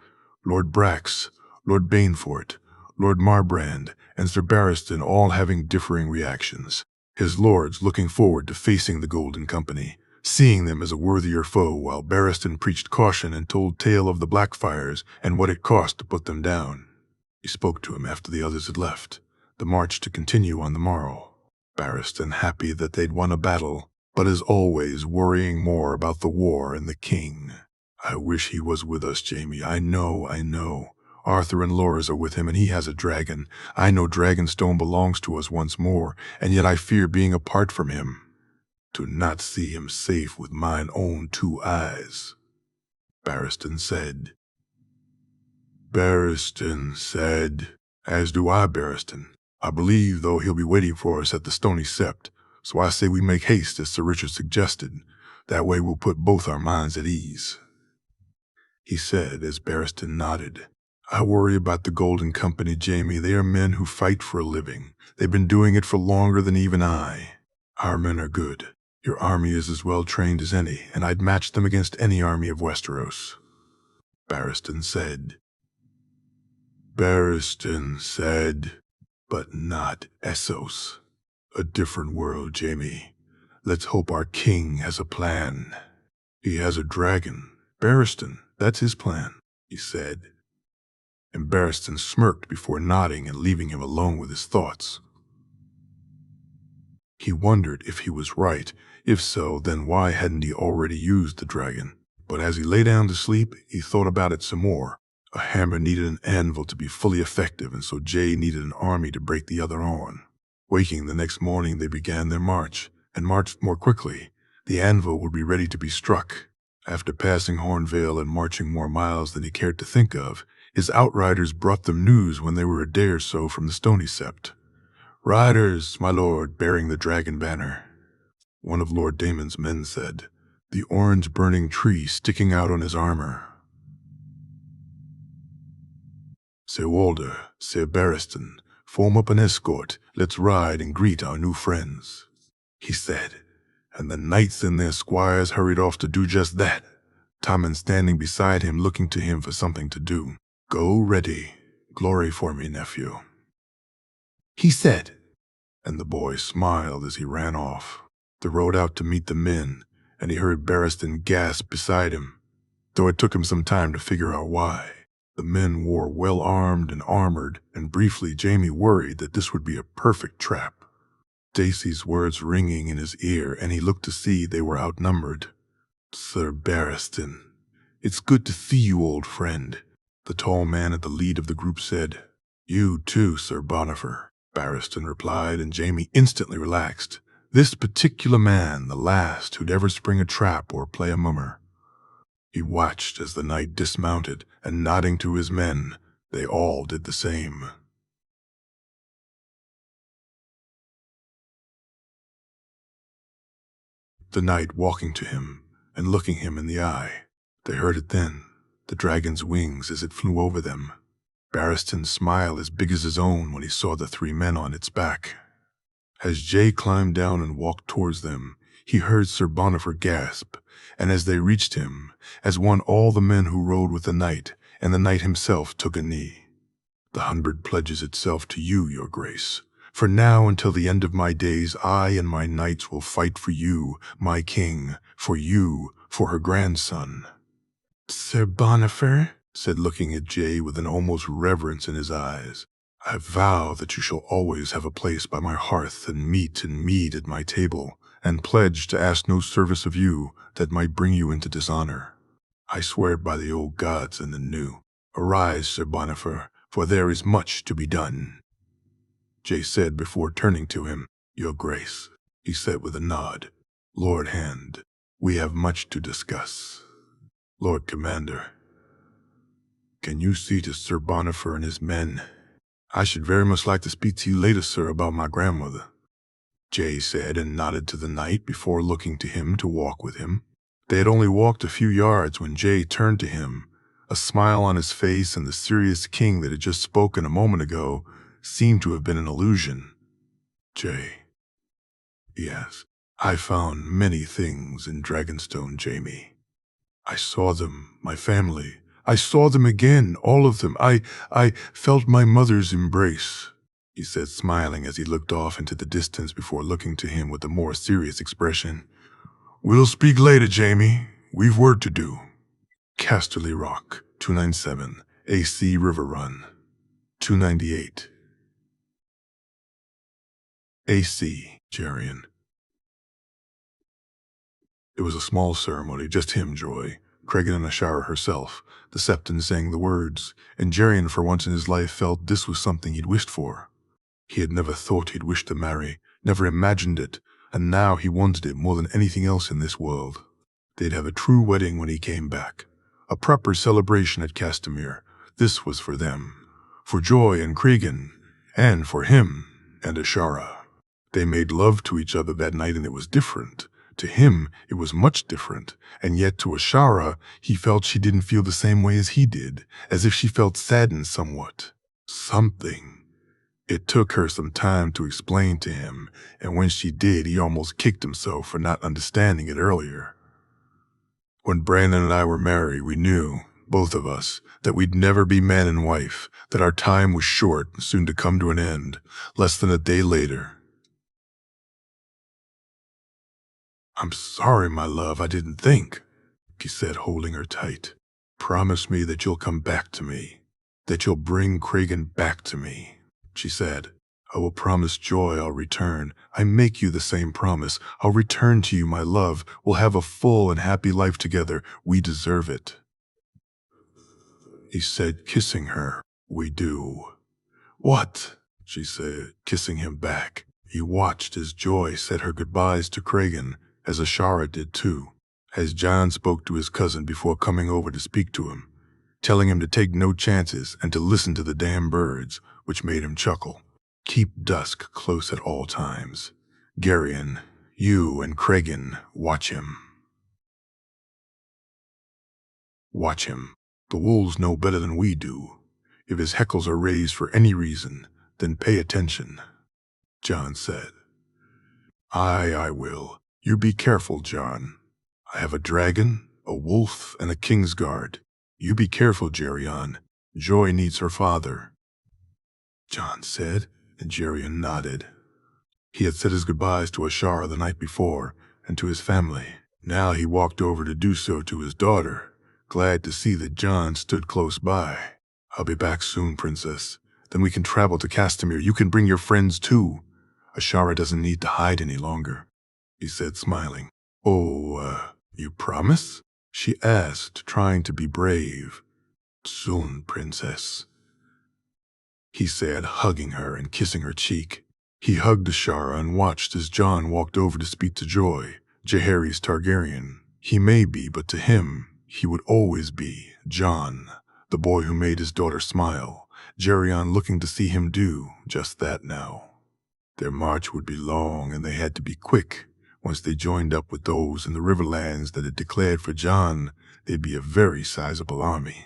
Lord Brax, Lord Banefort, Lord Marbrand, and Sir Barristan all having differing reactions. His lords looking forward to facing the Golden Company, seeing them as a worthier foe, while Barristan preached caution and told tale of the Blackfires and what it cost to put them down. He spoke to him after the others had left, the march to continue on the morrow. Barristan happy that they'd won a battle, but as always worrying more about the war and the king. I wish he was with us, Jamie. I know. Arthur and Loras are with him, and he has a dragon. I know Dragonstone belongs to us once more, and yet I fear being apart from him. To not see him safe with mine own two eyes. Barristan said. As do I, Barristan. I believe, though, he'll be waiting for us at the Stony Sept, so I say we make haste as Sir Richard suggested. That way we'll put both our minds at ease. He said as Barristan nodded. I worry about the Golden Company, Jamie. They are men who fight for a living. They've been doing it for longer than even I. Our men are good. Your army is as well trained as any, and I'd match them against any army of Westeros. Barristan said, but not Essos. A different world, Jamie. Let's hope our king has a plan. He has a dragon. Barristan, that's his plan, he said. And Barristan smirked before nodding and leaving him alone with his thoughts. He wondered if he was right. If so, then why hadn't he already used the dragon? But as he lay down to sleep, he thought about it some more. A hammer needed an anvil to be fully effective, and so Jay needed an army to break the other on. Waking the next morning, they began their march, and marched more quickly. The anvil would be ready to be struck. After passing Hornvale and marching more miles than he cared to think of, his outriders brought them news when they were a day or so from the Stony Sept. Riders, my lord, bearing the dragon banner. One of Lord Damon's men said, the orange burning tree sticking out on his armor. Sir Walder, Sir Barristan, form up an escort. Let's ride and greet our new friends," he said, and the knights and their squires hurried off to do just that, Tommen standing beside him looking to him for something to do. "Go ready. Glory for me, nephew," he said, and the boy smiled as he ran off. They rode out to meet the men, and he heard Barristan gasp beside him, though it took him some time to figure out why. The men wore well-armed and armored, and briefly Jaime worried that this would be a perfect trap. Dacey's words ringing in his ear, and he looked to see they were outnumbered. "Sir Barristan, it's good to see you, old friend," the tall man at the lead of the group said. "You too, Sir Bonifer," Barristan replied, and Jaime instantly relaxed. This particular man, the last who'd ever spring a trap or play a mummer. He watched as the knight dismounted, and nodding to his men, they all did the same. The knight walking to him and looking him in the eye. They heard it then, the dragon's wings as it flew over them. Barristan's smile as big as his own when he saw the three men on its back. As Jay climbed down and walked towards them, he heard Sir Bonifer gasp, and as they reached him, as one all the men who rode with the knight, and the knight himself took a knee. "The 100 pledges itself to you, your grace. For now until the end of my days, I and my knights will fight for you, my king, for you, for her grandson." "Sir Bonifer," said looking at Jay with an almost reverence in his eyes, "I vow that you shall always have a place by my hearth and meat and mead at my table, and pledge to ask no service of you that might bring you into dishonor. I swear it by the old gods and the new. Arise, Sir Bonifer, for there is much to be done." Jay said before turning to him, "Your Grace," he said with a nod. "Lord Hand, we have much to discuss." "Lord Commander, can you see to Sir Bonifer and his men? I should very much like to speak to you later, sir, about my grandmother," Jay said, and nodded to the knight before looking to him to walk with him. They had only walked a few yards when Jay turned to him, a smile on his face, and the serious king that had just spoken a moment ago seemed to have been an illusion. "Jay," he asked, "I found many things in Dragonstone, Jaime. I saw them, my family. I saw them again, all of them. I felt my mother's embrace," he said, smiling as he looked off into the distance before looking to him with a more serious expression. "We'll speak later, Jaime. We've work to do." Casterly Rock, 297, AC River Run, 298. AC, Jerian. It was a small ceremony, just him, Joy, Cregan and Ashara herself, the Septon saying the words, and Jerian for once in his life felt this was something he'd wished for. He had never thought he'd wish to marry, never imagined it, and now he wanted it more than anything else in this world. They'd have a true wedding when he came back, a proper celebration at Castamere. This was for them, for Joy and Cregan, and for him and Ashara. They made love to each other that night, and it was different. To him, it was much different, and yet to Ashara, he felt she didn't feel the same way as he did, as if she felt saddened somewhat. Something. It took her some time to explain to him, and when she did, he almost kicked himself for not understanding it earlier. When Brandon and I were married, we knew, both of us, that we'd never be man and wife, that our time was short and soon to come to an end, less than a day later. "I'm sorry, my love, I didn't think," he said, holding her tight. "Promise me that you'll come back to me, that you'll bring Cregan back to me," she said. "I will promise Joy I'll return. I make you the same promise. I'll return to you, my love. We'll have a full and happy life together. We deserve it," he said, kissing her. "We do." "What?" she said, kissing him back. He watched as Joy said her goodbyes to Cregan, as Ashara did too, as John spoke to his cousin before coming over to speak to him, telling him to take no chances and to listen to the damn birds, which made him chuckle. "Keep dusk close at all times. Garion, you and Cregan, watch him. Watch him. The wolves know better than we do. If his heckles are raised for any reason, then pay attention, Jon said. I will. You be careful, Jon. I have a dragon, a wolf, and a Kingsguard. You be careful, Geryon. Joy needs her father, Jon said, and Geryon nodded. He had said his goodbyes to Ashara the night before, and to his family. Now he walked over to do so to his daughter, glad to see that Jon stood close by. I'll be back soon, Princess. Then we can travel to Castamere. You can bring your friends too. Ashara doesn't need to hide any longer, he said, smiling. Oh, you promise? She asked, trying to be brave. Soon, Princess, he said, hugging her and kissing her cheek. He hugged Ashara and watched as Jon walked over to speak to Joy, Jaehaerys Targaryen. He may be, but to him, he would always be Jon, the boy who made his daughter smile, Geryon looking to see him do just that now. Their march would be long, and they had to be quick. Once they joined up with those in the Riverlands that had declared for Jon, they'd be a very sizable army.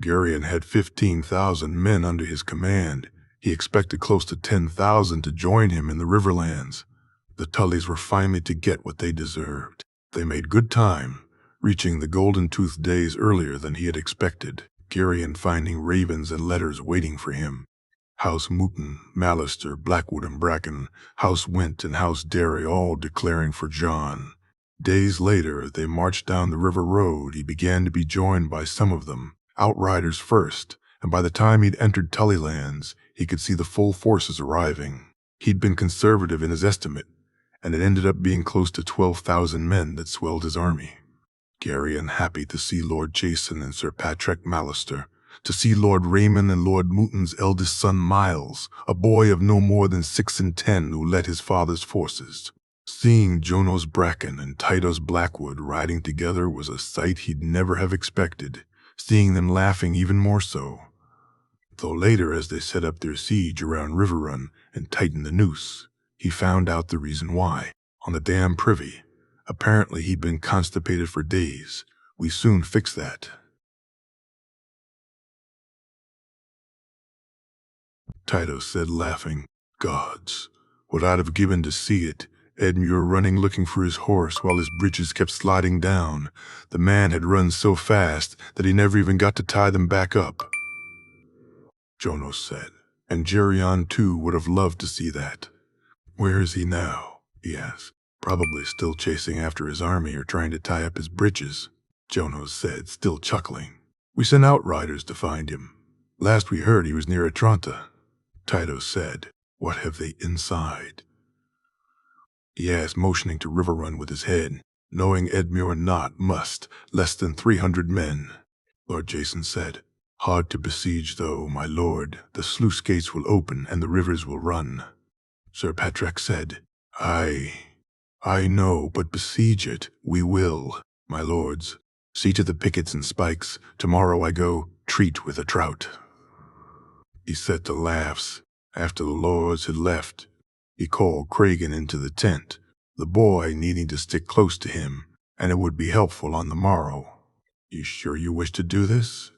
Geryon had 15,000 men under his command. He expected close to 10,000 to join him in the Riverlands. The Tullys were finally to get what they deserved. They made good time, reaching the Golden Tooth days earlier than he had expected, Geryon finding ravens and letters waiting for him. House Mooten, Mallister, Blackwood and Bracken, House Went and House Derry all declaring for Jon. Days later, they marched down the river road. He began to be joined by some of them, outriders first, and by the time he'd entered Tullylands, he could see the full forces arriving. He'd been conservative in his estimate, and it ended up being close to 12,000 men that swelled his army. Geryon happy to see Lord Jason and Sir Patrick Mallister, to see Lord Raymond and Lord Mooten's eldest son Miles, a boy of no more than 6 and 10 who led his father's forces. Seeing Jonos Bracken and Tytos Blackwood riding together was a sight he'd never have expected, seeing them laughing even more so. Though later, as they set up their siege around Riverrun and tightened the noose, he found out the reason why. On the damn privy. Apparently he'd been constipated for days. We soon fixed that. Tytos said, laughing. Gods, what I'd have given to see it. Edmure running looking for his horse while his breeches kept sliding down. The man had run so fast that he never even got to tie them back up, Jonos said, and Geryon too would have loved to see that. Where is he now? He asked. Probably still chasing after his army or trying to tie up his breeches, Jonos said, still chuckling. We sent outriders to find him. Last we heard he was near Atranta, Tytos said. What have they inside? He asked, motioning to Riverrun with his head. Knowing Edmure not must, less than 300 men, Lord Jason said. Hard to besiege, though, my lord. The sluice gates will open and the rivers will run, Sir Patrick said. I know, but besiege it we will, my lords. See to the pickets and spikes. Tomorrow I go treat with a trout. He set to laughs. After the lords had left, he called Kragan into the tent, the boy needing to stick close to him, and it would be helpful on the morrow. You sure you wish to do this?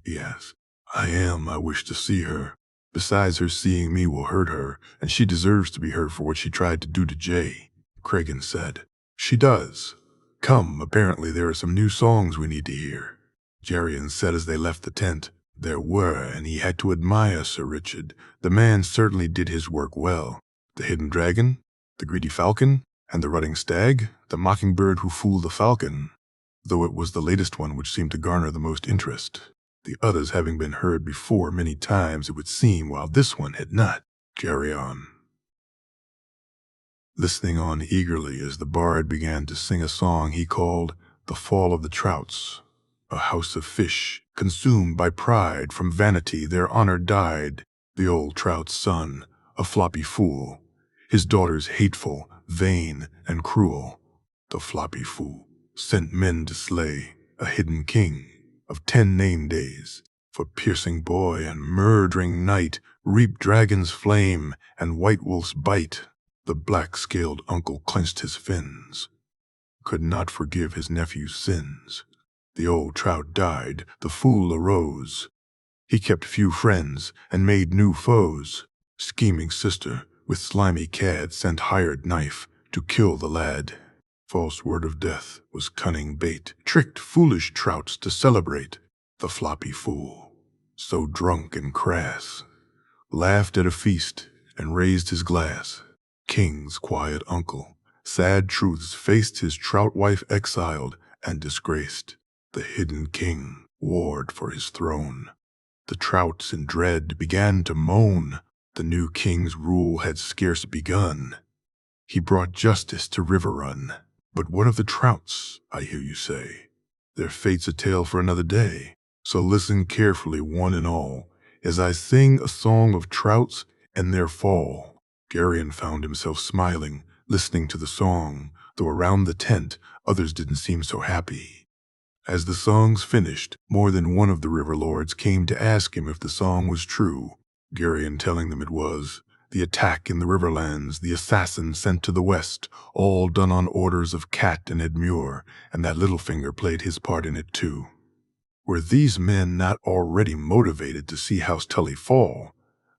He asked. I wish to see her. Besides, her seeing me will hurt her, and she deserves to be hurt for what she tried to do to Jay, Kragan said. She does. Come, apparently there are some new songs we need to hear, Geryon said as they left the tent. There were, and he had to admire Sir Richard. The man certainly did his work well. The hidden dragon, the greedy falcon, and the rutting stag, the mockingbird who fooled the falcon, though it was the latest one which seemed to garner the most interest. The others having been heard before many times, it would seem, while this one had not. Geryon, listening on eagerly as the bard began to sing a song he called The Fall of the Trouts. A house of fish, consumed by pride, from vanity their honor died. The old trout's son, a floppy fool, his daughters hateful, vain, and cruel. The floppy fool sent men to slay a hidden king of 10 name days, for piercing boy and murdering night, reap dragon's flame and white wolf's bite. The black-scaled uncle clenched his fins, could not forgive his nephew's sins. The old trout died, the fool arose. He kept few friends and made new foes. Scheming sister with slimy cad sent hired knife to kill the lad. False word of death was cunning bait, tricked foolish trouts to celebrate. The floppy fool, so drunk and crass, laughed at a feast and raised his glass. King's quiet uncle, sad truths faced his trout wife exiled and disgraced. The hidden king warred for his throne. The trouts in dread began to moan. The new king's rule had scarce begun. He brought justice to River Run. But what of the trouts, I hear you say? Their fate's a tale for another day. So listen carefully, one and all, as I sing a song of trouts and their fall. Garion found himself smiling, listening to the song, though around the tent others didn't seem so happy. As the songs finished, more than one of the river lords came to ask him if the song was true. Garion telling them it was. The attack in the Riverlands, the assassin sent to the west, all done on orders of Cat and Edmure, and that Littlefinger played his part in it too. Were these men not already motivated to see House Tully fall?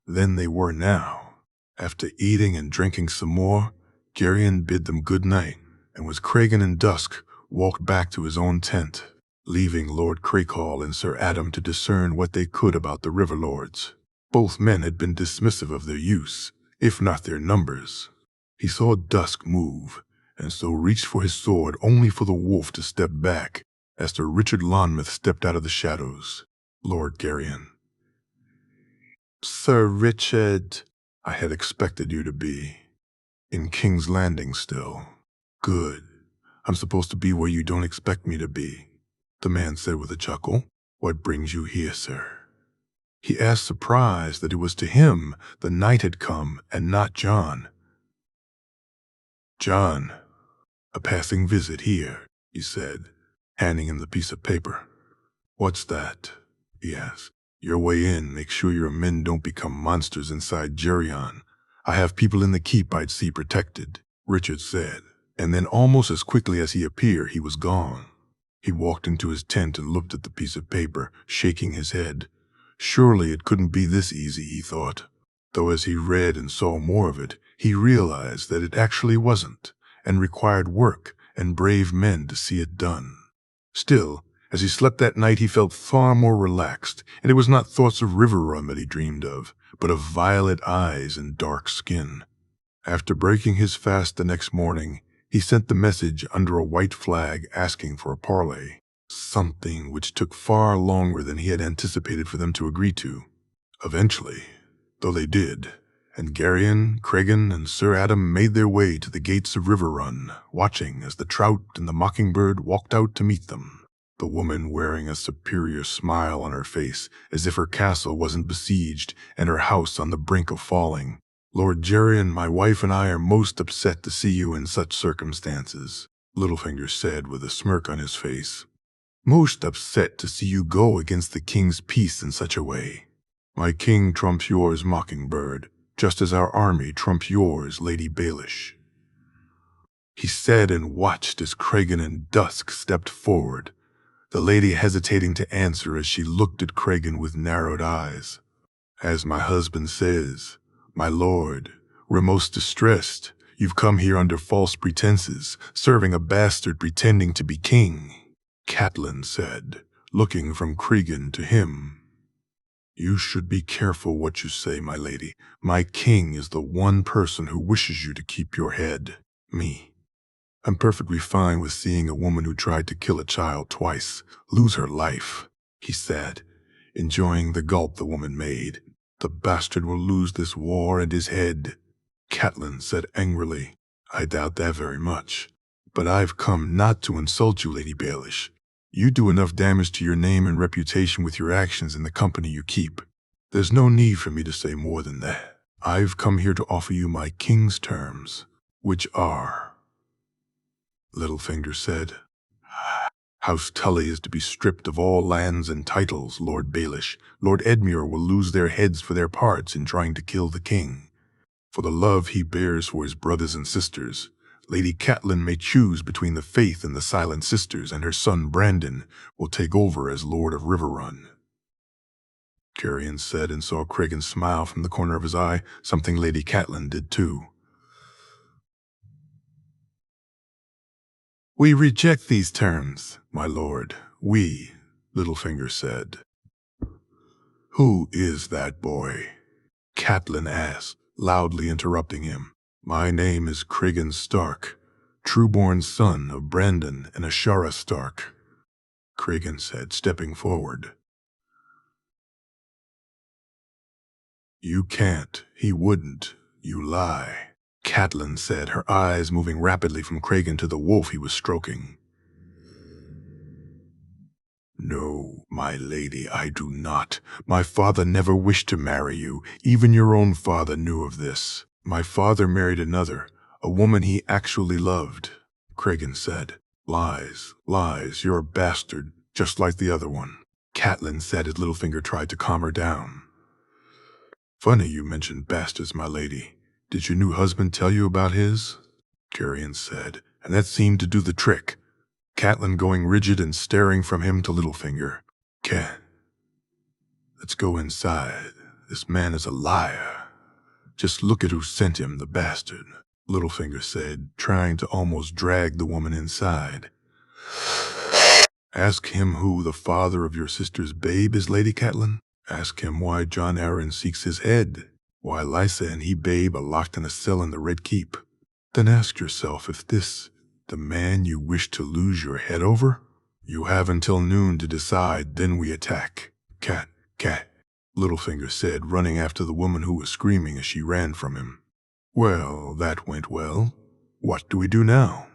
Then they were now. After eating and drinking some more, Garion bid them good night, and with Cregan and Dusk walked back to his own tent, leaving Lord Crakehall and Sir Adam to discern what they could about the river lords. Both men had been dismissive of their use, if not their numbers. He saw Dusk move, and so reached for his sword only for the wolf to step back as Sir Richard Lonmouth stepped out of the shadows. Lord Garion. Sir Richard, I had expected you to be. In King's Landing still. Good. I'm supposed to be where you don't expect me to be, the man said with a chuckle. What brings you here, sir? He asked, surprised that it was to him the night had come and not John. John, a passing visit here, he said, handing him the piece of paper. What's that? He asked. Your way in, make sure your men don't become monsters inside Geryon. I have people in the keep I'd see protected, Richard said, and then almost as quickly as he appeared, he was gone. He walked into his tent and looked at the piece of paper, shaking his head. Surely it couldn't be this easy, he thought, though as he read and saw more of it, he realized that it actually wasn't, and required work and brave men to see it done. Still, as he slept that night, he felt far more relaxed, and it was not thoughts of River Run that he dreamed of, but of violet eyes and dark skin. After breaking his fast the next morning, he sent the message under a white flag asking for a parley. Something which took far longer than he had anticipated for them to agree to. Eventually, though they did, and Garion, Cregan, and Sir Adam made their way to the gates of River Run, watching as the trout and the mockingbird walked out to meet them, the woman wearing a superior smile on her face as if her castle wasn't besieged and her house on the brink of falling. Lord Gerion, my wife and I are most upset to see you in such circumstances, Littlefinger said with a smirk on his face. Most upset to see you go against the king's peace in such a way. My king trumps yours, Mockingbird, just as our army trumps yours, Lady Baelish. He said and watched as Cregan and Dusk stepped forward, the lady hesitating to answer as she looked at Cregan with narrowed eyes. As my husband says, my lord, we're most distressed. You've come here under false pretenses, serving a bastard pretending to be king. Catelyn said, looking from Cregan to him. You should be careful what you say, my lady. My king is the one person who wishes you to keep your head. Me. I'm perfectly fine with seeing a woman who tried to kill a child twice lose her life, he said, enjoying the gulp the woman made. The bastard will lose this war and his head. Catelyn said angrily, I doubt that very much. But I've come not to insult you, Lady Baelish. You do enough damage to your name and reputation with your actions in the company you keep. There's no need for me to say more than that. I've come here to offer you my king's terms, which are, Littlefinger said, House Tully is to be stripped of all lands and titles, Lord Baelish. Lord Edmure will lose their heads for their parts in trying to kill the king. For the love he bears for his brothers and sisters, Lady Catelyn may choose between the Faith and the Silent Sisters, and her son Brandon will take over as Lord of Riverrun. Carian said, and saw Cregan smile from the corner of his eye, something Lady Catelyn did too. "We reject these terms, my lord. We," Littlefinger said. "Who is that boy?" Catelyn asked, loudly interrupting him. "My name is Cregan Stark, trueborn son of Brandon and Ashara Stark," Cregan said, stepping forward. "You can't. He wouldn't. You lie," Catelyn said, her eyes moving rapidly from Cregan to the wolf he was stroking. "No, my lady, I do not. My father never wished to marry you. Even your own father knew of this. My father married another, a woman he actually loved," Cregan said. "Lies, lies, you're a bastard, just like the other one," Catelyn said as Littlefinger tried to calm her down. "Funny you mentioned bastards, my lady. Did your new husband tell you about his?" Carian said, and that seemed to do the trick. Catelyn going rigid and staring from him to Littlefinger. "Let's go inside. This man is a liar. Just look at who sent him, the bastard," Littlefinger said, trying to almost drag the woman inside. "Ask him who the father of your sister's babe is, Lady Catelyn. Ask him why Jon Arryn seeks his head, why Lysa and he babe are locked in a cell in the Red Keep. Then ask yourself if this, the man you wish to lose your head over? You have until noon to decide, then we attack." "Cat, Littlefinger said, running after the woman who was screaming as she ran from him. "Well, that went well. What do we do now?"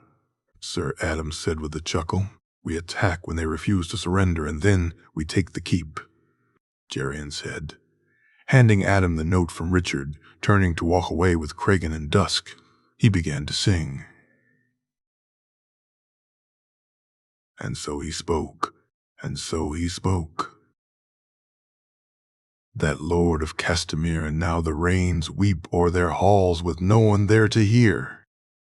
Sir Adam said with a chuckle. "We attack when they refuse to surrender, and then we take the keep," Jerian said, handing Adam the note from Richard. Turning to walk away with Cregan and Dusk, he began to sing. And so he spoke, and so he spoke. That lord of Castamere, and now the rains weep o'er their halls with no one there to hear.